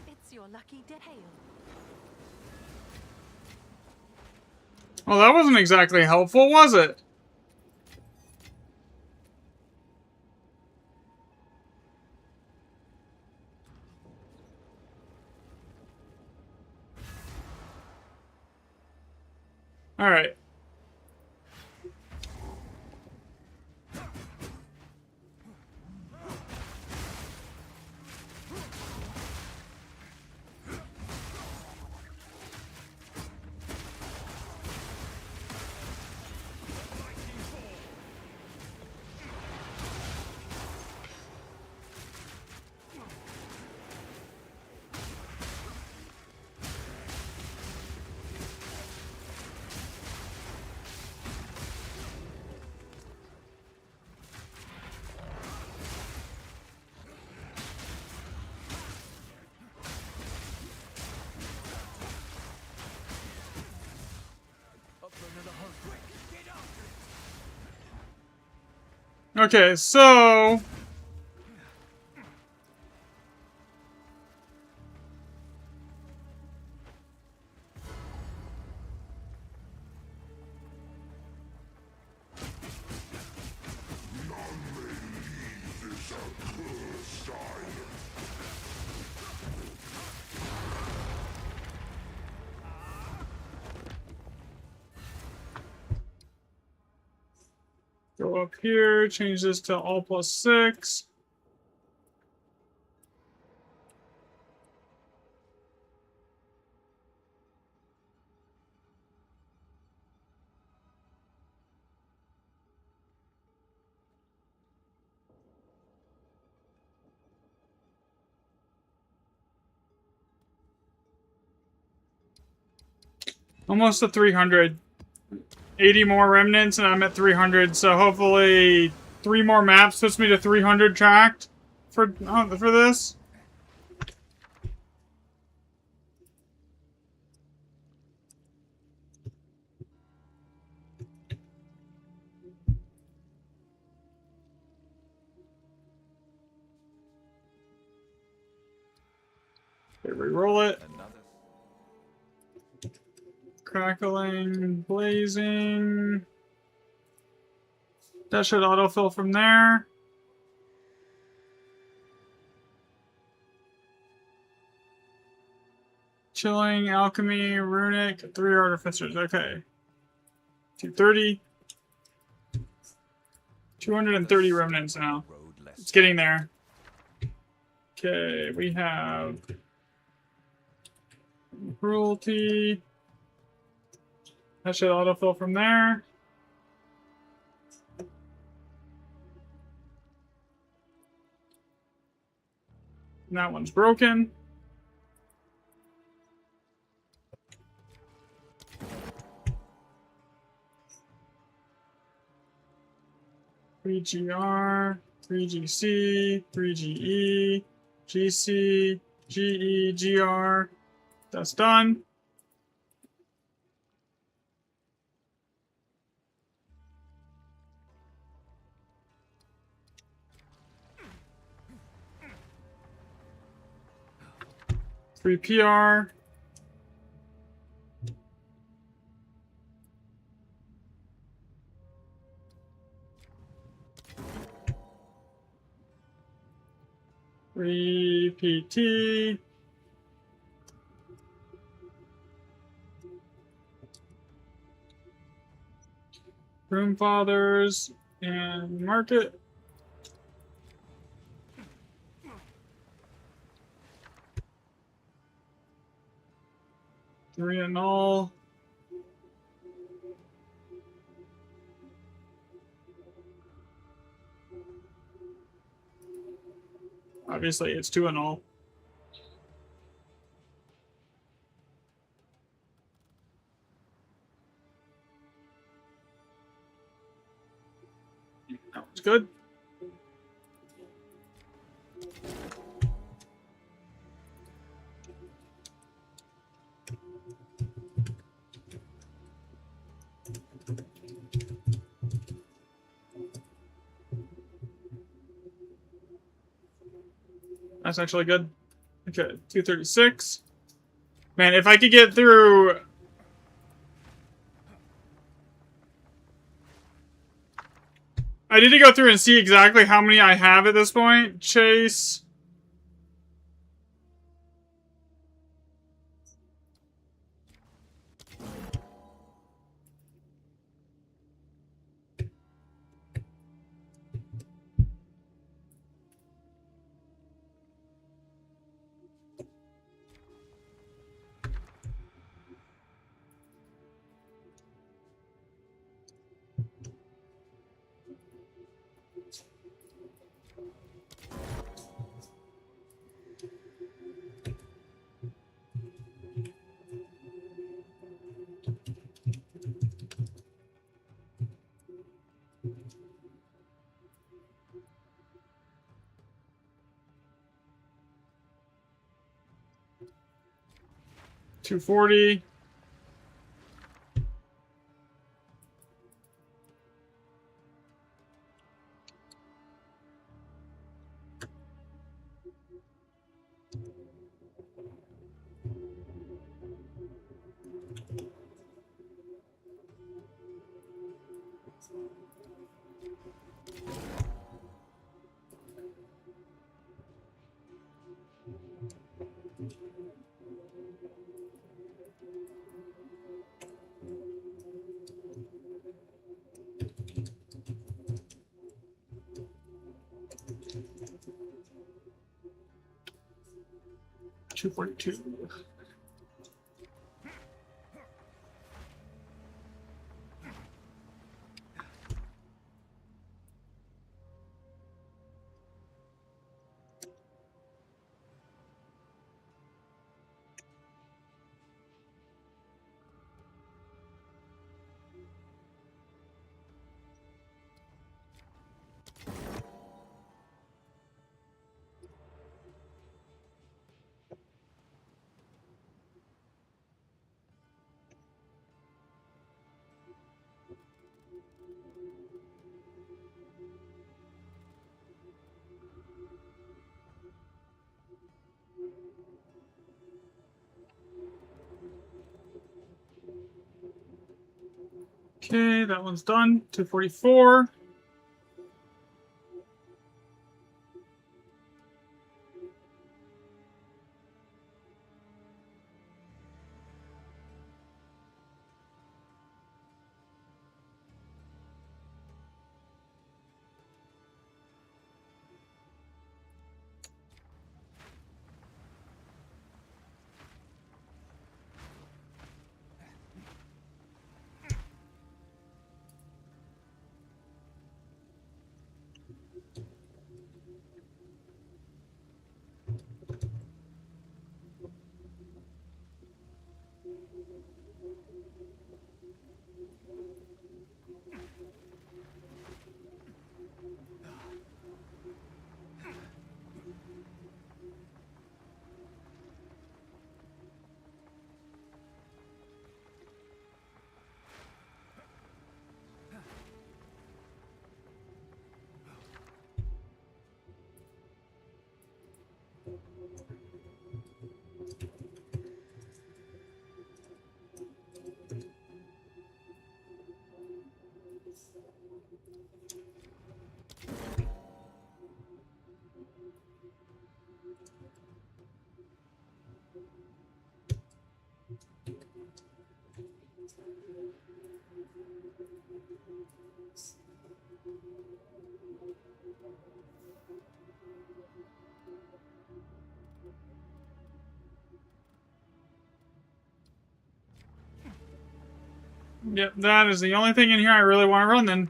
It's your lucky day. Well, that wasn't exactly helpful, was it? Alright. Okay, so... Go up here, change this to all +6. Almost to 300. 80 more remnants and I'm at 300, so hopefully 3 more maps puts me to 300 tracked for this. Okay, reroll it. Crackling, blazing. That should autofill from there. Chilling, alchemy, runic, 3 artificers. Okay. 230. 230 remnants now. It's getting there. Okay, we have cruelty. That should autofill from there. And that one's broken. Three GR, 3GC, 3GE, GC, GE, GR. That's done. Three PR. Three PT. Room Fathers and Market. Three and all. Obviously, it's two and all. That was good. That's actually good. Okay, 236. Man, if I could get through... I need to go through and see exactly how many I have at this point. Chase. $240. $242. Okay, that one's done. 244. Yep, that is the only thing in here I really want to run then.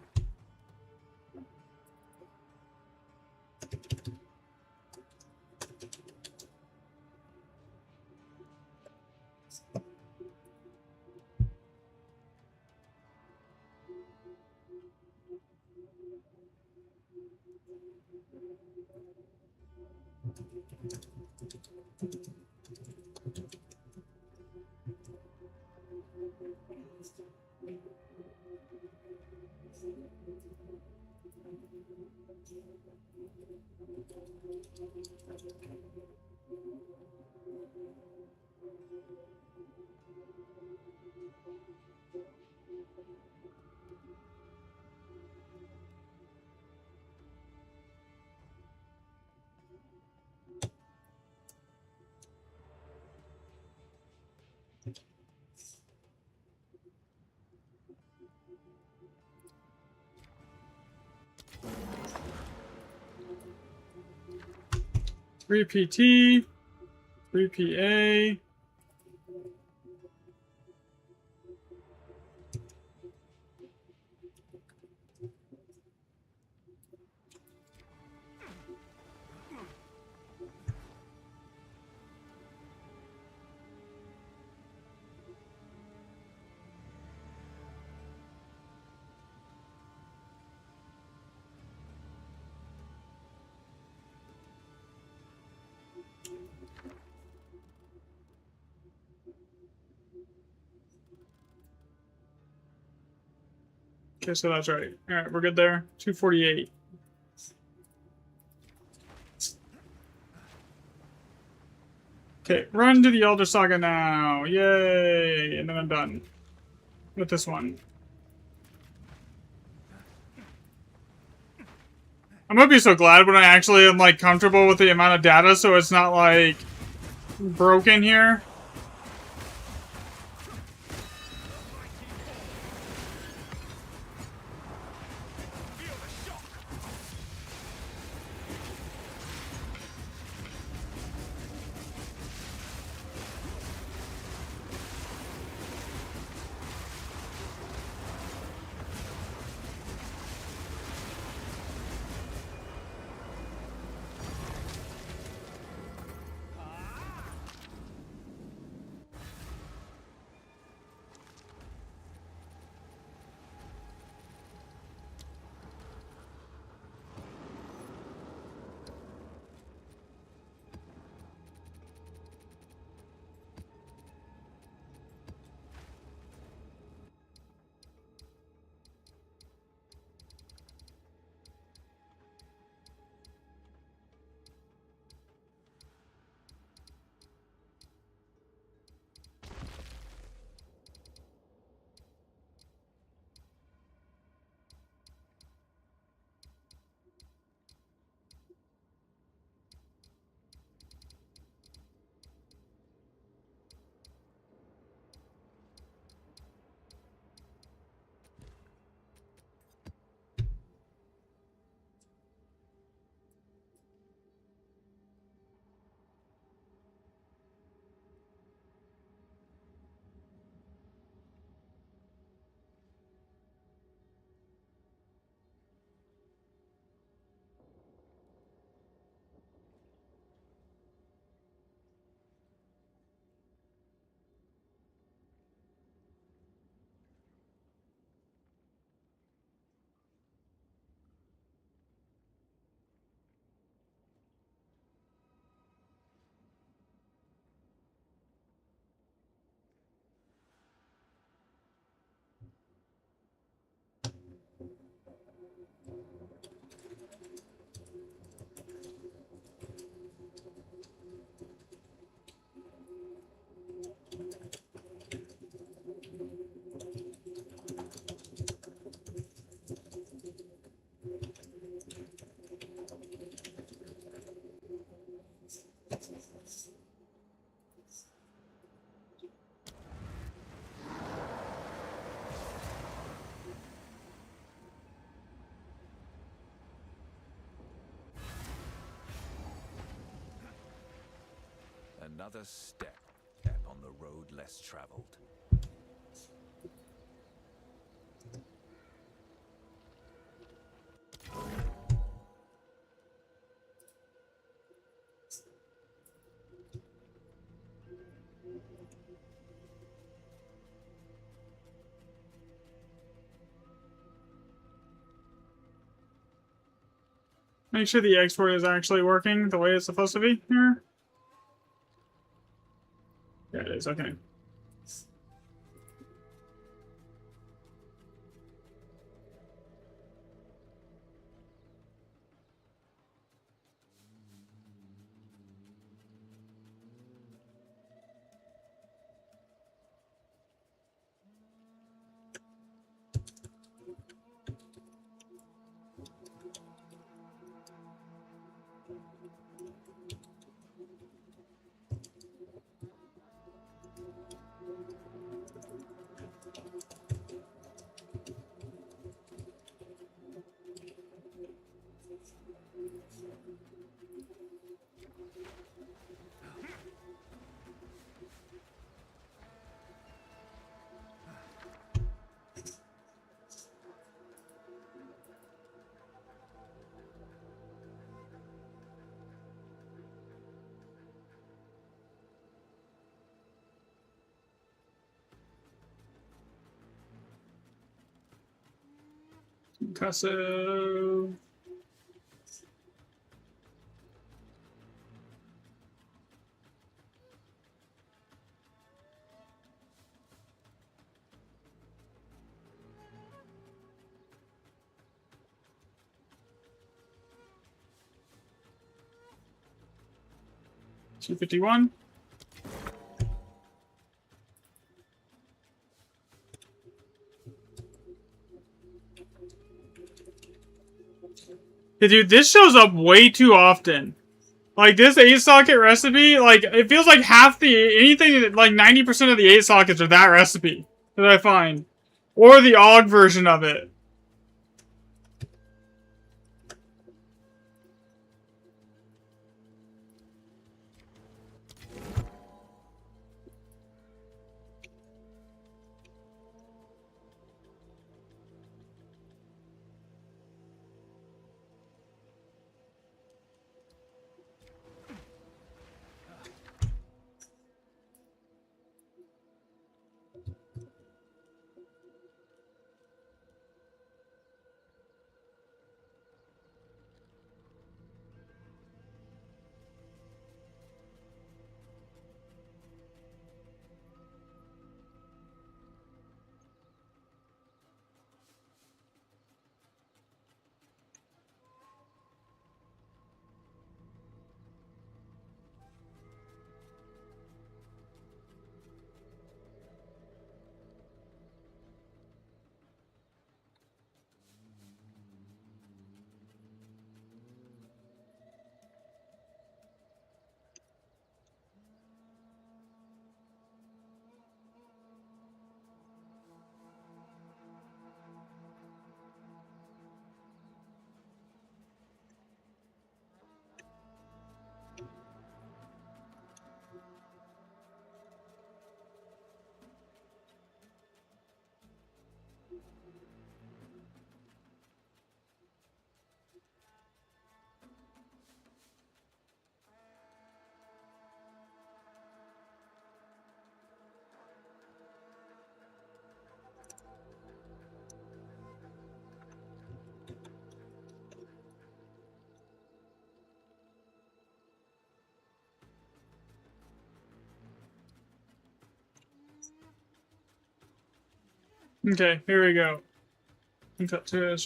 Three PT, 3 PA. Okay, so that's right. All right, we're good there. 248. Okay, run to the Elder Saga now. Yay! And then I'm done with this one. I'm gonna be so glad when I actually am like comfortable with the amount of data, so it's not like broken here. Another step on the road less traveled. Make sure the export is actually working the way it's supposed to be here. Yeah, it is. Okay. Concussive. $251. Yeah, dude, this shows up way too often. Like, this 8-socket recipe, like, it feels like half the, anything, like 90% of the 8 sockets are that recipe that I find. Or the AUG version of it. Okay, here we go.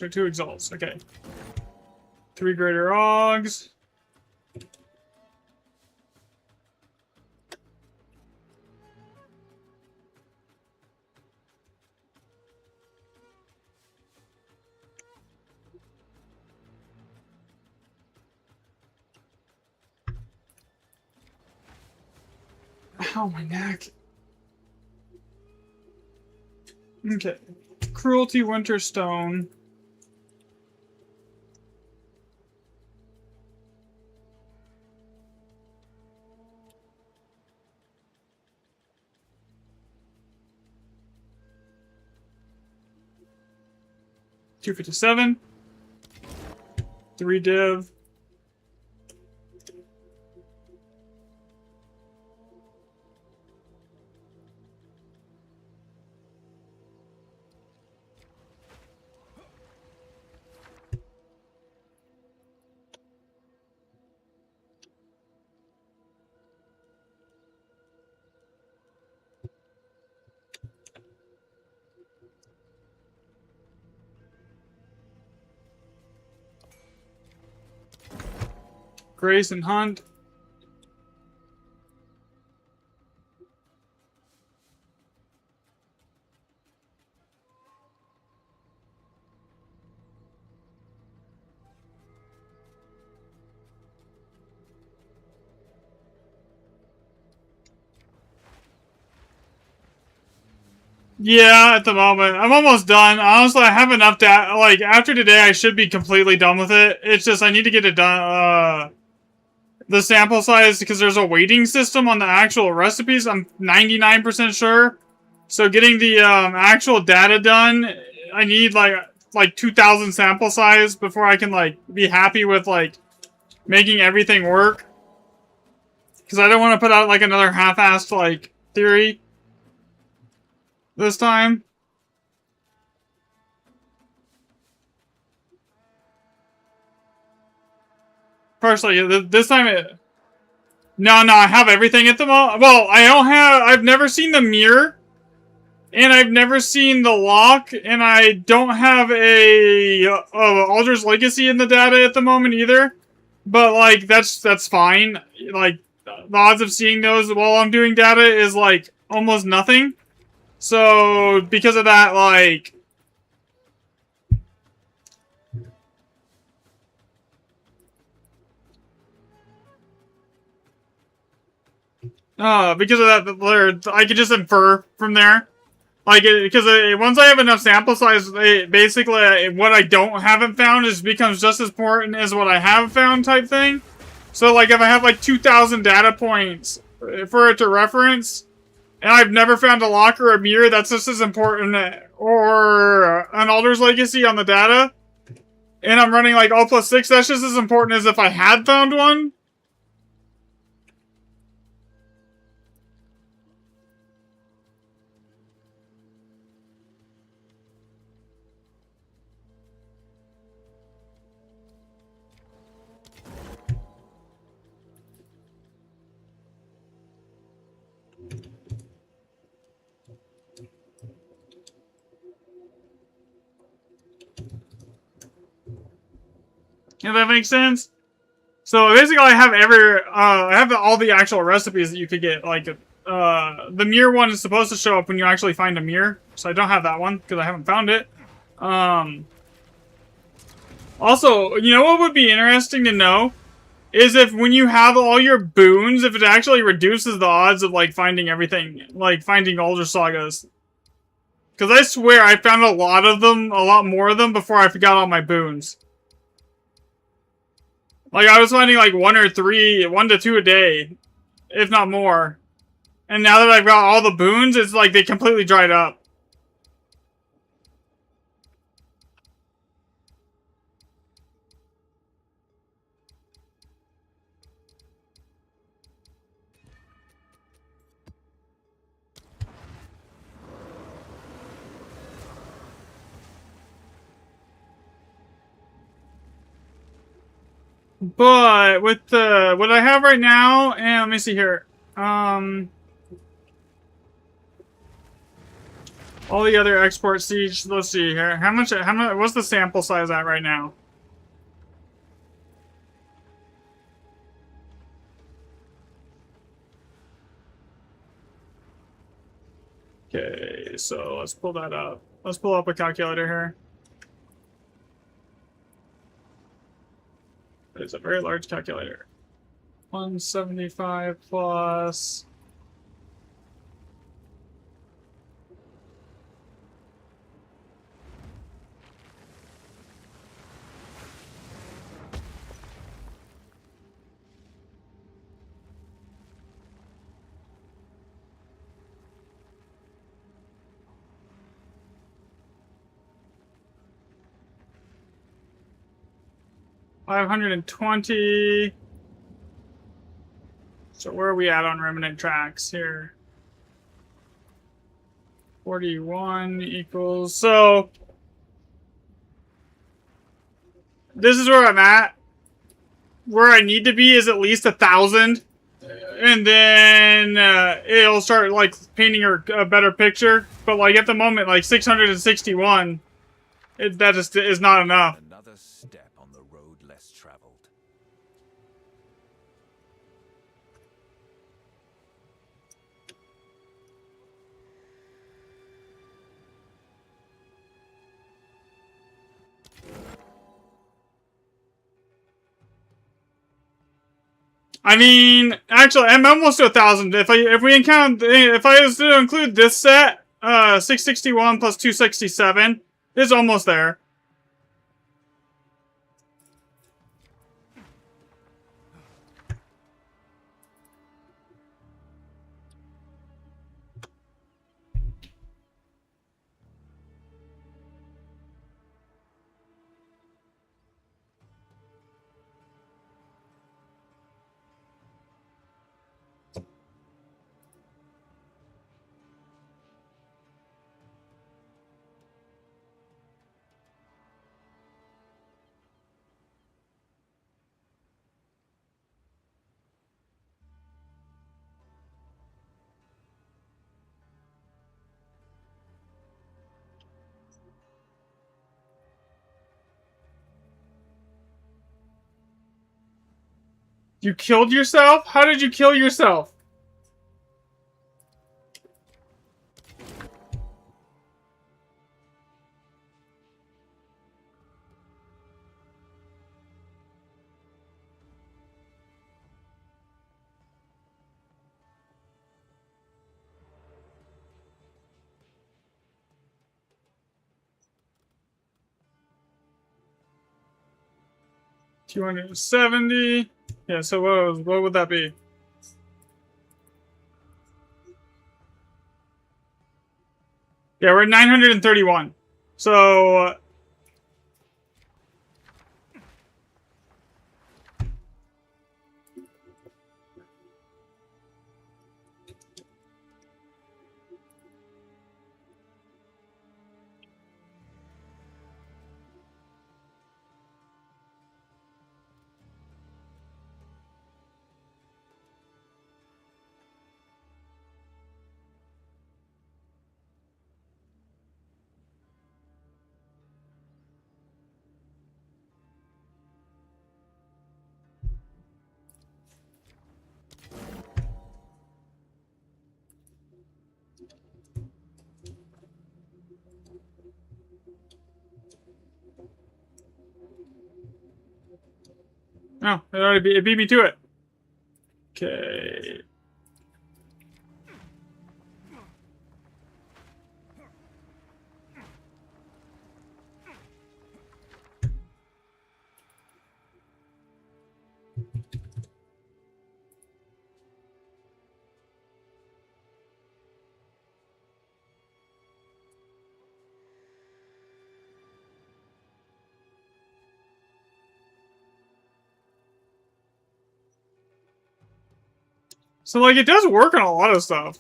Two exalts. Okay. 3 greater AUGs. Ow, my neck. Okay. Cruelty Winterstone. $257. 3 div. Grayson Hunt. Yeah, at the moment. I'm almost done. Honestly, I have enough data. Like, after today, I should be completely done with it. It's just, I need to get it done, the sample size, because there's a weighting system on the actual recipes. I'm 99% sure. So getting the, actual data done, I need, like 2,000 sample size before I can, like, be happy with, like, making everything work. Because I don't want to put out, like, another half-assed, like, theory this time. Personally, this time No, I have everything at the moment. Well, I've never seen the mirror. And I've never seen the lock. And I don't have a Alder's Legacy in the data at the moment either. But, like, that's fine. Like, the odds of seeing those while I'm doing data is, like, almost nothing. So, because of that, like... because of that, I could just infer from there. Like, because once I have enough sample size, basically, what I haven't found becomes just as important as what I have found type thing. So, like, if I have, like, 2,000 data points for it to reference... And I've never found a lock or a mirror that's just as important, or an Alder's Legacy on the data. And I'm running like O+6, that's just as important as if I had found one. If that makes sense. So basically, I have all the actual recipes that you could get. Like, the mirror one is supposed to show up when you actually find a mirror. So I don't have that one because I haven't found it. Also, you know what would be interesting to know is if when you have all your boons, if it actually reduces the odds of like finding everything, like finding Alder Sagas. Because I swear I found a lot of them, a lot more of them before I forgot all my boons. Like, I was finding, like, 1 to 2 a day. If not more. And now that I've got all the boons, it's like they completely dried up. But with what I have right now, and let me see here. All the other export siege. Let's see here. How much? What's the sample size at right now? Okay, so let's pull that up. Let's pull up a calculator here. It's a very large calculator. 175 plus... $520. So where are we at on remnant tracks here? 41 equals... So... This is where I'm at. Where I need to be is at least 1,000. And then it'll start, like, painting a better picture. But, like, at the moment, like, 661, that just is not enough. Another step on the road less traveled. I mean, actually, I'm almost to 1,000. If I was to include this set, 661 plus 267 is almost there. You killed yourself? How did you kill yourself? $270. Yeah, so what would that be? Yeah, we're at 931. So oh, it beat me to it. Okay. So like it does work on a lot of stuff.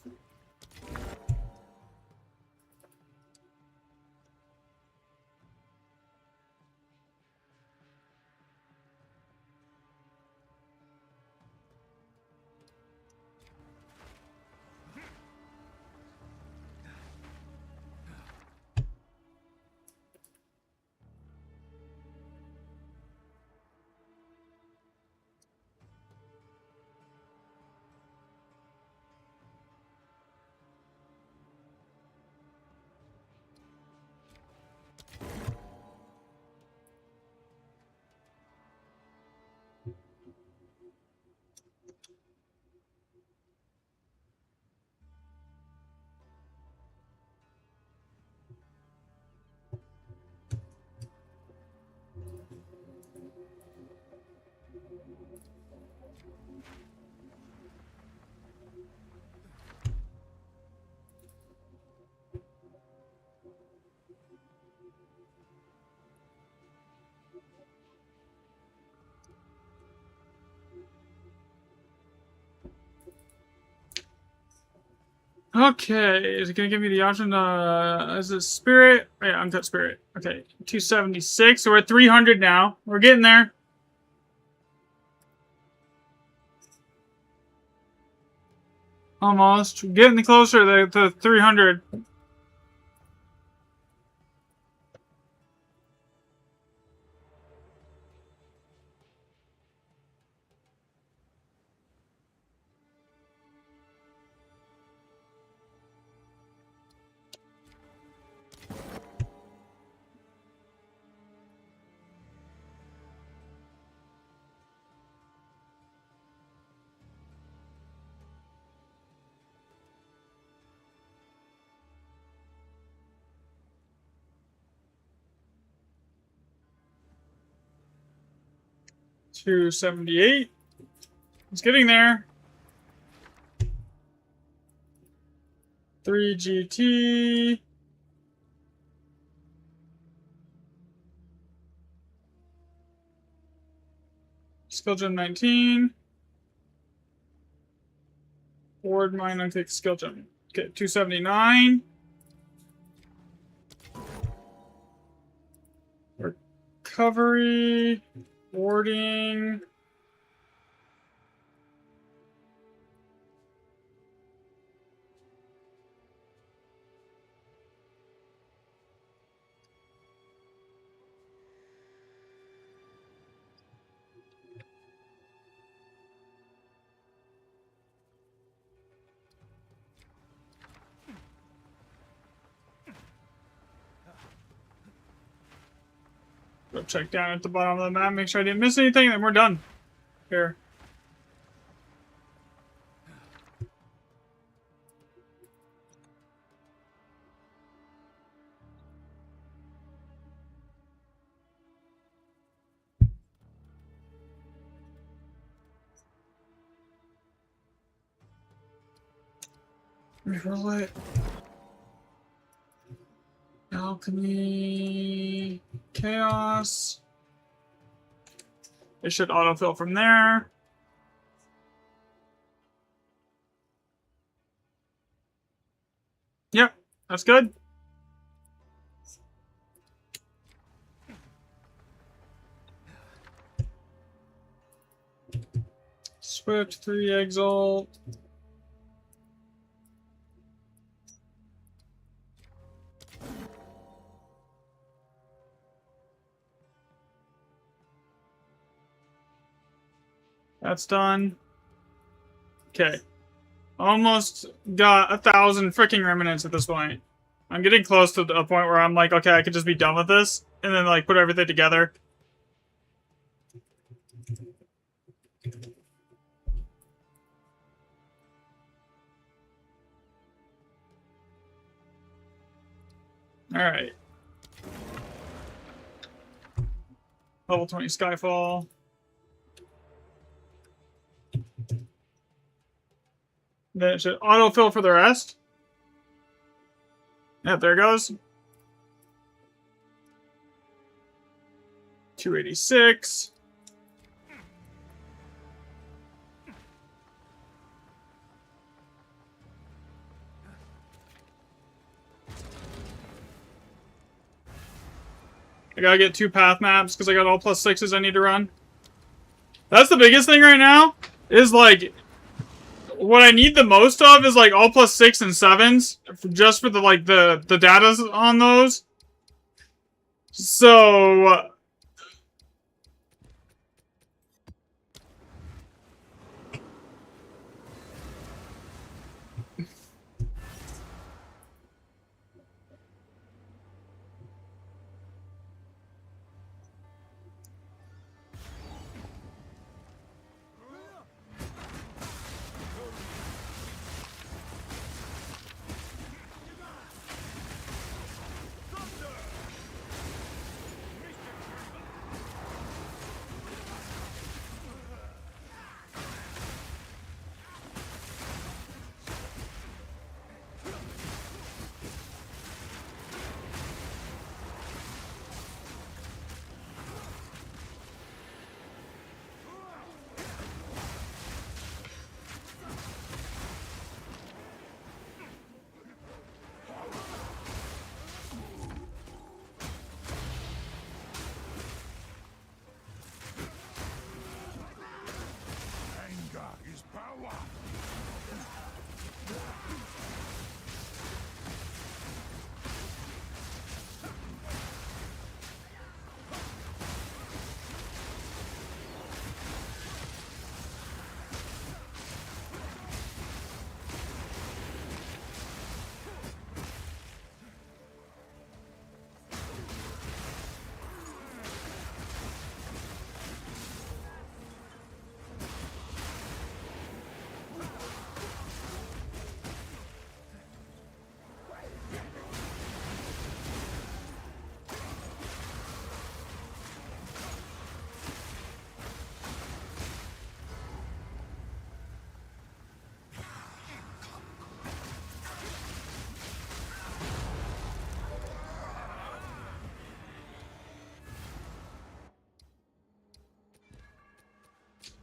Okay, is it gonna give me the option? Is it spirit? Oh, yeah, uncut spirit. Okay, 276. So we're at 300 now. We're getting there. Almost. We're getting closer to 300. 278. It's getting there. 3 GT. Skill gem 19. Ward mine, I take skill gem. Okay, 279. Recovery. Warding. Go check down at the bottom of the map, make sure I didn't miss anything, then we're done. Here. Roll it. Alchemy. Chaos. It should autofill from there. Yep, that's good. Swift, 3 Exalt. That's done. Okay. Almost got 1,000 freaking remnants at this point. I'm getting close to a point where I'm like, okay, I could just be done with this. And then, like, put everything together. Alright. Level 20 Skyfall. Then it should autofill for the rest. Yep, there it goes. 286. I gotta get 2 path maps because I got all +6s I need to run. That's the biggest thing right now. Is like, what I need the most of is like all +6 and 7s, just for the like the data's on those. So.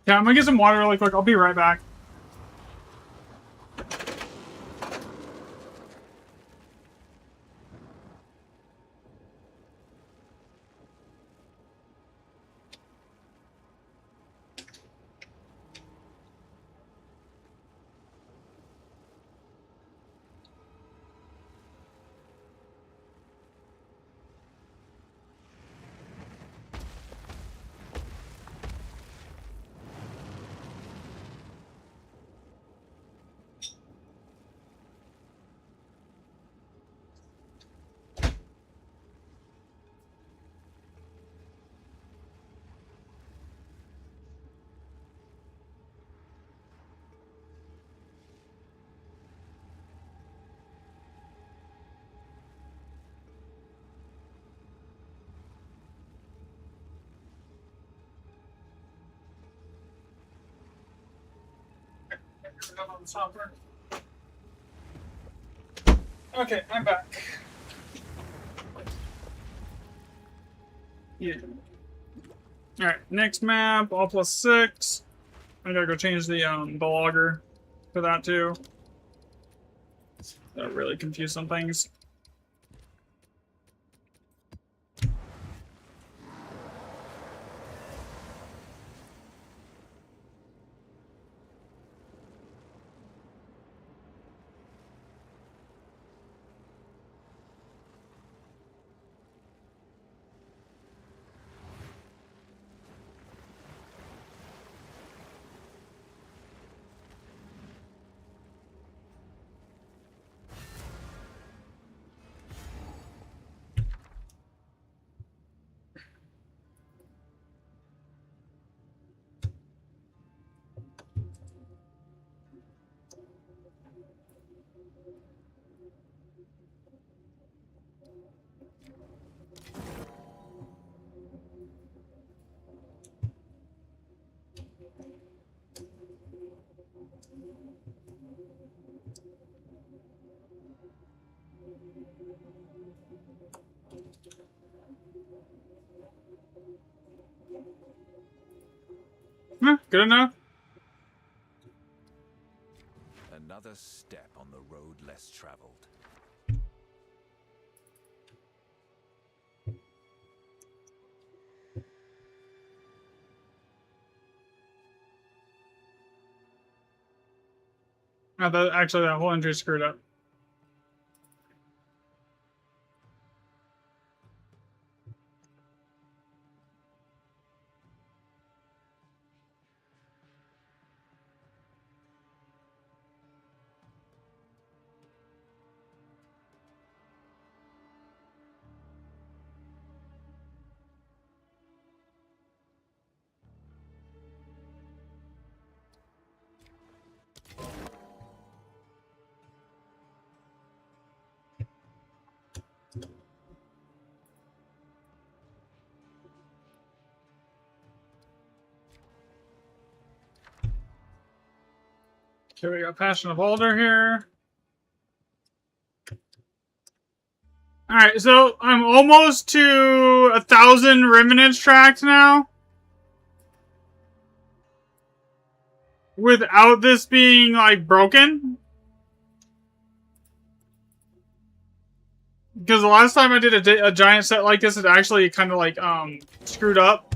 Yeah, I'm gonna get some water really quick. I'll be right back. Okay, I'm back. Yeah. Alright, next map, all plus 6. I gotta go change the logger for that too. That really confused some things. Good enough. Another step on the road less traveled. Actually, that whole entry screwed up. Okay, we got Passion of Alder here. Alright, so I'm almost to 1,000 Remnants tracked now. Without this being, like, broken. Because the last time I did a giant set like this, it actually kind of, like, screwed up.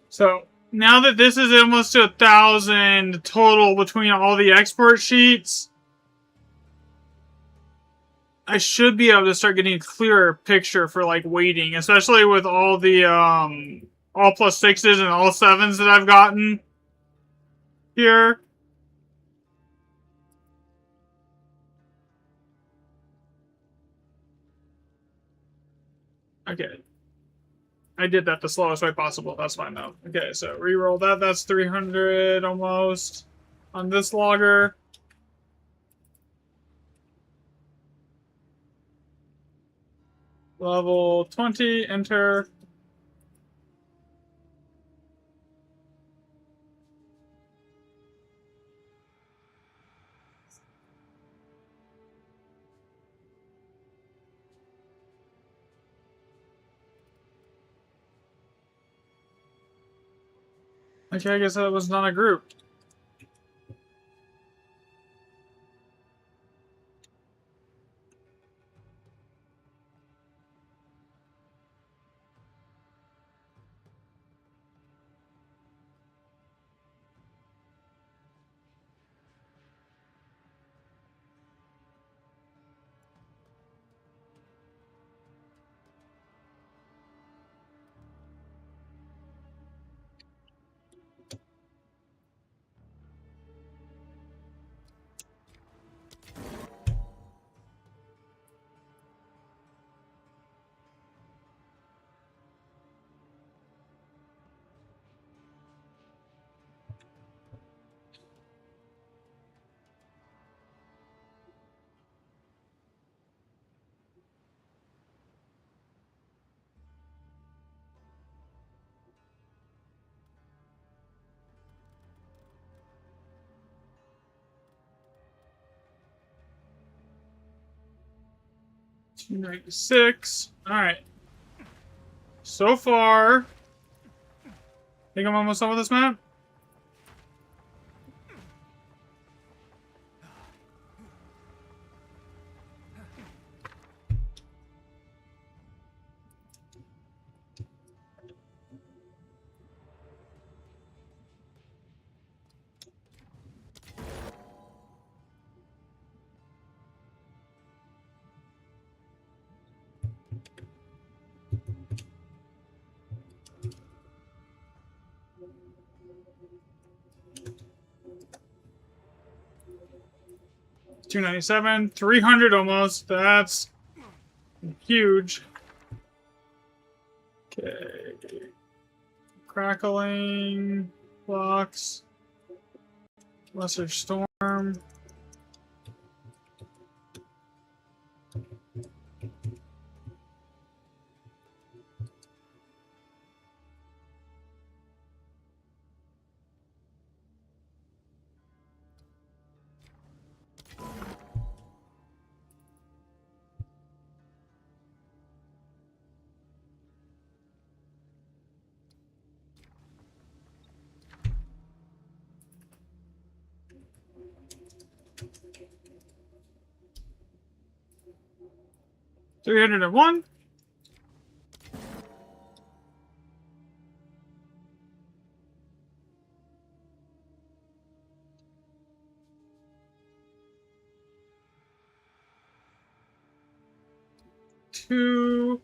So, now that this is almost to 1,000 total between all the export sheets, I should be able to start getting a clearer picture for, like, weighting, especially with all the, all plus 6s and all 7s that I've gotten. here. Okay. I did that the slowest way possible. That's fine though. Okay, so reroll that. That's 300 almost on this logger. Level 20, enter. Okay, I guess that was not a group. $296. Alright. So far, I think I'm almost done with this map. $297, 300 almost. That's huge. Okay. Crackling blocks. Lesser storm. $301. Two.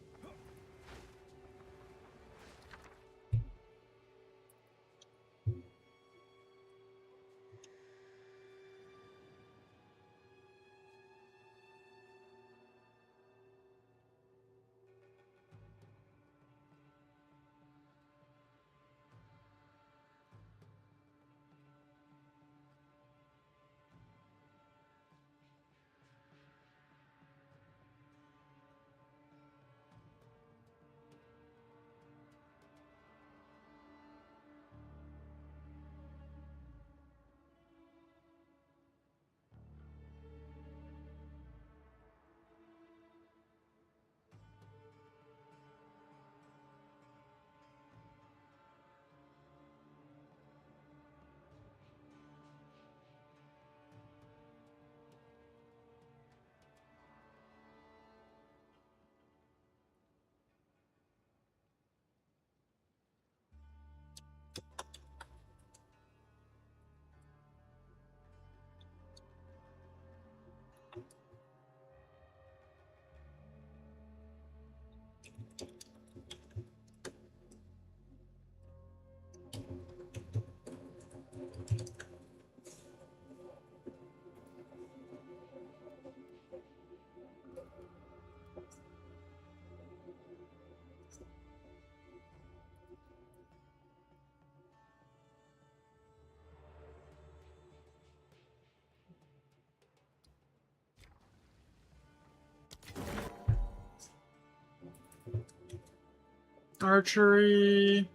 Archery.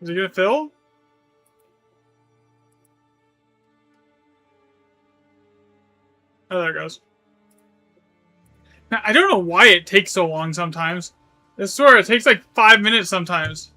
Is he gonna fill? Oh, there it goes. Now, I don't know why it takes so long sometimes. I swear, it takes like 5 minutes sometimes.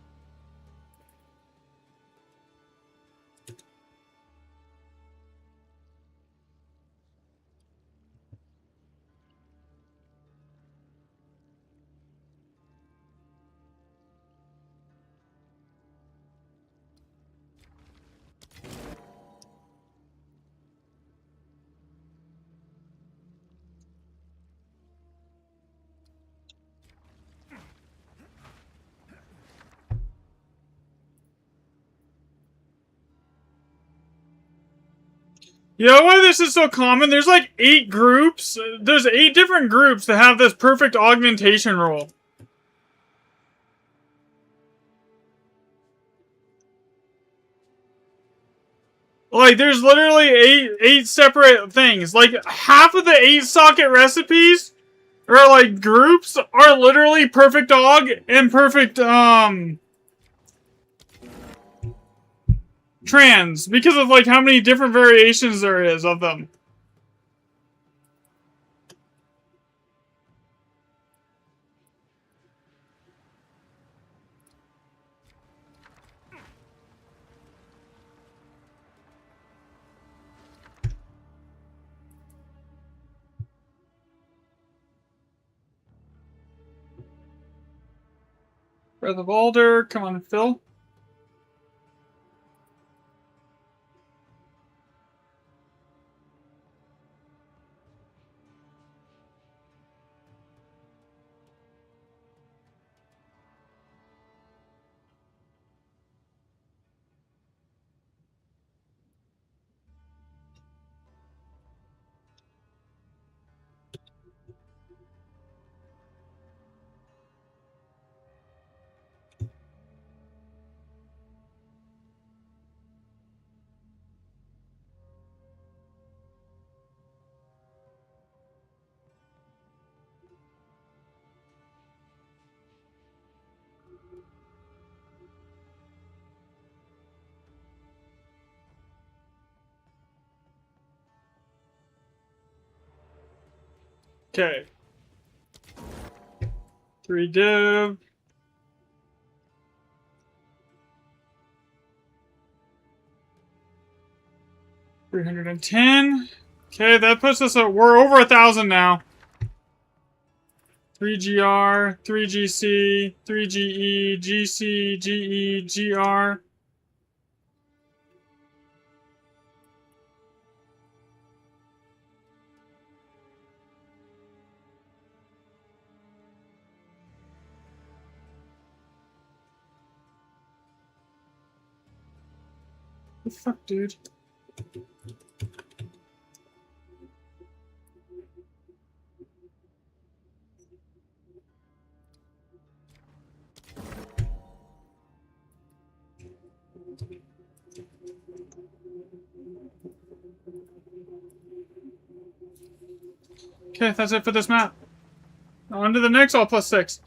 You know why this is so common? There's like 8 groups. There's 8 different groups that have this perfect augmentation rule. Like, there's literally eight separate things. Like, half of the 8 socket recipes, or like groups, are literally perfect aug and perfect, trans, because of like how many different variations there is of them. Breath of Alder, come on, Phil. Okay. 3 div. $310. Okay, that puts us at, we're over 1,000 now. 3GR, 3GC, 3GE, GC, GE, GR. The fuck, dude? Okay, that's it for this map. On to the next all plus 6.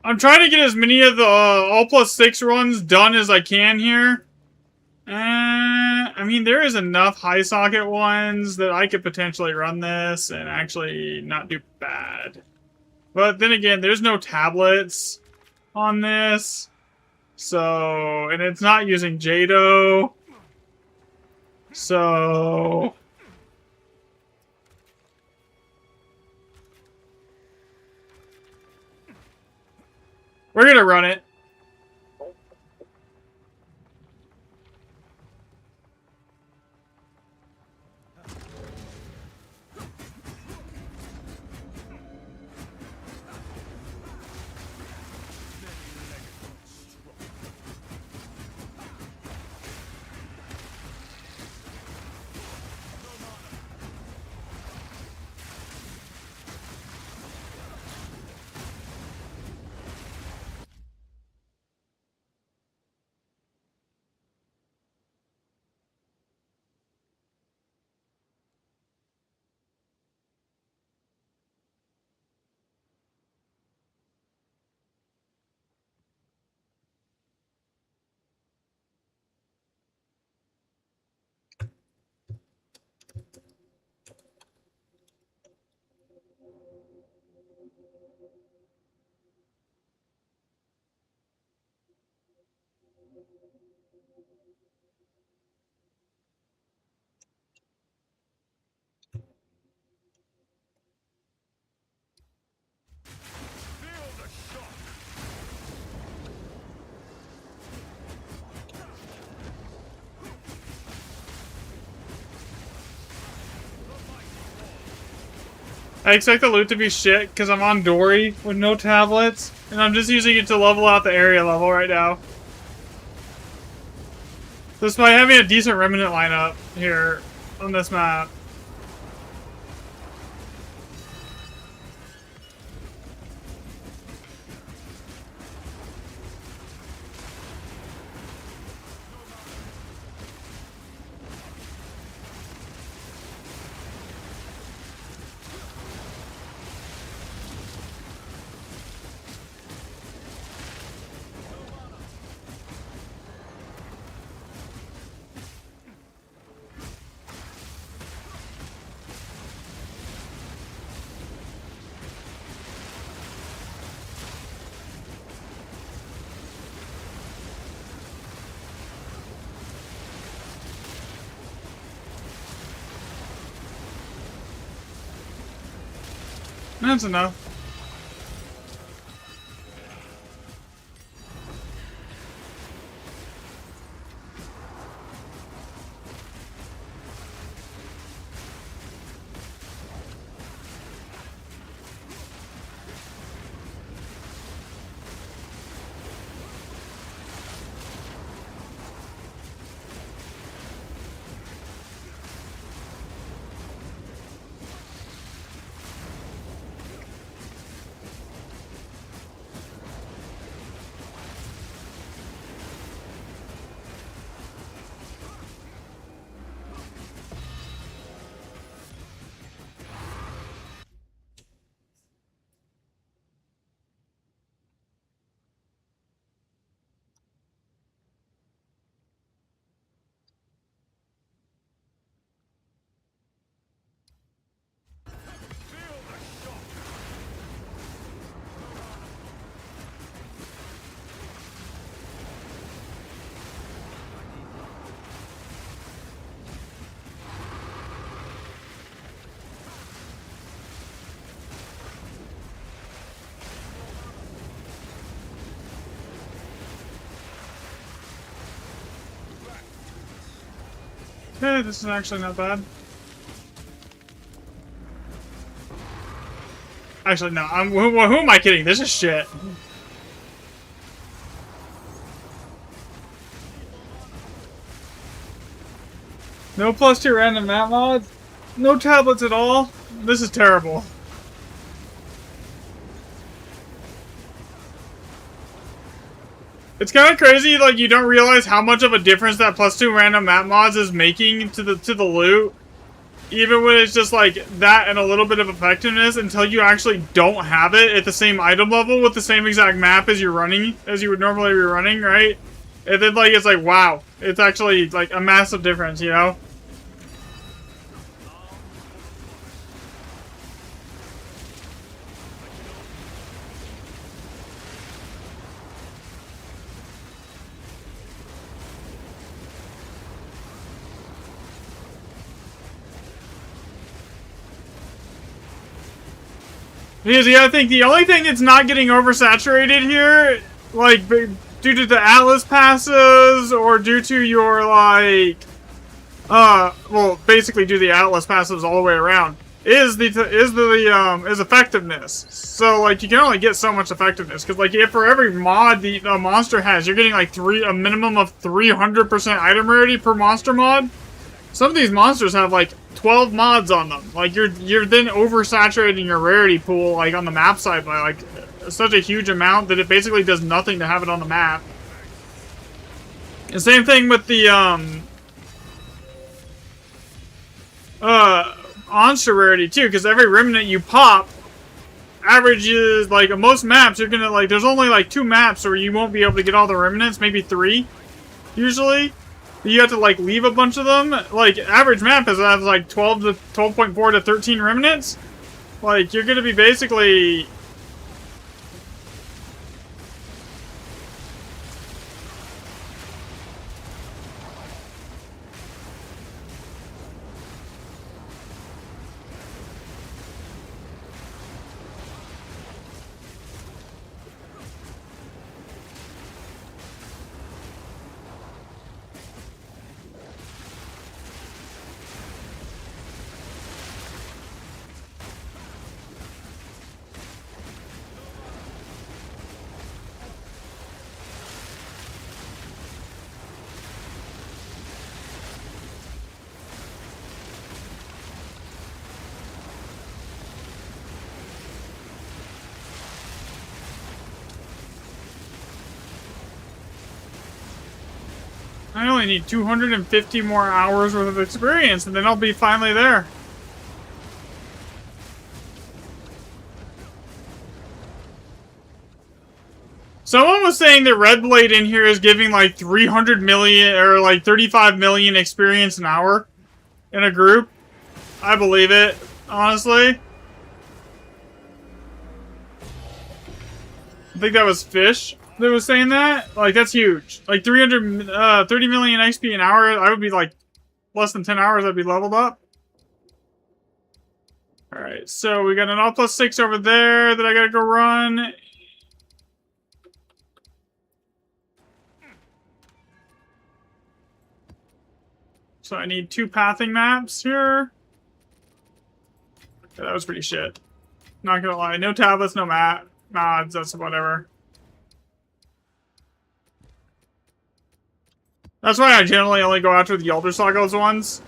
I'm trying to get as many of the all plus 6 runs done as I can here. I mean, there is enough high socket ones that I could potentially run this and actually not do bad. But then again, there's no tablets on this. So, and it's not using Jado. So... we're gonna run it. I expect the loot to be shit because I'm on Dory with no tablets, and I'm just using it to level out the area level right now. Despite having a decent remnant lineup here on this map. That's enough. Okay, this is actually not bad. Actually, no. Who am I kidding? This is shit. No +2 random map mods? No tablets at all? This is terrible. It's kind of crazy, like, you don't realize how much of a difference that +2 random map mods is making to the loot. Even when it's just like that and a little bit of effectiveness until you actually don't have it at the same item level with the same exact map as you're running, as you would normally be running, right? And then, like, it's like, wow. It's actually, like, a massive difference, you know? Because, yeah, I think the only thing that's not getting oversaturated here, like, due to the Atlas passes, or due to your, like, well, basically due to the Atlas passes all the way around, is effectiveness. So, like, you can only get so much effectiveness, because, like, if for every mod the monster has, you're getting, like, a minimum of 300% item rarity per monster mod. Some of these monsters have, like, 12 mods on them. Like, you're then oversaturating your rarity pool, like, on the map side by, like, such a huge amount that it basically does nothing to have it on the map. And same thing with the, monster rarity, too, because every remnant you pop averages, like, on most maps, you're gonna, like, there's only, like, 2 maps where you won't be able to get all the remnants, maybe 3, usually. You have to, like, leave a bunch of them. Like, average map has like 12.4 to 13 remnants. Like, you're gonna be basically... I only need 250 more hours worth of experience, and then I'll be finally there. Someone was saying that Red Blade in here is giving like 300 million or like 35 million experience an hour in a group. I believe it, honestly. I think that was Fish that was saying that. Like, that's huge. Like 30 million XP an hour, I would be like less than 10 hours, I'd be leveled up. Alright, so we got an all plus 6 over there that I gotta go run. So I need 2 pathing maps here. Okay, that was pretty shit. Not gonna lie. No tablets, no map mods, that's whatever. That's why I generally only go after the Elder Sagas ones.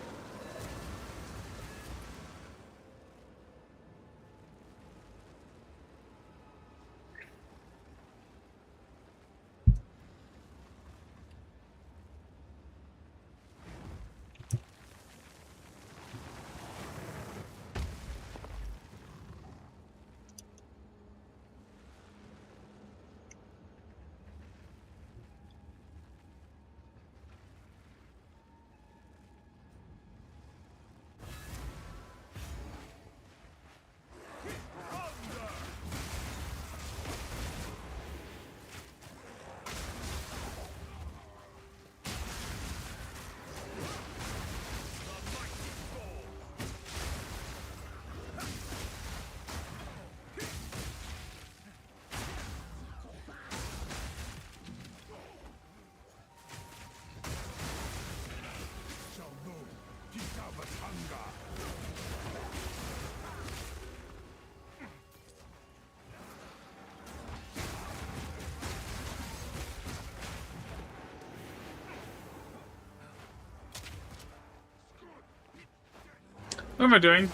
What am I doing?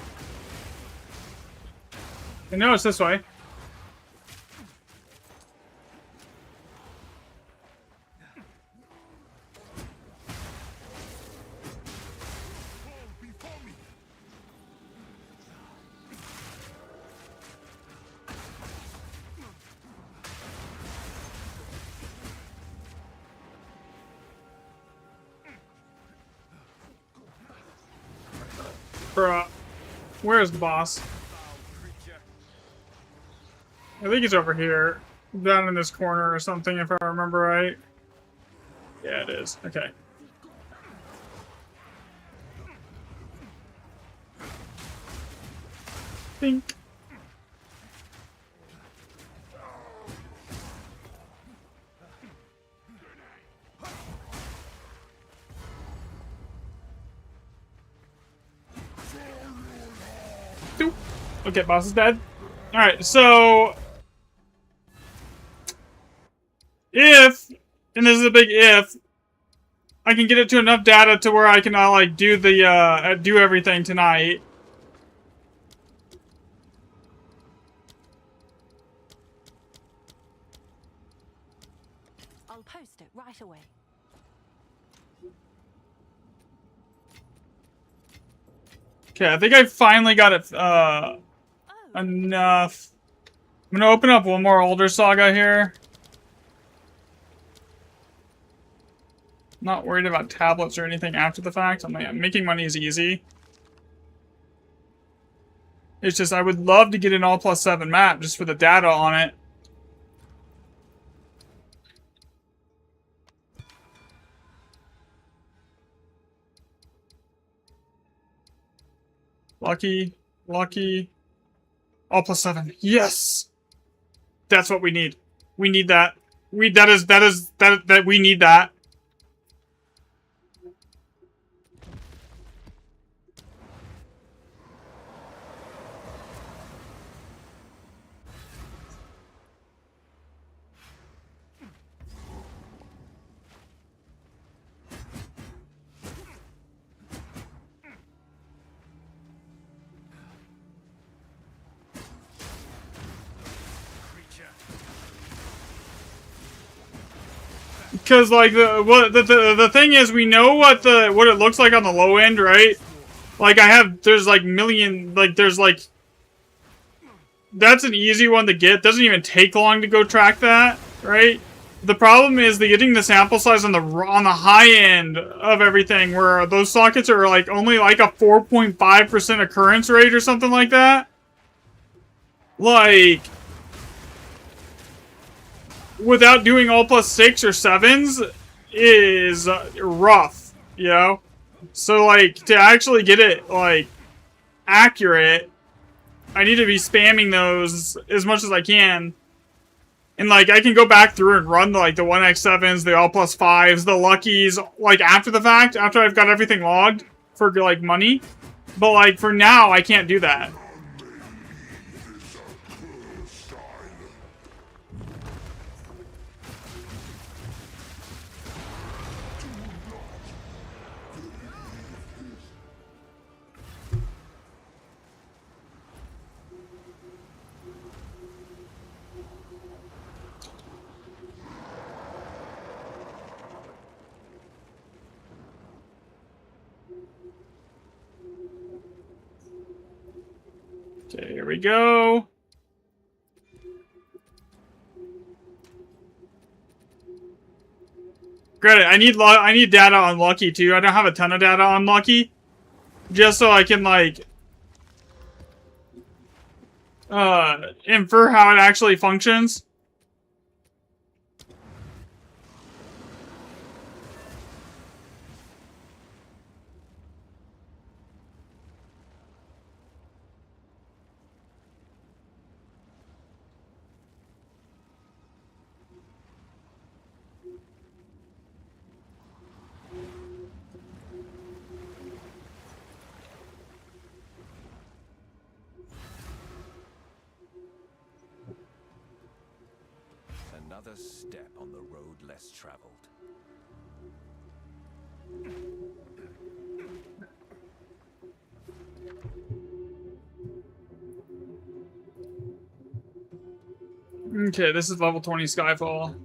I know it's this way. Bruh. Where is the boss? I think he's over here. Down in this corner or something, if I remember right. Yeah, it is. Okay. Think. Okay, boss is dead. Alright, so if, and this is a big if, I can get it to enough data to where I can like do the do everything tonight. I'll post it right away. Okay, I think I finally got it enough. I'm gonna open up one more older saga here. Not worried about tablets or anything after the fact. I'm like, making money is easy. It's just I would love to get an all plus 7 map just for the data on it. Lucky. All plus 7. Yes! That's what we need. We need that. We need that. Cause like the thing is, we know what it looks like on the low end, right? Like there's like that's an easy one to get. Doesn't even take long to go track that, right? The problem is getting the sample size on the high end of everything, where those sockets are like only like a 4.5% occurrence rate or something like that. Like, without doing all plus 6 or 7s is rough, you know? So like, to actually get it like accurate, I need to be spamming those as much as I can. And like, I can go back through and run like the 1x7s, the all plus 5s, the luckies, like after the fact, after I've got everything logged for like money. But like, for now, I can't do that. Okay, here we go. Granted, I need data on Lucky too. I don't have a ton of data on Lucky, just so I can like infer how it actually functions. Another step on the road less traveled. Okay, this is level 20 Skyfall.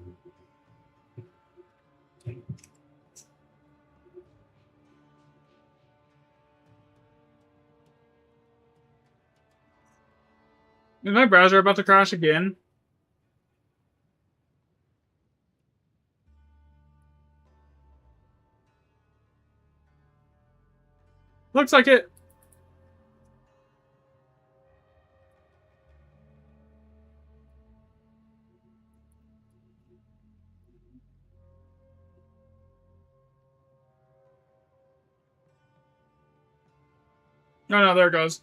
Is my browser about to crash again? Looks like it. No, there it goes.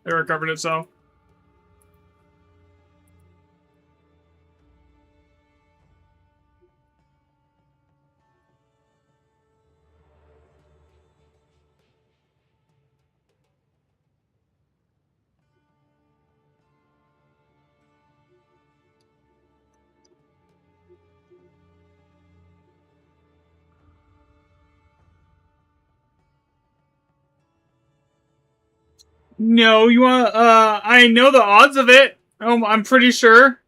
It recovered itself. No, you want, I know the odds of it. I'm pretty sure.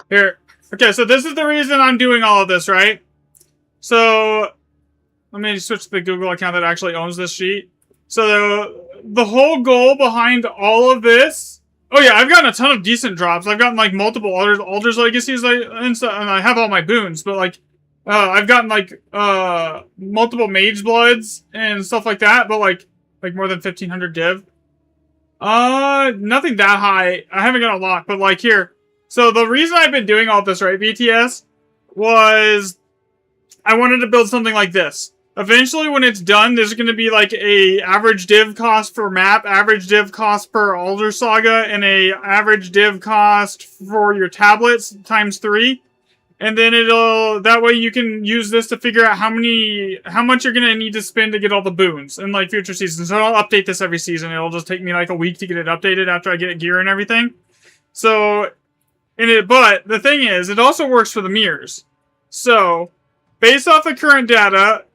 Here. Okay, so this is the reason I'm doing all of this, right? So, let me switch to the Google account that actually owns this sheet. So, the whole goal behind all of this... Oh yeah, I've gotten a ton of decent drops. I've gotten, like, multiple Alder's Legacies, and I have all my boons, but, like, I've gotten, like, multiple Mage Bloods and stuff like that, but, like more than 1,500 div. Nothing that high. I haven't got a lot, but, like, here... So the reason I've been doing all this, right, BTS, was I wanted to build something like this. Eventually, when it's done, there's going to be like a average div cost for map, average div cost per Alder Saga, and a average div cost for your tablets times 3. And then that way you can use this to figure out how much you're gonna need to spend to get all the boons in like future seasons. So I'll update this every season. It'll just take me like a week to get it updated after I get gear and everything. So, but the thing is, it also works for the mirrors. So, based off the current data,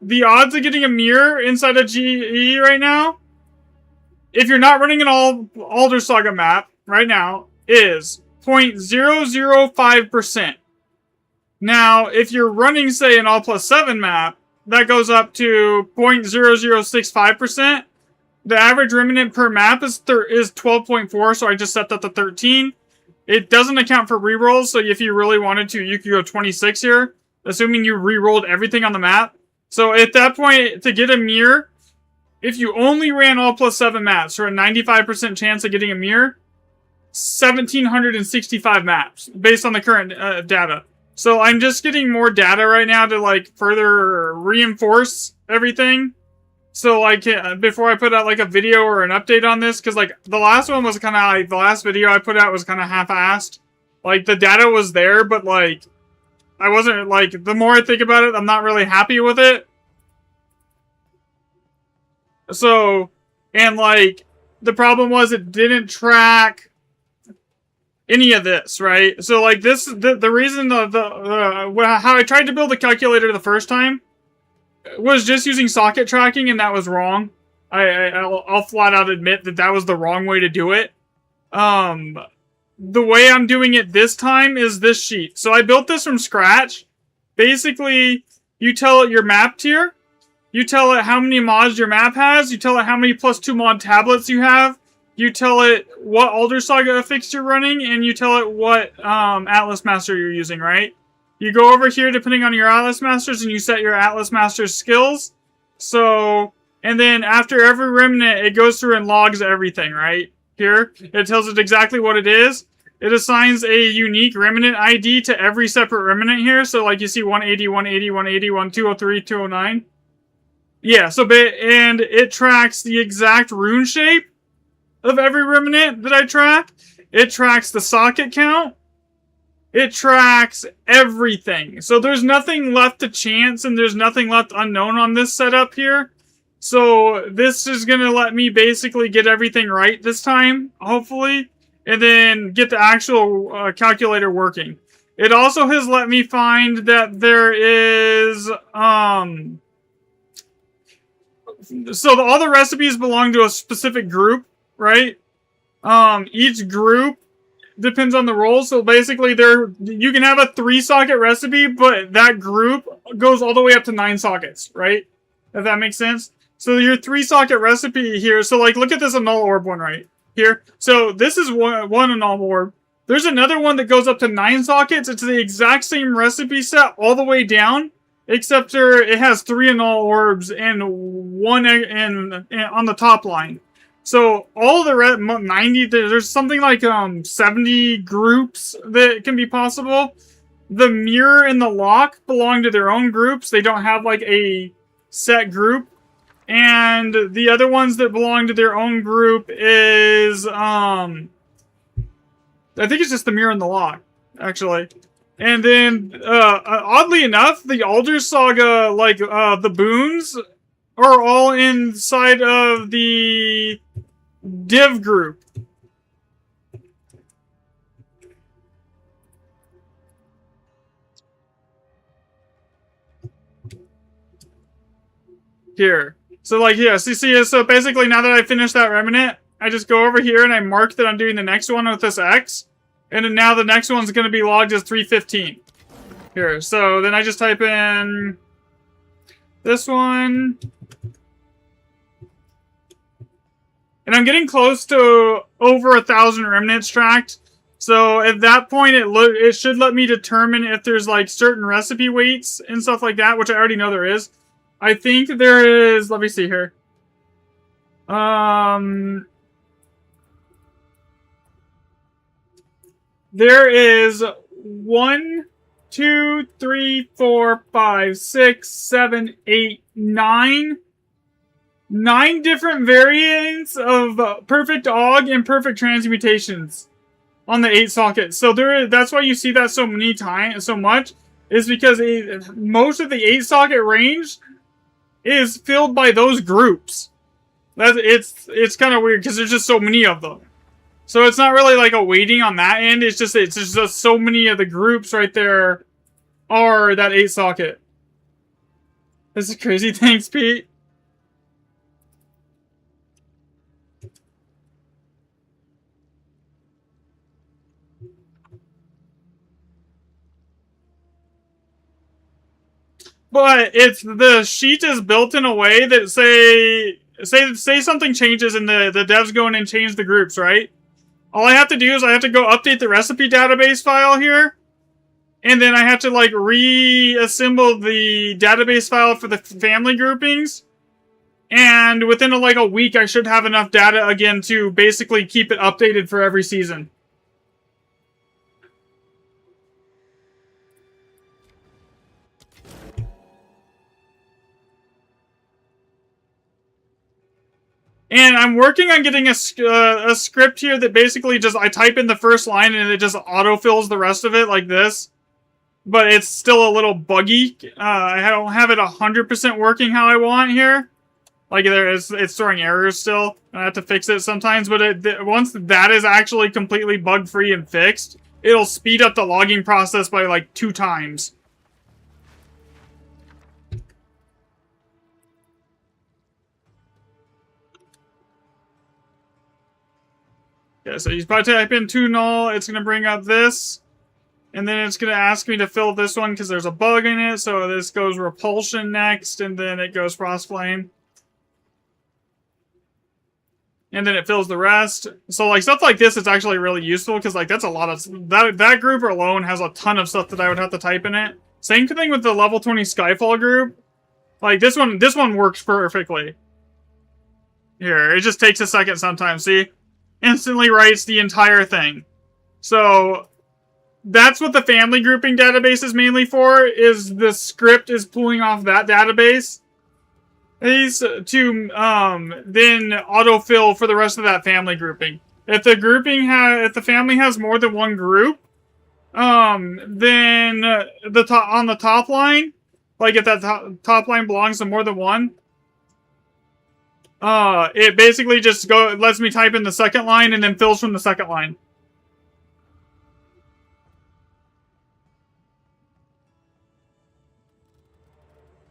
the odds of getting a mirror inside of GE right now, if you're not running an Alder Saga map right now, is 0.005%. Now, if you're running, say, an All+7 map, that goes up to 0.0065%. The average remnant per map is 12.4, so I just set that to 13. It doesn't account for rerolls, so if you really wanted to, you could go 26 here, assuming you rerolled everything on the map. So at that point, to get a mirror, if you only ran All+7 maps for a 95% chance of getting a mirror, 1,765 maps based on the current data. So I'm just getting more data right now to like further reinforce everything. So like before I put out like a video or an update on this, because like the last one was kind of like the last video I put out was kind of half-assed. Like the data was there, but like I wasn't like, the more I think about it, I'm not really happy with it. So, and like the problem was it didn't track any of this, right? So like this, the reason how I tried to build the calculator the first time was just using socket tracking, and that was wrong. I'll flat out admit that was the wrong way to do it. The way I'm doing it this time is this sheet. So I built this from scratch. Basically, you tell it your map tier, you tell it how many mods your map has, you tell it how many +2 mod tablets you have, you tell it what Alder Saga affix you're running, and you tell it what Atlas Master you're using, right? You go over here depending on your Atlas Masters, and you set your Atlas Master's skills. So, and then after every remnant, it goes through and logs everything, right? Here, it tells it exactly what it is. It assigns a unique remnant ID to every separate remnant here. So like you see 180, 180, 180, 203, 209. Yeah, so, and it tracks the exact rune shape of every remnant that I track. It tracks the socket count. It tracks everything. So there's nothing left to chance, and there's nothing left unknown on this setup here. So this is going to let me basically get everything right this time, hopefully, and then get the actual calculator working. It also has let me find that there is, so all the recipes belong to a specific group, right? Each group depends on the role. So basically, you can have a 3-socket recipe, but that group goes all the way up to 9 sockets, right? If that makes sense. So your 3-socket recipe here. So like, look at this Annul Orb one right here. So this is one Annul Orb. There's another one that goes up to 9 sockets. It's the exact same recipe set all the way down, except it has 3 Annul Orbs and 1 on the top line. So all the 90, there's something like 70 groups that can be possible. The mirror and the lock belong to their own groups. They don't have like a set group. And the other ones that belong to their own group is I think it's just the mirror and the lock, actually. And then oddly enough, the Alder Saga, like the boons, are all inside of the div group. Here. So like, yeah, so basically now that I finished that remnant, I just go over here and I mark that I'm doing the next one with this X. And then now the next one's going to be logged as 315. Here, so then I just type in this one. And I'm getting close to over 1,000 remnants tracked. So at that point, it should let me determine if there's like certain recipe weights and stuff like that, which I already know there is. I think there is, let me see here. There is 1, 2, 3, 4, 5, 6, 7, 8, 9. 9 different variants of Perfect Aug and Perfect Transmutations. on the 8 socket. So that's why you see that so much, is because most of the 8 socket range is filled by those groups. It's kind of weird because there's just so many of them. So it's not really like a weighting on that end. It's just so many of the groups right there are that 8 socket. This is crazy. Thanks, Pete. But the sheet is built in a way that say something changes and the devs go in and change the groups, right? All I have to do is I have to go update the recipe database file here, and then I have to like reassemble the database file for the family groupings. And within like a week, I should have enough data again to basically keep it updated for every season. And I'm working on getting a script here that basically just, I type in the first line and it just autofills the rest of it like this. But it's still a little buggy. I don't have it 100% working how I want here. Like it's throwing errors still. I have to fix it sometimes. But once that is actually completely bug-free and fixed, it'll speed up the logging process by like 2 times. Yeah, so you type in 2 null, it's going to bring up this. And then it's going to ask me to fill this one because there's a bug in it. So this goes repulsion next, and then it goes frostflame. And then it fills the rest. So like stuff like this is actually really useful because like that's a lot of... That group alone has a ton of stuff that I would have to type in it. Same thing with the level 20 Skyfall group. Like this one works perfectly. Here, it just takes a second sometimes, see? Instantly writes the entire thing. So that's what the family grouping database is mainly for, is the script is pulling off that database. These to then autofill for the rest of that family grouping. If the family has more than one group, then on the top line, like if that top line belongs to more than one, it basically just lets me type in the second line and then fills from the second line.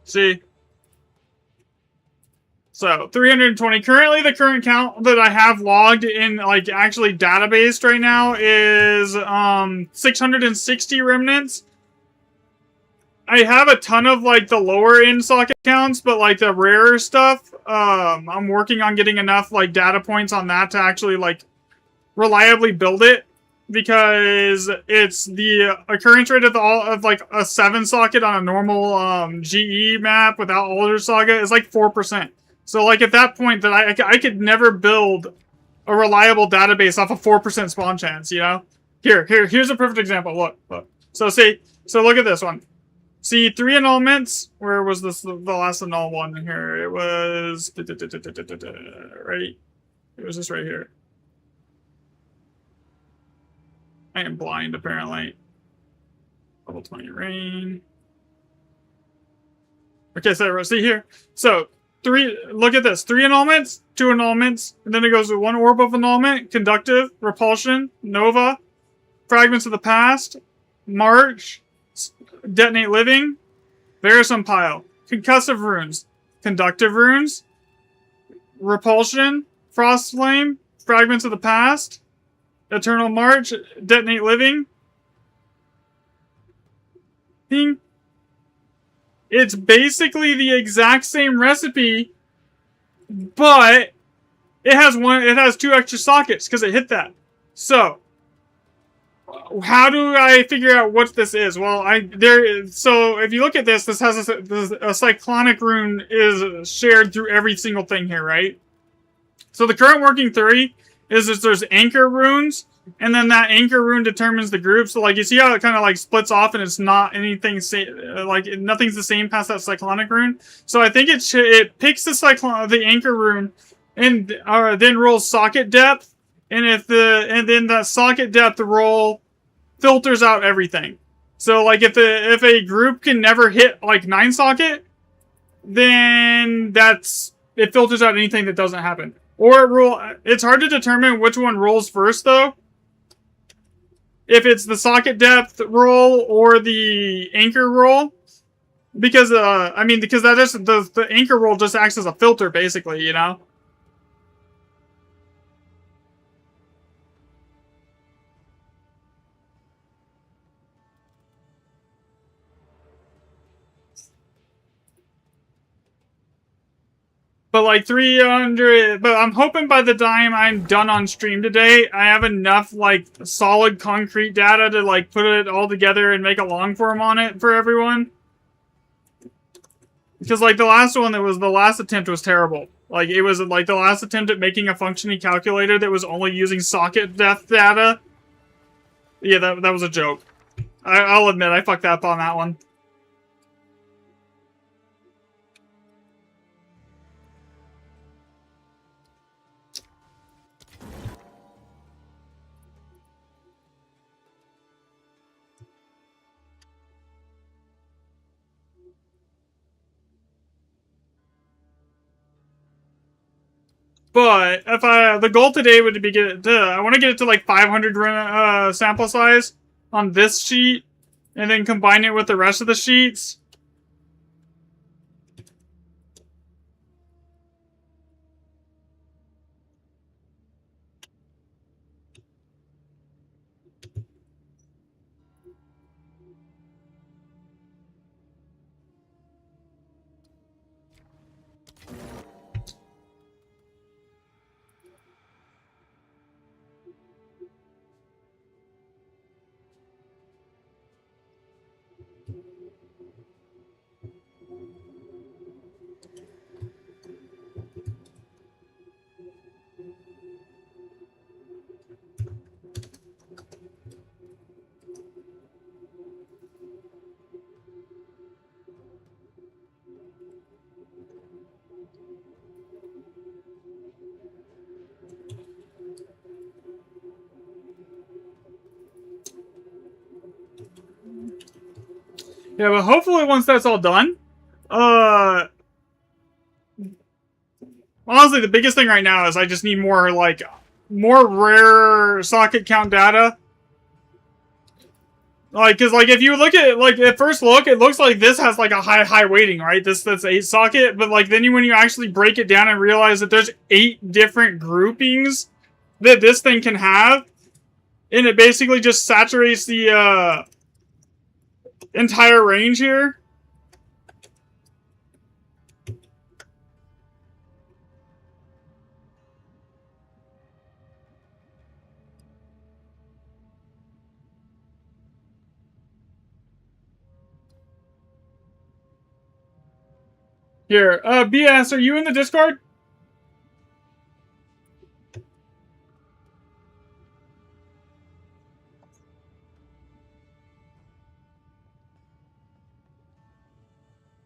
See? So, 320. Currently, the current count that I have logged in, like, actually databased right now is, 660 remnants. I have a ton of, like, the lower end socket counts, but, like, the rarer stuff, I'm working on getting enough, like, data points on that to actually, like, reliably build it. Because it's the occurrence rate of like a 7 socket on a normal GE map without Alder Saga is like 4%. So like at that point that I could never build a reliable database off a 4% spawn chance, you know? Here's a perfect example. Look. So look at this one. See 3 annulments. Where was this the last annul one in here? It was right. It was just right here. I am blind, apparently. Level 20 rain. Okay, so see here. So, look at this. 3 annulments, 2 annulments, and then it goes to 1 orb of annulment, conductive, repulsion, nova, fragments of the past, march, detonate living, Verisum pile, concussive runes, conductive runes, repulsion, frost flame, fragments of the past, Eternal March, Detonate Living. Ping. It's basically the exact same recipe, but it has 2 extra sockets because it hit that. So, how do I figure out what this is? Well, so if you look at this has a cyclonic rune is shared through every single thing here, right? So the current working theory is that there's anchor runes, and then that anchor rune determines the group. So, like, you see how it kind of, like, splits off and it's not anything, nothing's the same past that cyclonic rune? So I think it picks the anchor rune and then rolls socket depth and then the socket depth role filters out everything. So like if a group can never hit like 9 socket, then it filters out anything that doesn't happen. Or it's hard to determine which one rolls first though. If it's the socket depth roll or the anchor roll. Because because that is the anchor roll just acts as a filter basically, you know? But like 300, but I'm hoping by the time I'm done on stream today, I have enough like solid concrete data to like put it all together and make a long form on it for everyone. Because like the last one, the last attempt was terrible. Like it was like the last attempt at making a functioning calculator that was only using socket depth data. Yeah, that was a joke. I'll admit I fucked up on that one. But if the goal today would be I want to get it to like 500 sample size on this sheet, and then combine it with the rest of the sheets. Yeah, but hopefully once that's all done, honestly, the biggest thing right now is I just need more rare socket count data. Like, cause like if you look at like at first look, it looks like this has like a high weighting, right? That's 8 socket, but like then when you actually break it down and realize that there's 8 different groupings that this thing can have, and it basically just saturates the entire range here. Here, BS, are you in the Discord?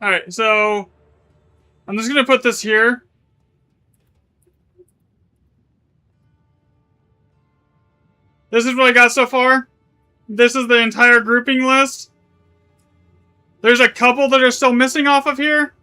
Alright, so I'm just gonna put this here. This is what I got so far. This is the entire grouping list. There's a couple that are still missing off of here.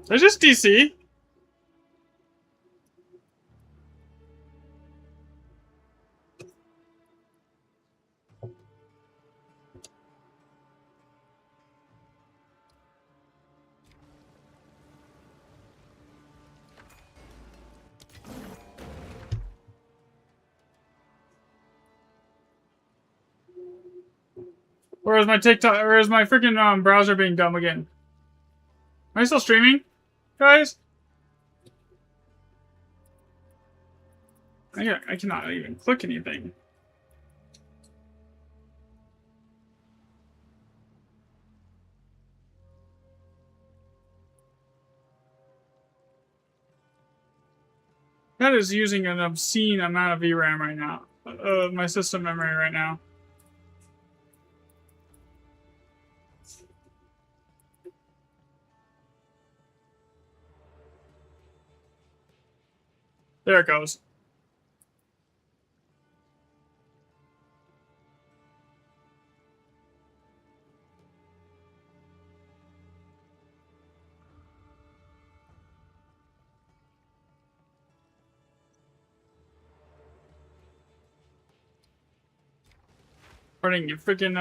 They're just DC. Or is my TikTok, or is my freaking browser being dumb again? Am I still streaming, guys? I cannot even click anything. That is using an obscene amount of VRAM right now. My system memory right now. There it goes. Running your freaking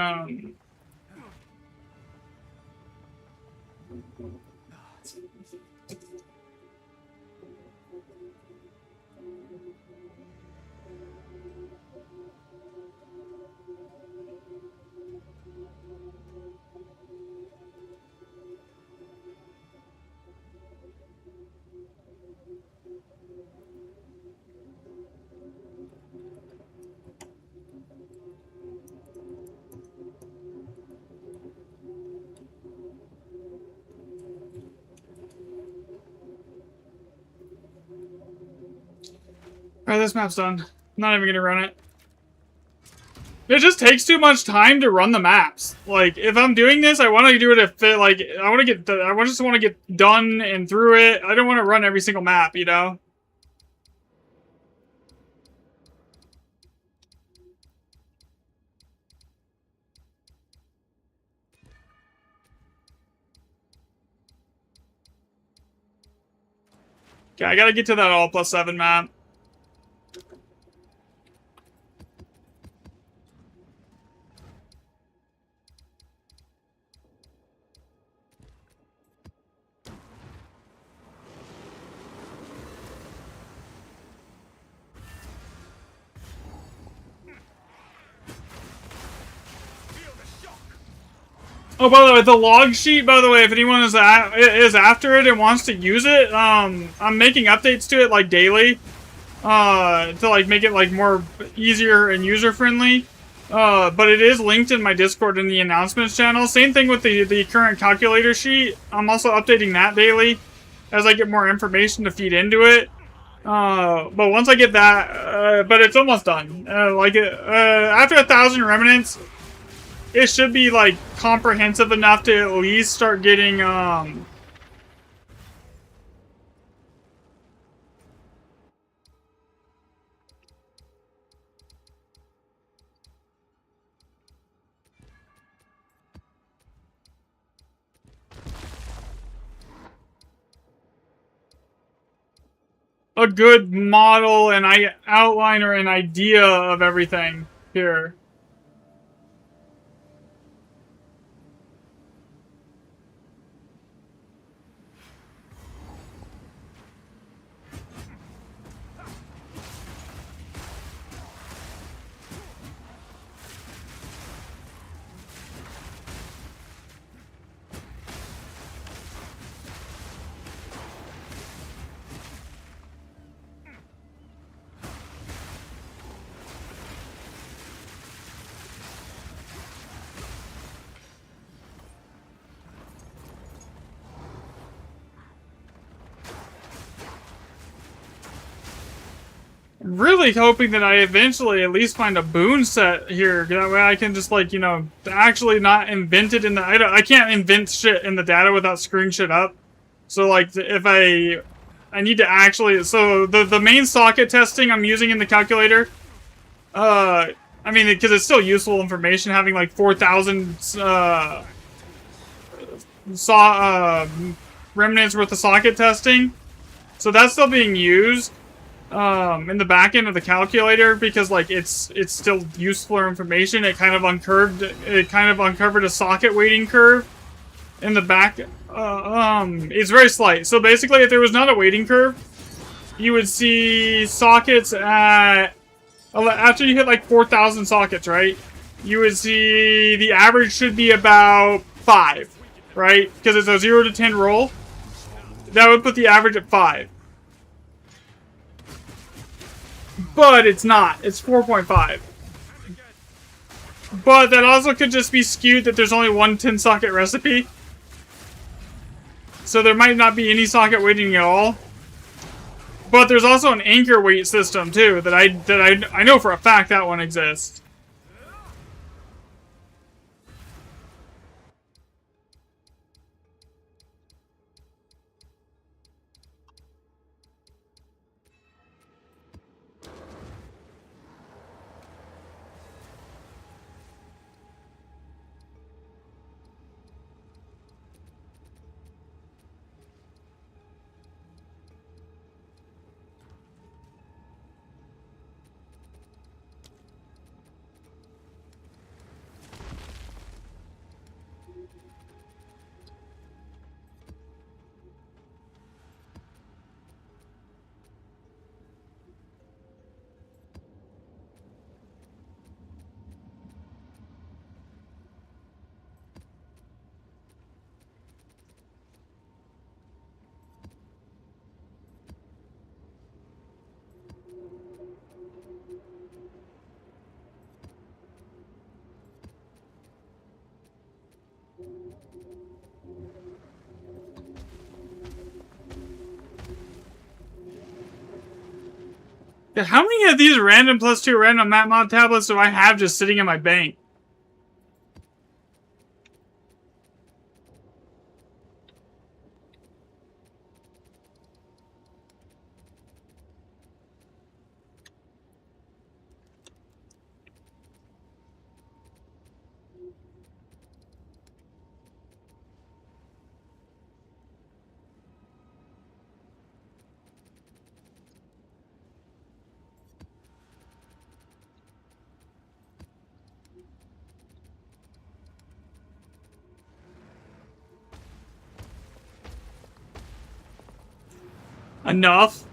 Alright, this map's done. I'm not even gonna run it. It just takes too much time to run the maps. Like, if I'm doing this, I want to do it if it, like, I just want to get done and through it. I don't want to run every single map, you know? Okay, I gotta get to that all +7 map. Oh, by the way, the log sheet, by the way, if anyone is after it and wants to use it, I'm making updates to it, like, daily, to, like, make it, like, more easier and user-friendly, but it is linked in my Discord in the announcements channel. Same thing with the current calculator sheet. I'm also updating that daily as I get more information to feed into it. But once I get that, but it's almost done. After 1,000 remnants, it should be, like, comprehensive enough to at least start getting, a good model and outline or an idea of everything here. Really hoping that I eventually at least find a boon set here. That way I can just, like, you know, actually not invent it in the... I can't invent shit in the data without screwing shit up. So, like, if I need to actually... So, the main socket testing I'm using in the calculator... I mean, because it's still useful information, having, like, 4,000... remnants worth of socket testing. So that's still being used in the back end of the calculator because like it's still useful information. It kind of uncovered a socket weighting curve in the back. It's very slight. So basically, if there was not a weighting curve, you would see sockets at after you hit like 4,000 sockets, right? You would see the average should be about 5, right? Because it's a 0 to 10 roll. That would put the average at 5. But it's not. It's 4.5. But that also could just be skewed that there's only one 10 socket recipe. So there might not be any socket weighting at all. But there's also an anchor weight system too that I know for a fact that one exists. How many of these random +2 random map mod tablets do I have just sitting in my bank? Enough.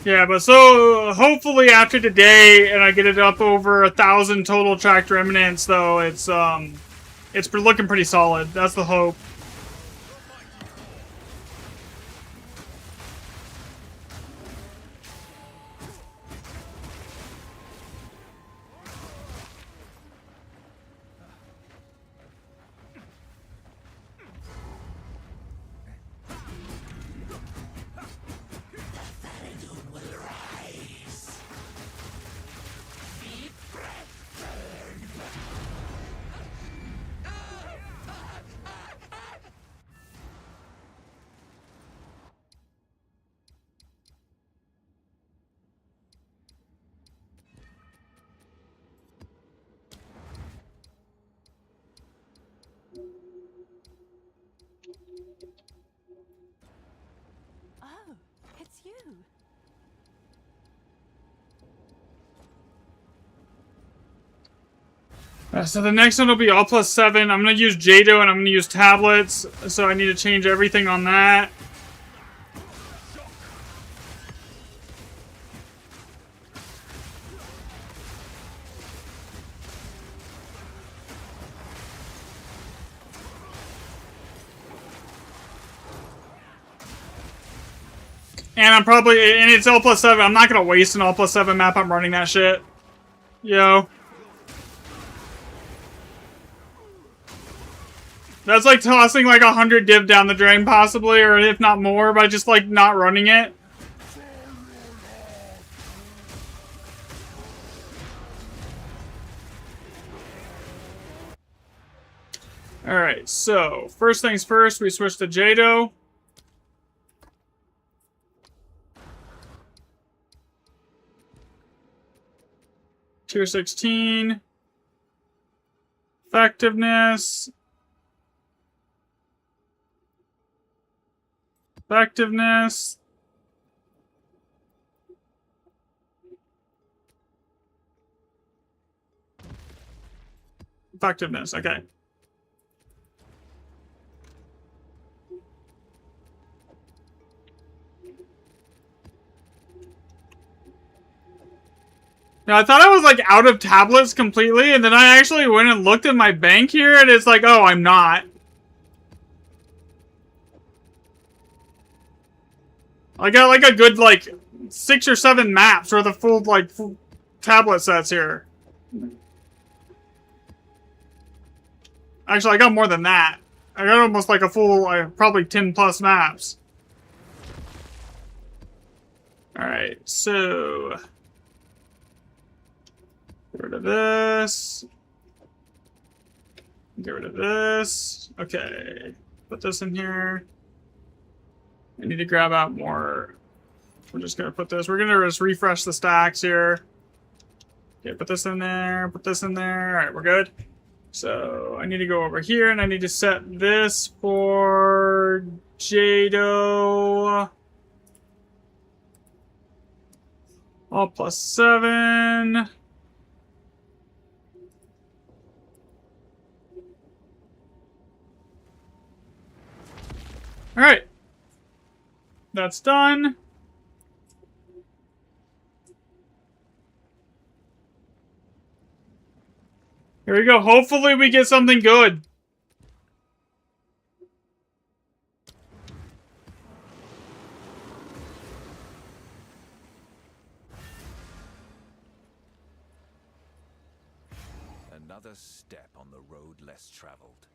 Yeah, but so hopefully after today, and I get it up over 1,000 total tracked remnants, though it's looking pretty solid. That's the hope. Oh, it's you. So the next one will be all +7. I'm going to use Jado and I'm going to use tablets. So I need to change everything on that. And and it's all +7. I'm not going to waste an all +7 map. I'm running that shit. Yo. That's like tossing like 100 div down the drain possibly, or if not more, by just like not running it. Alright, so first things first, we switch to Jado. Tier 16. Effectiveness. Effectiveness. Effectiveness, okay. Now, I thought I was like out of tablets completely, and then I actually went and looked at my bank here, and it's like, oh, I'm not. I got like a good like 6 or 7 maps worth of full tablet sets here. Actually, I got more than that. I got almost like a full, probably 10 plus maps. Alright, so... Get rid of this. Get rid of this. Okay. Put this in here. I need to grab out more. We're just going to put this. We're going to just refresh the stacks here. Okay, put this in there. Put this in there. Alright, we're good. So, I need to go over here, and I need to set this for Jado. All plus 7. Alright. That's done. Here we go. Hopefully we get something good. Another step on the road less traveled.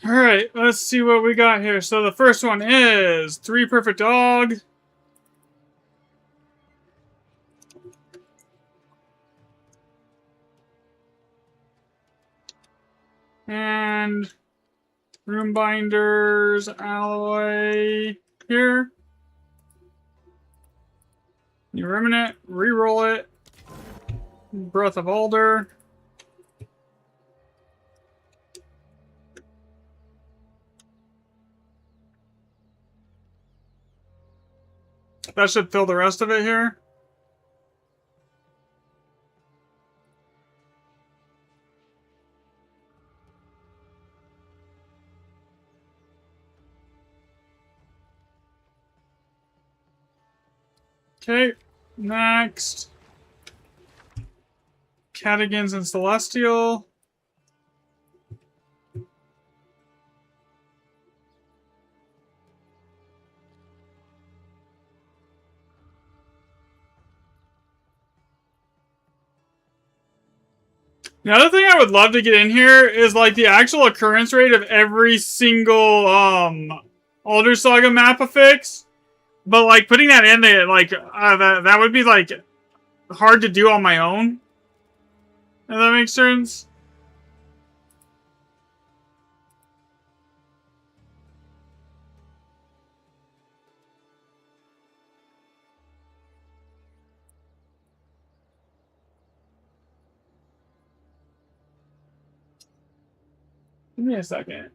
Alright, let's see what we got here. So the first one is 3 Perfect Dog. And Room Binders, Alloy here. New Remnant, reroll it. Breath of Alder. That should fill the rest of it here. Okay, next. Catigans and Celestial. The other thing I would love to get in here is like the actual occurrence rate of every single Alder Saga map affix. But like putting that in there, like that would be like hard to do on my own. If that makes sense. Give me a second.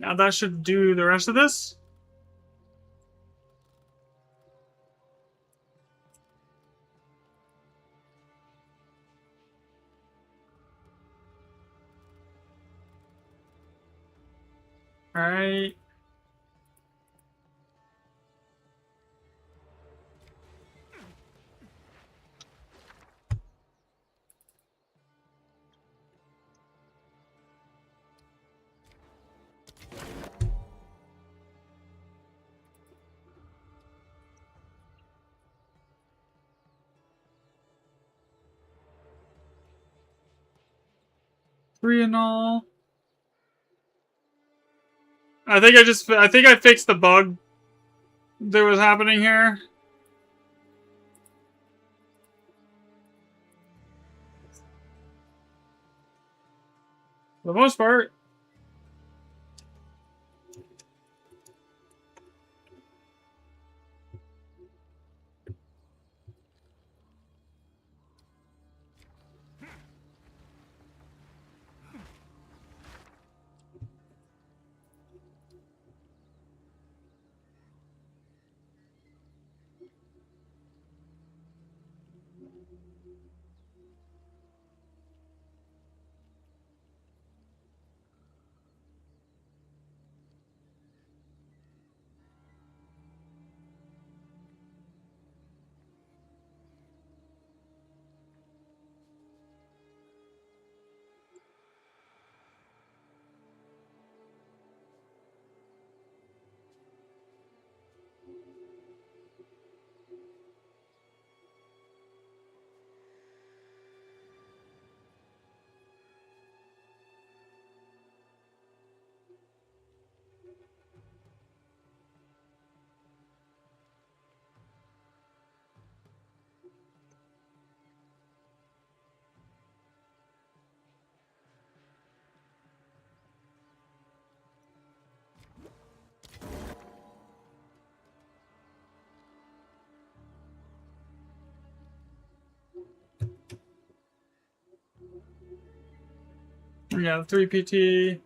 Now that should do the rest of this. All right. Three and all. I think I fixed the bug that was happening here. For the most part. Yeah, the 3 PT.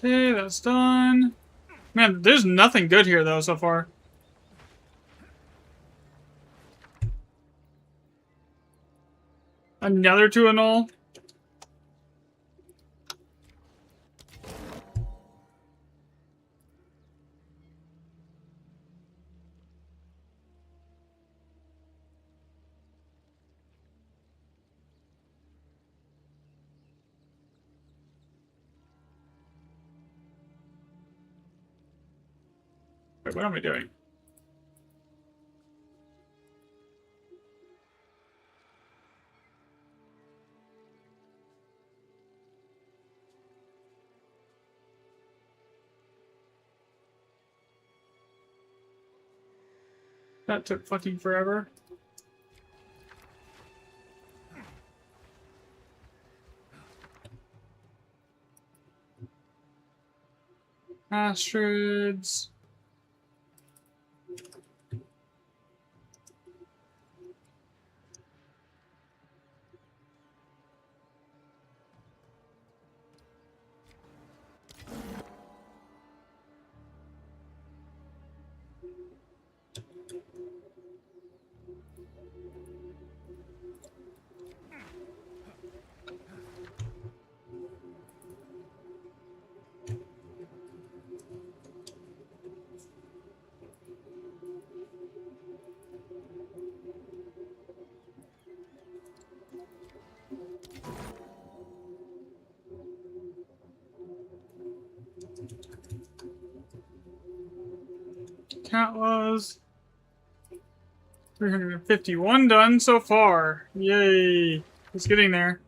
Okay, that's done. Man, there's nothing good here, though, so far. Another 2 and all. Wait, what am I doing? That took fucking forever. Astrids. Count was 351 done so far. Yay. It's getting there.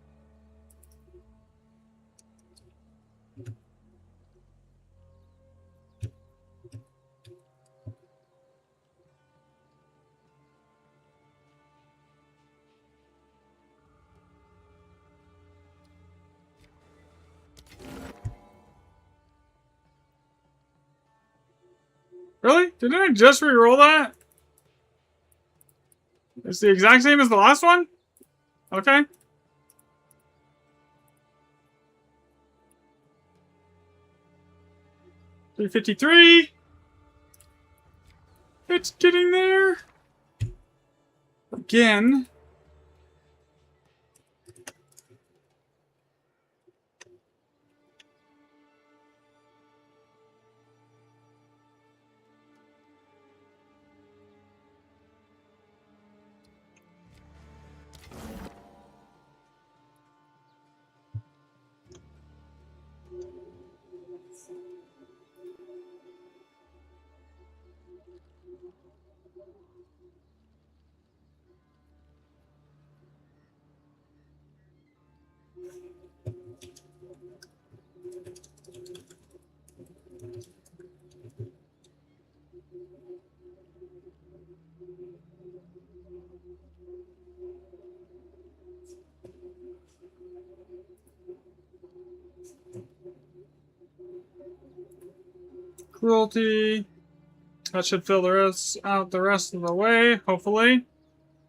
Really? Didn't I just re-roll that? It's the exact same as the last one? Okay. $353. It's getting there. Again. Cruelty. That should fill the rest out the rest of the way, hopefully.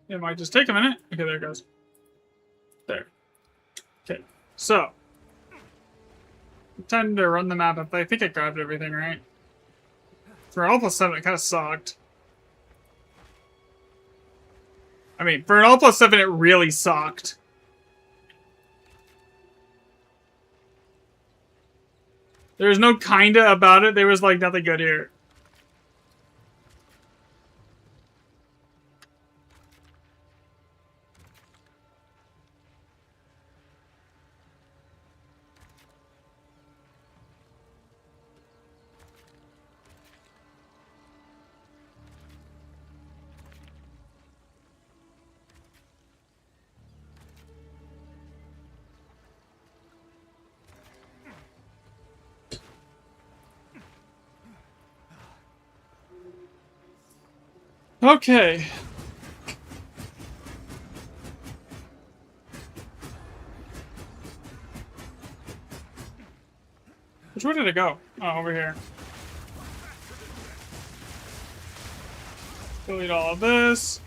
It might just take a minute. Okay, there it goes. There. Okay, so. Time to run the map up. I think I grabbed everything, right? For All plus 7, it kind of sucked. I mean, for an All plus 7, it really sucked. There's no kinda about it. There was, like, nothing good here. Okay. Which way did it go? Oh, over here. Delete all of this.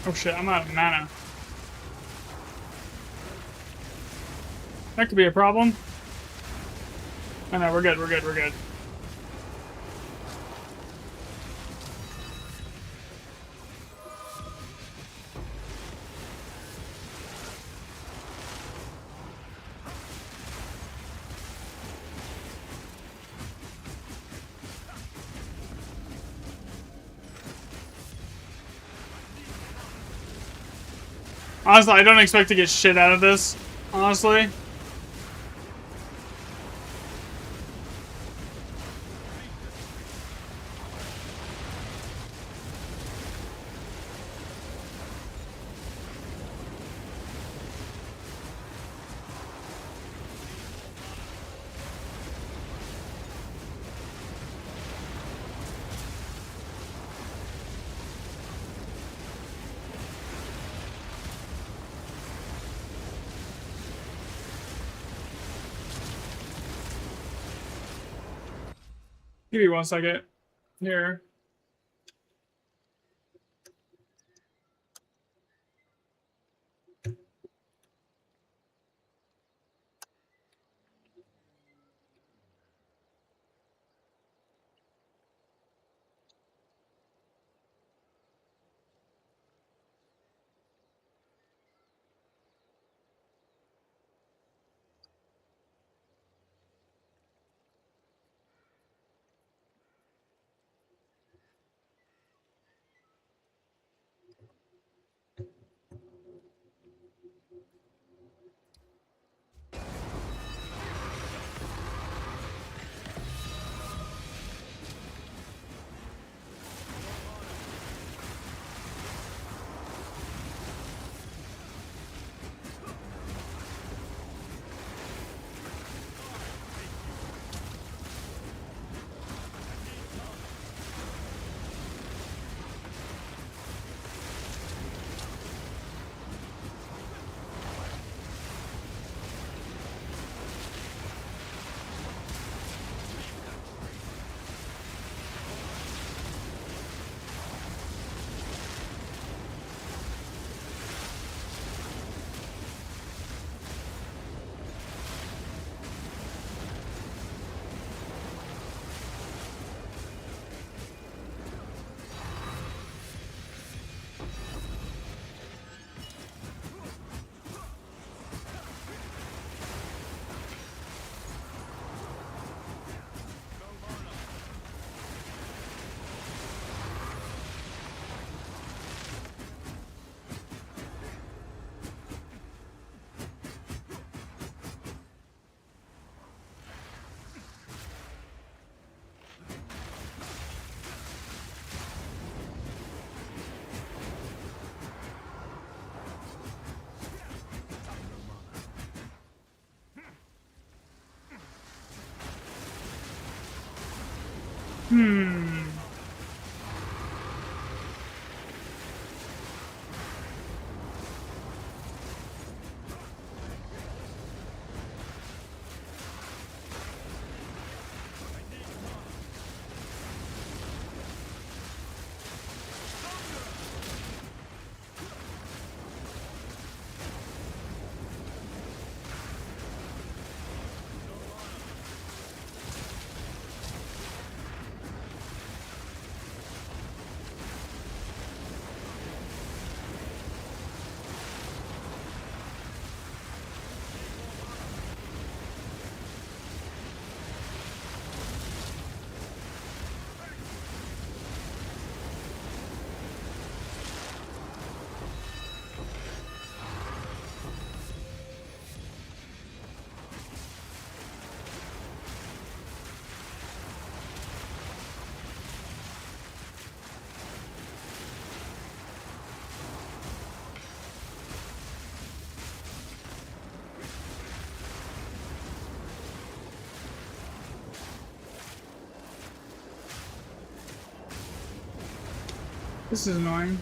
Oh shit, I'm out of mana. That could be a problem. Oh no, we're good, we're good, we're good. Honestly, I don't expect to get shit out of this. Honestly. Give me 1 second. Here. This is annoying.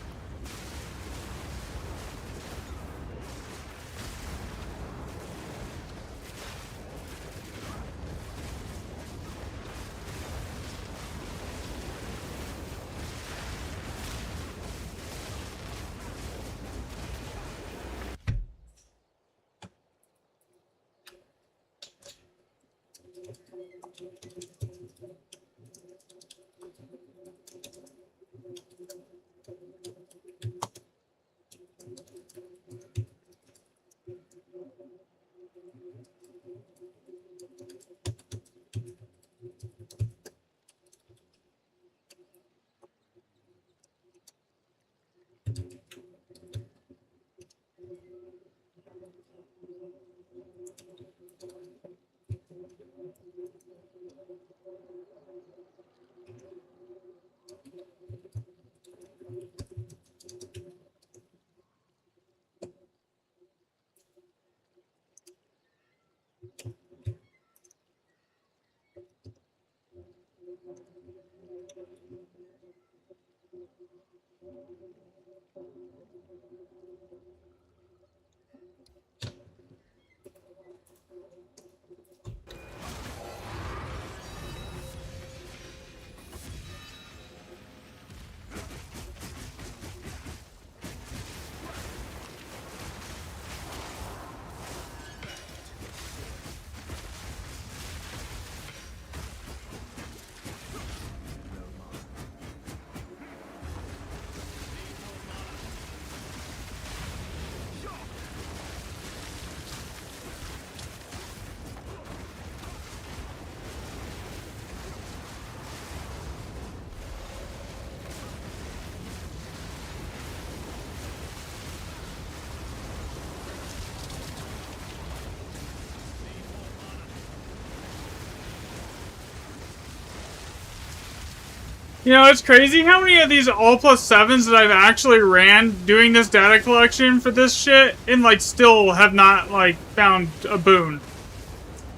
You know, it's crazy how many of these all plus sevens that I've actually ran doing this data collection for this shit and like still have not like found a boon.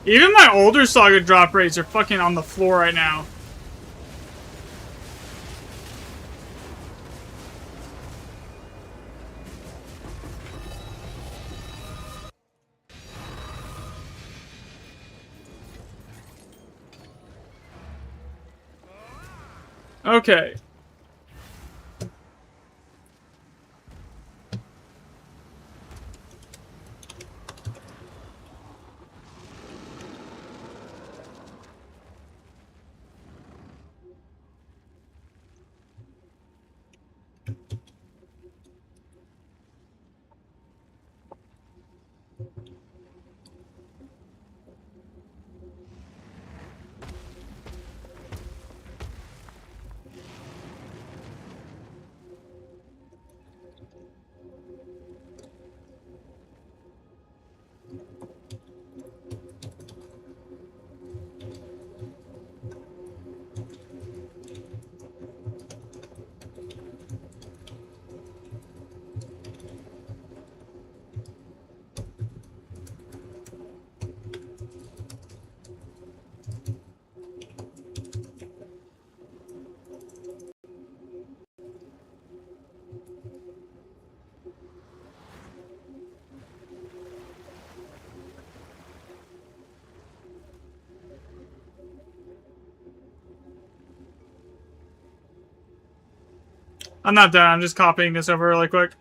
Even my older saga drop rates are fucking on the floor right now. Okay. I'm not done. I'm just copying this over really quick.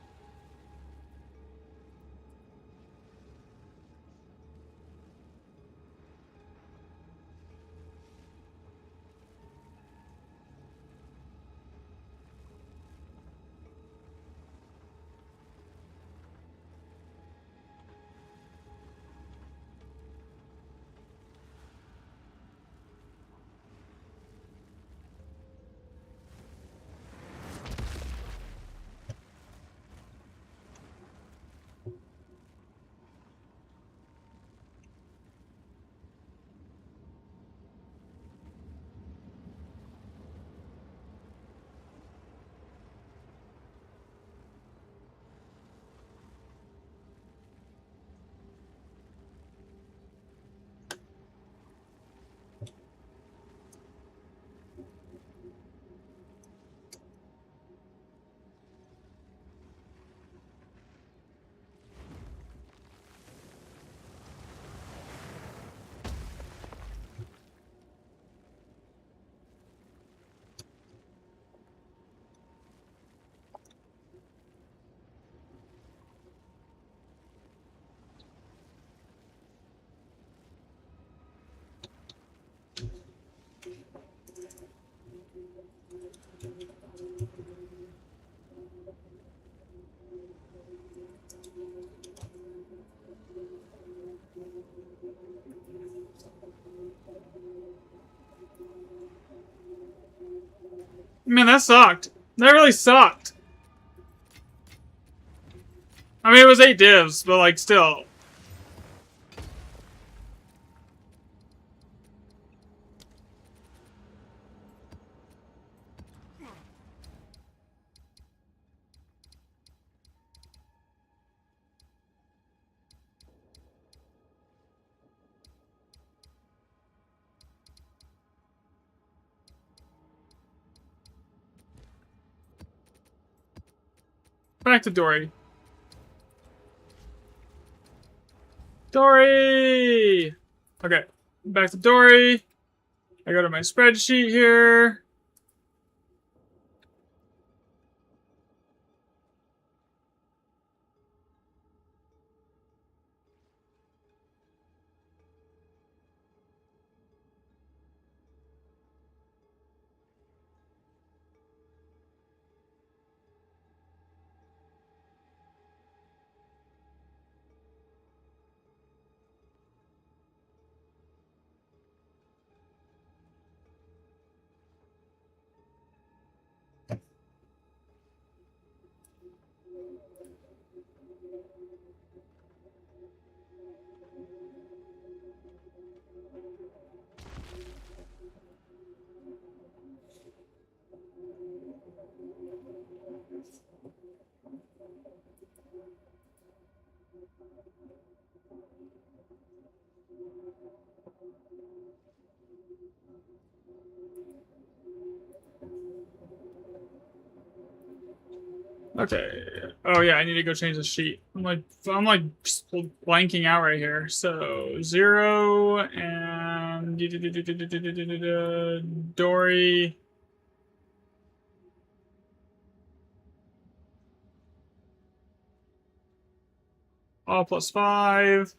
Man, that sucked. That really sucked. I mean, it was 8 divs, but like, still. Back to Dory. Dory! Okay, back to Dory. I go to my spreadsheet here. Okay. Oh yeah, I need to go change the sheet. I'm like blanking out right here. So 0 and Dory. All +5.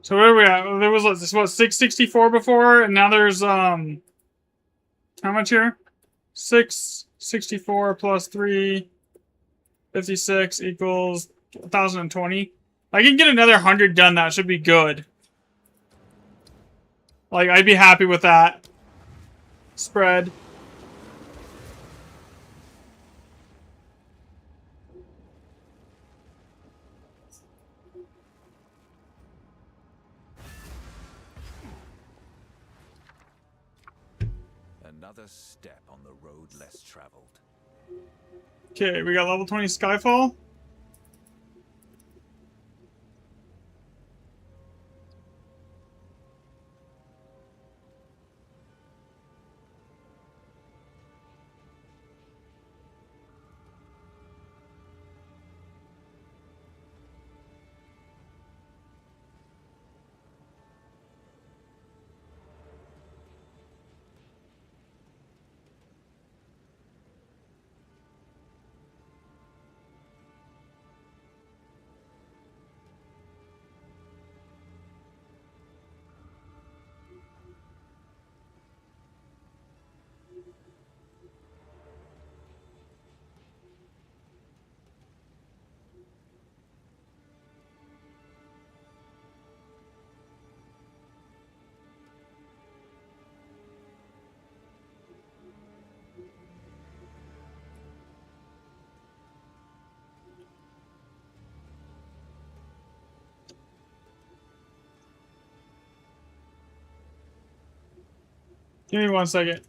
So where are we at? There was what 664 before, and now there's how much here? 664 plus 356 equals 1,020. I can get another 100 done. That should be good. Like, I'd be happy with that spread. Another step on the road less traveled. Okay, we got level 20 Skyfall. Give me 1 second.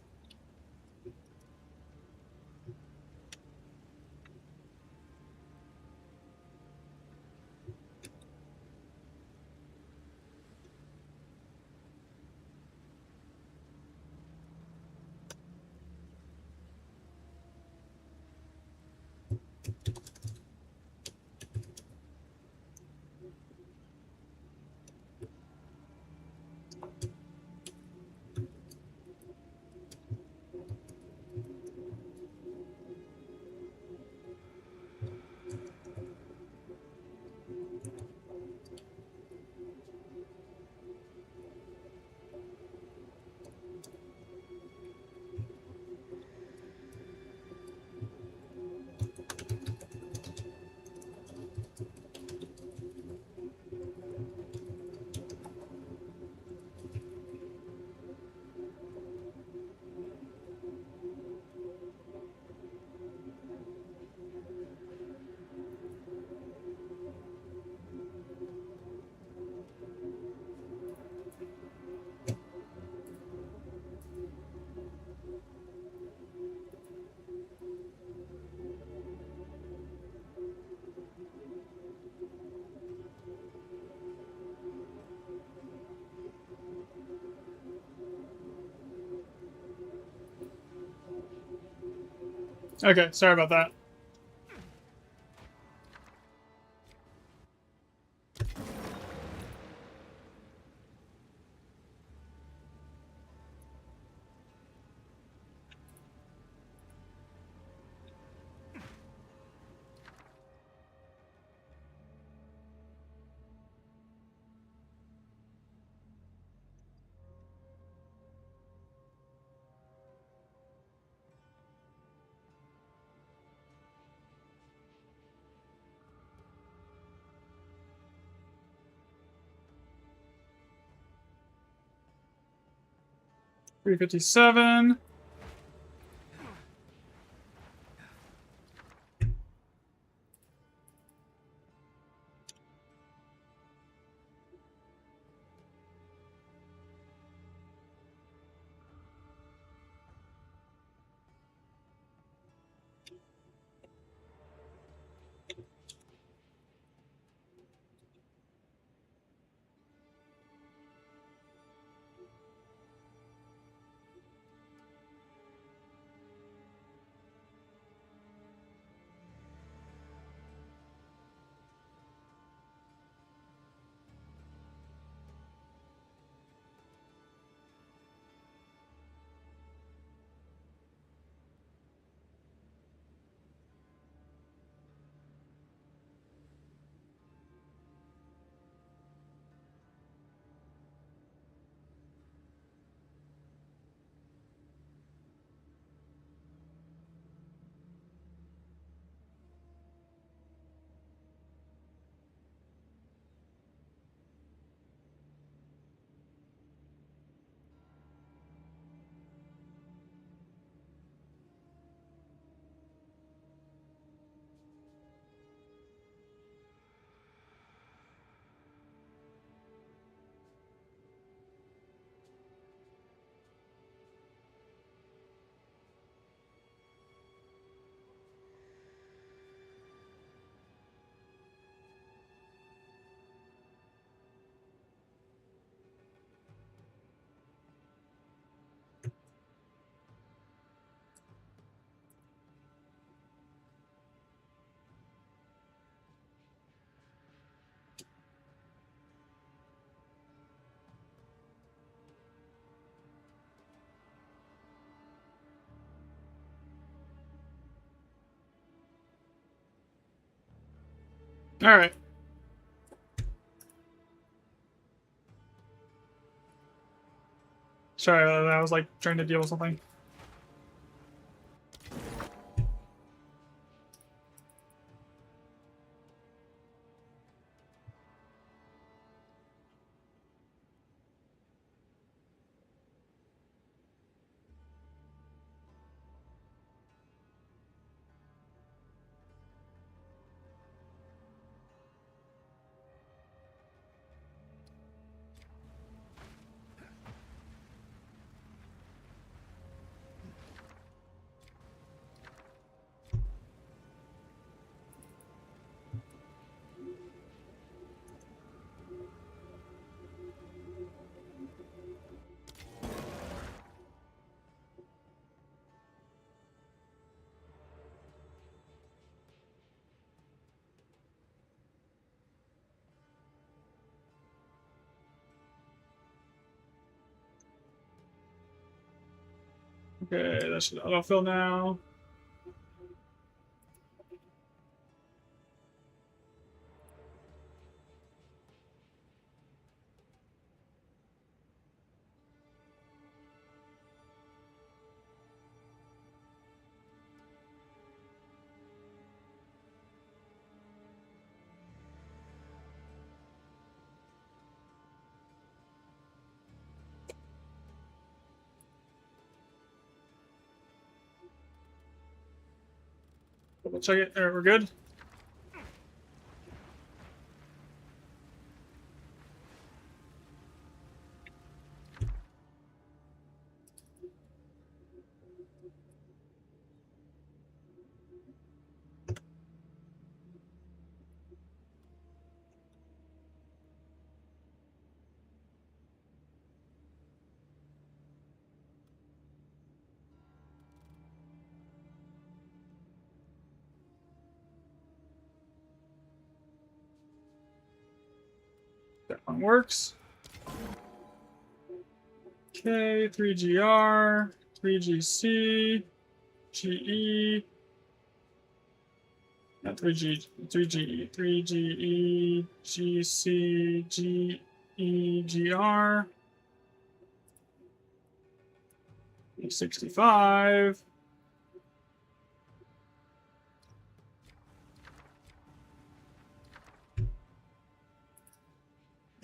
Okay, sorry about that. 357. All right. Sorry, I was like trying to deal with something. Okay, that should autofill now. Double check it. All right, we're good. That one works. Okay, 3GR, 3GC, GE, not 3G, 3GE, 3GE, GC, GE, GR, E65.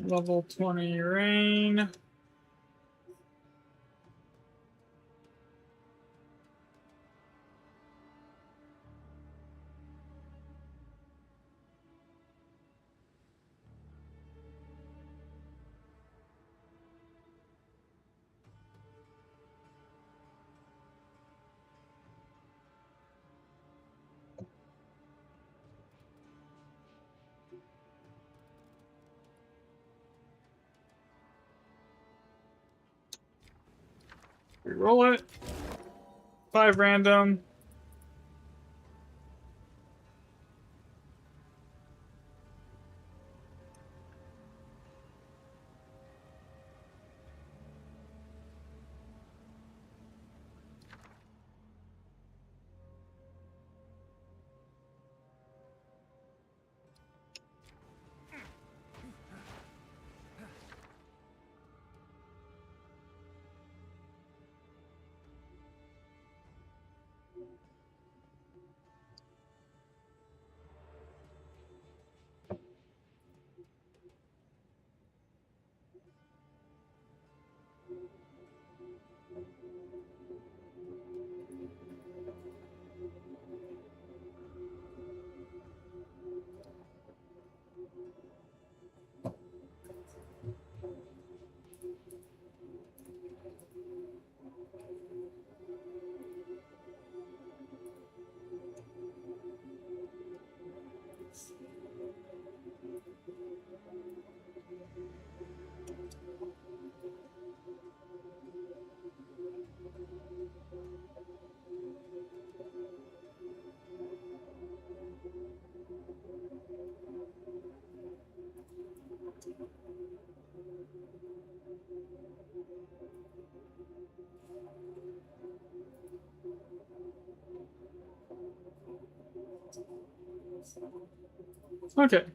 Level 20 rain. Reroll it. 5 random. Okay.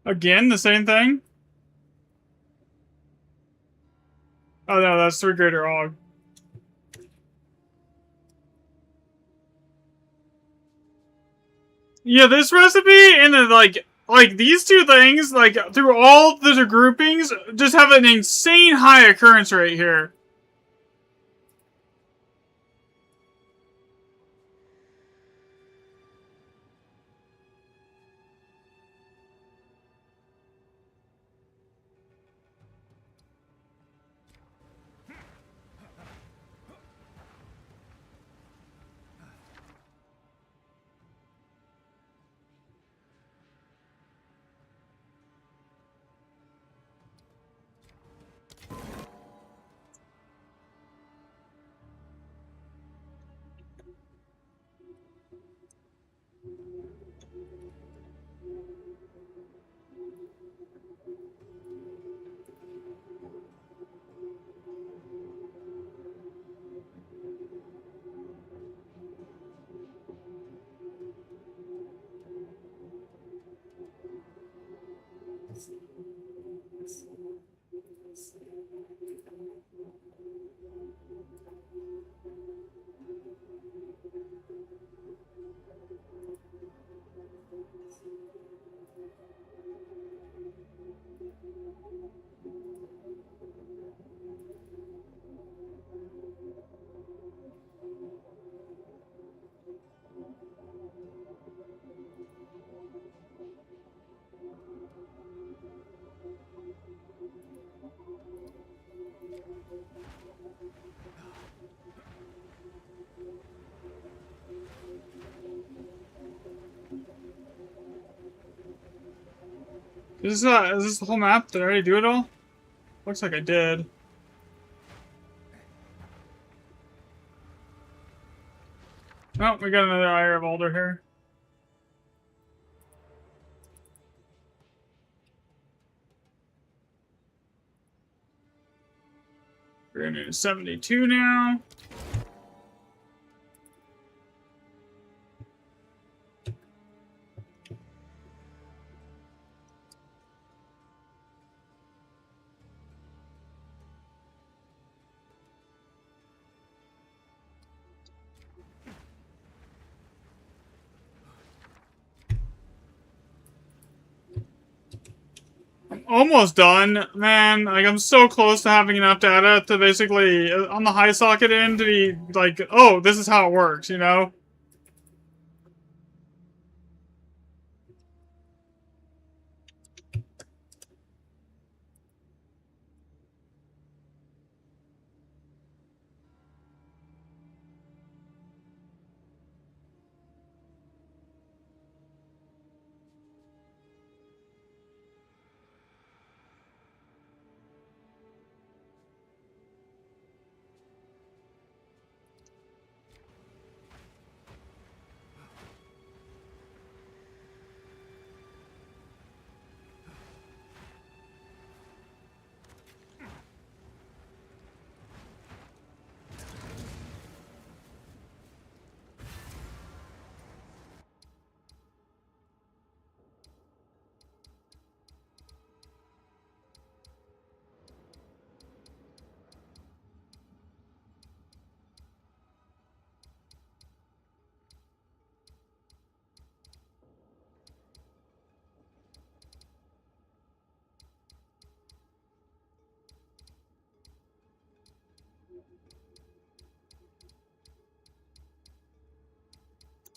Again, the same thing? Oh no, that's 3 greater og. Yeah, this recipe and then like these two things, like through all the groupings, just have an insane high occurrence rate here. Is this the whole map? Did I already do it all? Looks like I did. Oh, we got another Ire of Alder here. We're gonna do 72 now. Almost done, man. Like, I'm so close to having enough data to basically, on the high socket end, to be like, oh, this is how it works, you know?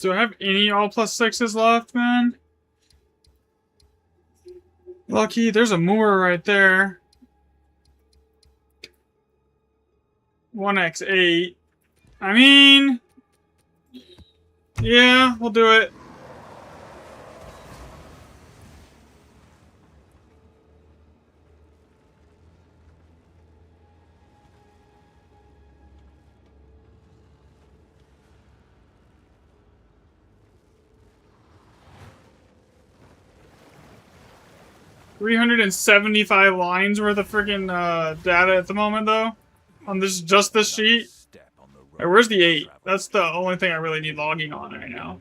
Do I have any all +6s left, man? Lucky, there's a moor right there. 1x8. I mean... yeah, we'll do it. $375 lines worth of freaking data at the moment, though. On this, just this sheet. Step on the road Hey, where's the less 8? traveled. That's the only thing I really need logging on right now.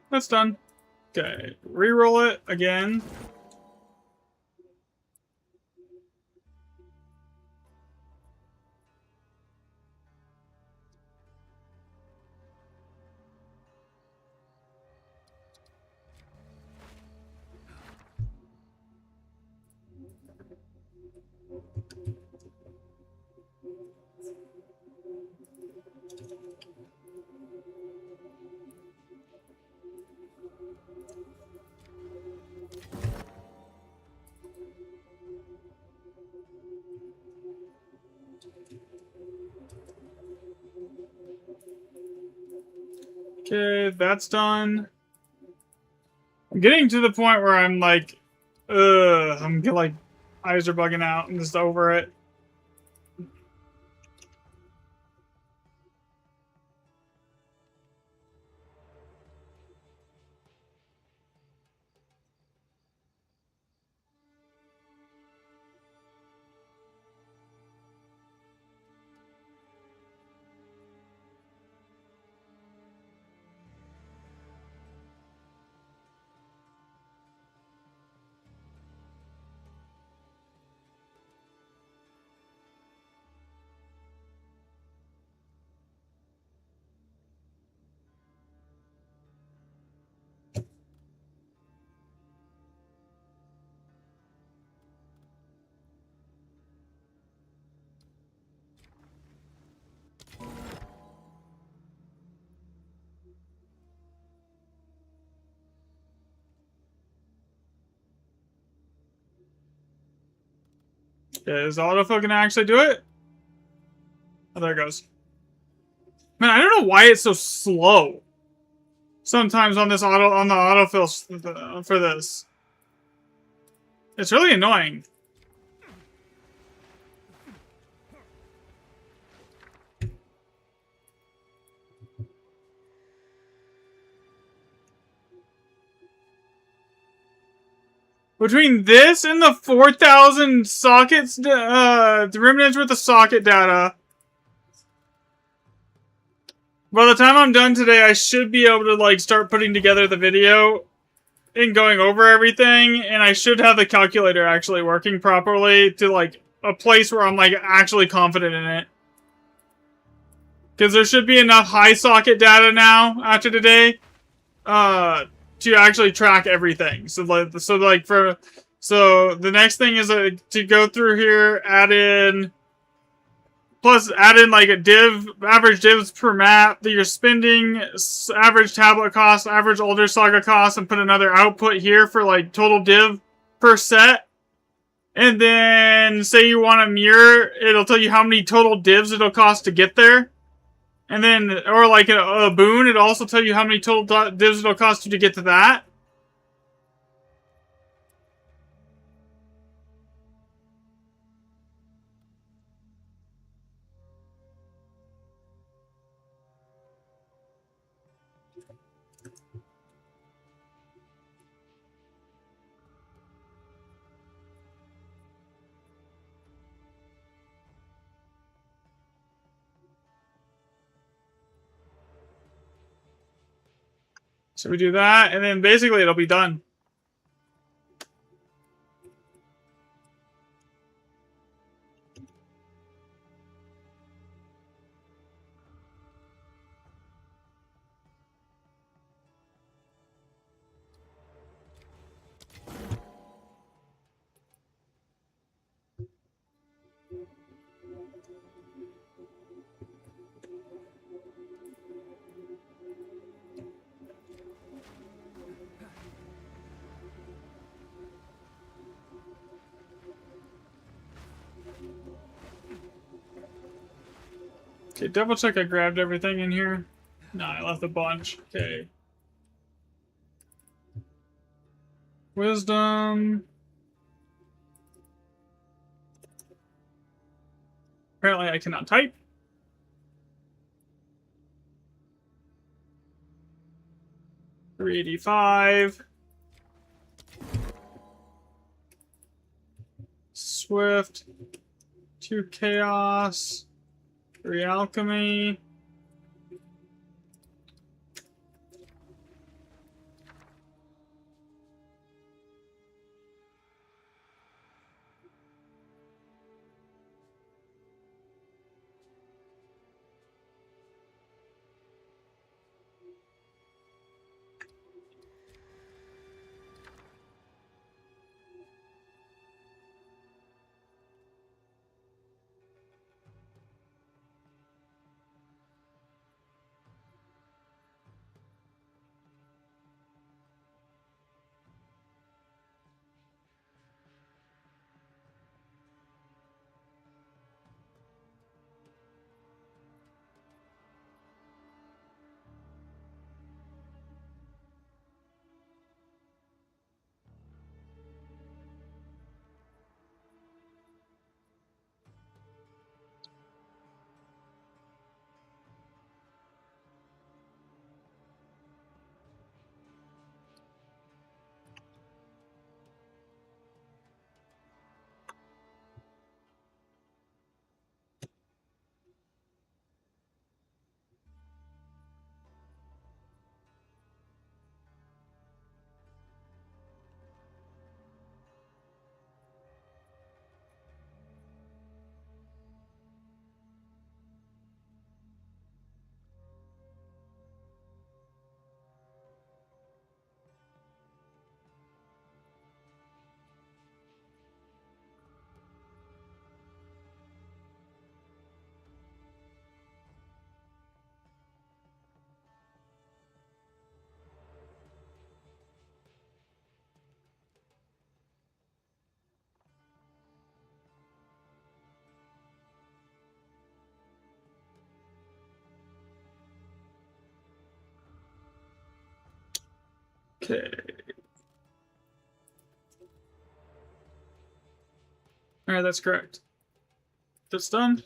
That's done. Okay, reroll it again. Okay, that's done. I'm getting to the point where I'm like, like, eyes are bugging out. I'm just over it. Okay, is the autofill gonna actually do it? Oh, there it goes. Man, I don't know why it's so slow. Sometimes on this the autofill for this. It's really annoying. Between this and the 4,000 sockets, remnants worth of socket data, by the time I'm done today, I should be able to, like, start putting together the video and going over everything, and I should have the calculator actually working properly to, like, a place where I'm, like, actually confident in it. Because there should be enough high socket data now, after today, to actually track everything. So the next thing is to go through here, add in like a div, average divs per map that you're spending, average tablet cost, average older saga cost, and put another output here for like total div per set. And then say you want a mirror, it'll tell you how many total divs it'll cost to get there. And then, or like a boon, it'll also tell you how many total divs it'll cost you to get to that. So we do that, and then basically it'll be done. Okay, double check I grabbed everything in here. No, I left a bunch. Okay. Wisdom. Apparently I cannot type. $385. Swift. 2 chaos. 3 alchemy. Okay. Alright, that's correct. That's done.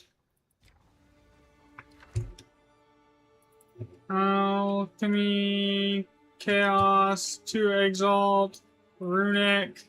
Alchemy, Chaos, 2 Exalt, Runic.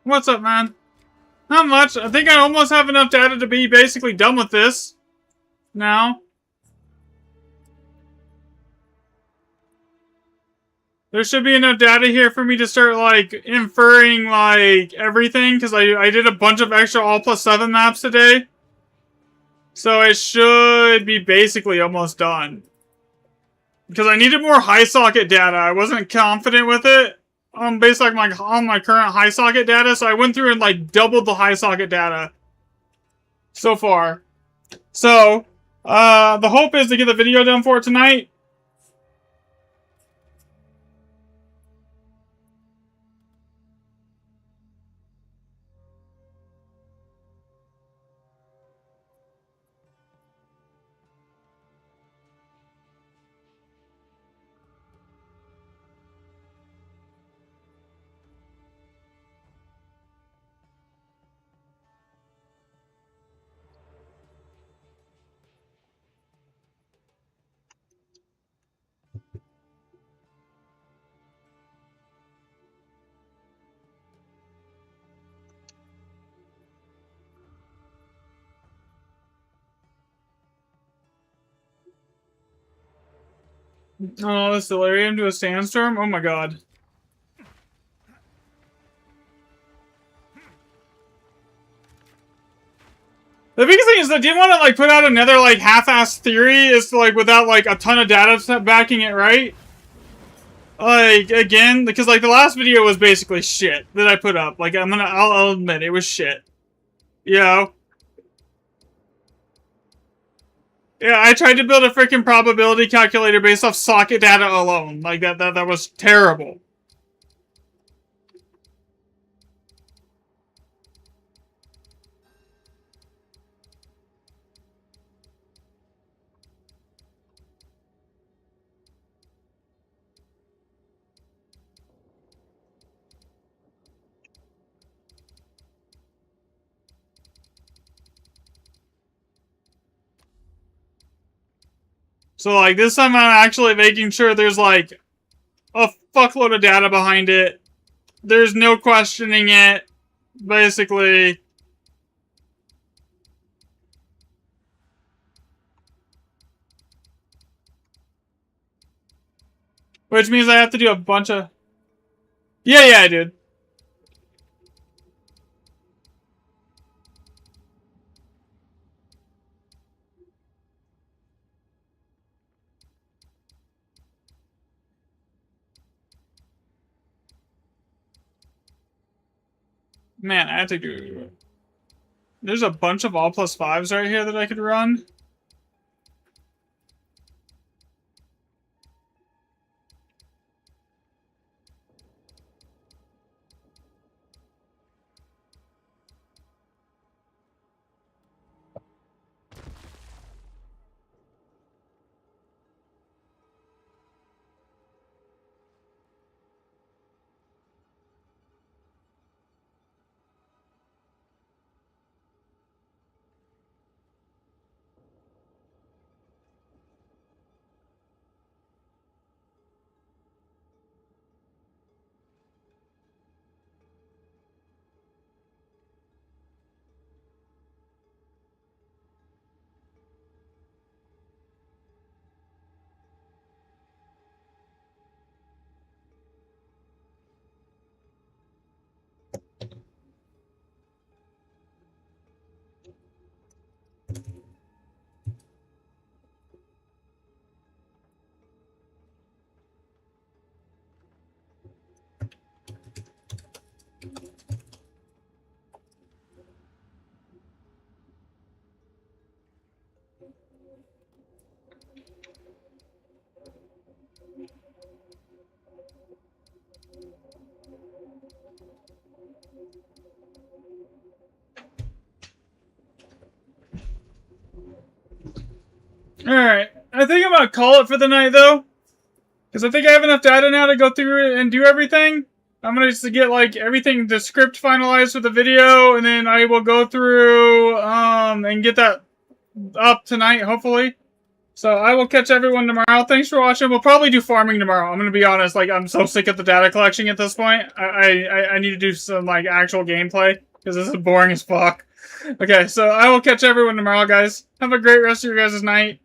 What's up, man? Not much. I think I almost have enough data to be basically done with this now. There should be enough data here for me to start, like, inferring, like, everything, because I did a bunch of extra All+7 maps today. So it should be basically almost done. Because I needed more high socket data. I wasn't confident with it based on my current high socket data, so I went through and, like, doubled the high socket data so far. So, the hope is to get the video done for tonight. Oh, the Stellarium to a sandstorm? Oh my god. The biggest thing is I didn't want to, like, put out another, like, half-assed theory is, like, without, like, a ton of data backing it, right? Like, again, because, like, the last video was basically shit that I put up. Like, I'll admit, it was shit. You know? Yeah, I tried to build a freaking probability calculator based off socket data alone. Like, that was terrible. So, like, this time I'm actually making sure there's, like, a fuckload of data behind it. There's no questioning it, basically. Which means I have to do a bunch of... Yeah, I did. Man, I have to do... There's a bunch of All+5s right here that I could run. Alright, I think I'm gonna call it for the night, though. Because I think I have enough data now to go through it and do everything. I'm gonna just get, like, everything, the script finalized for the video, and then I will go through, and get that up tonight, hopefully. So I will catch everyone tomorrow. Thanks for watching. We'll probably do farming tomorrow. I'm gonna be honest, like, I'm so sick of the data collection at this point. I need to do some, like, actual gameplay. Because this is boring as fuck. Okay, so I will catch everyone tomorrow, guys. Have a great rest of your guys' night.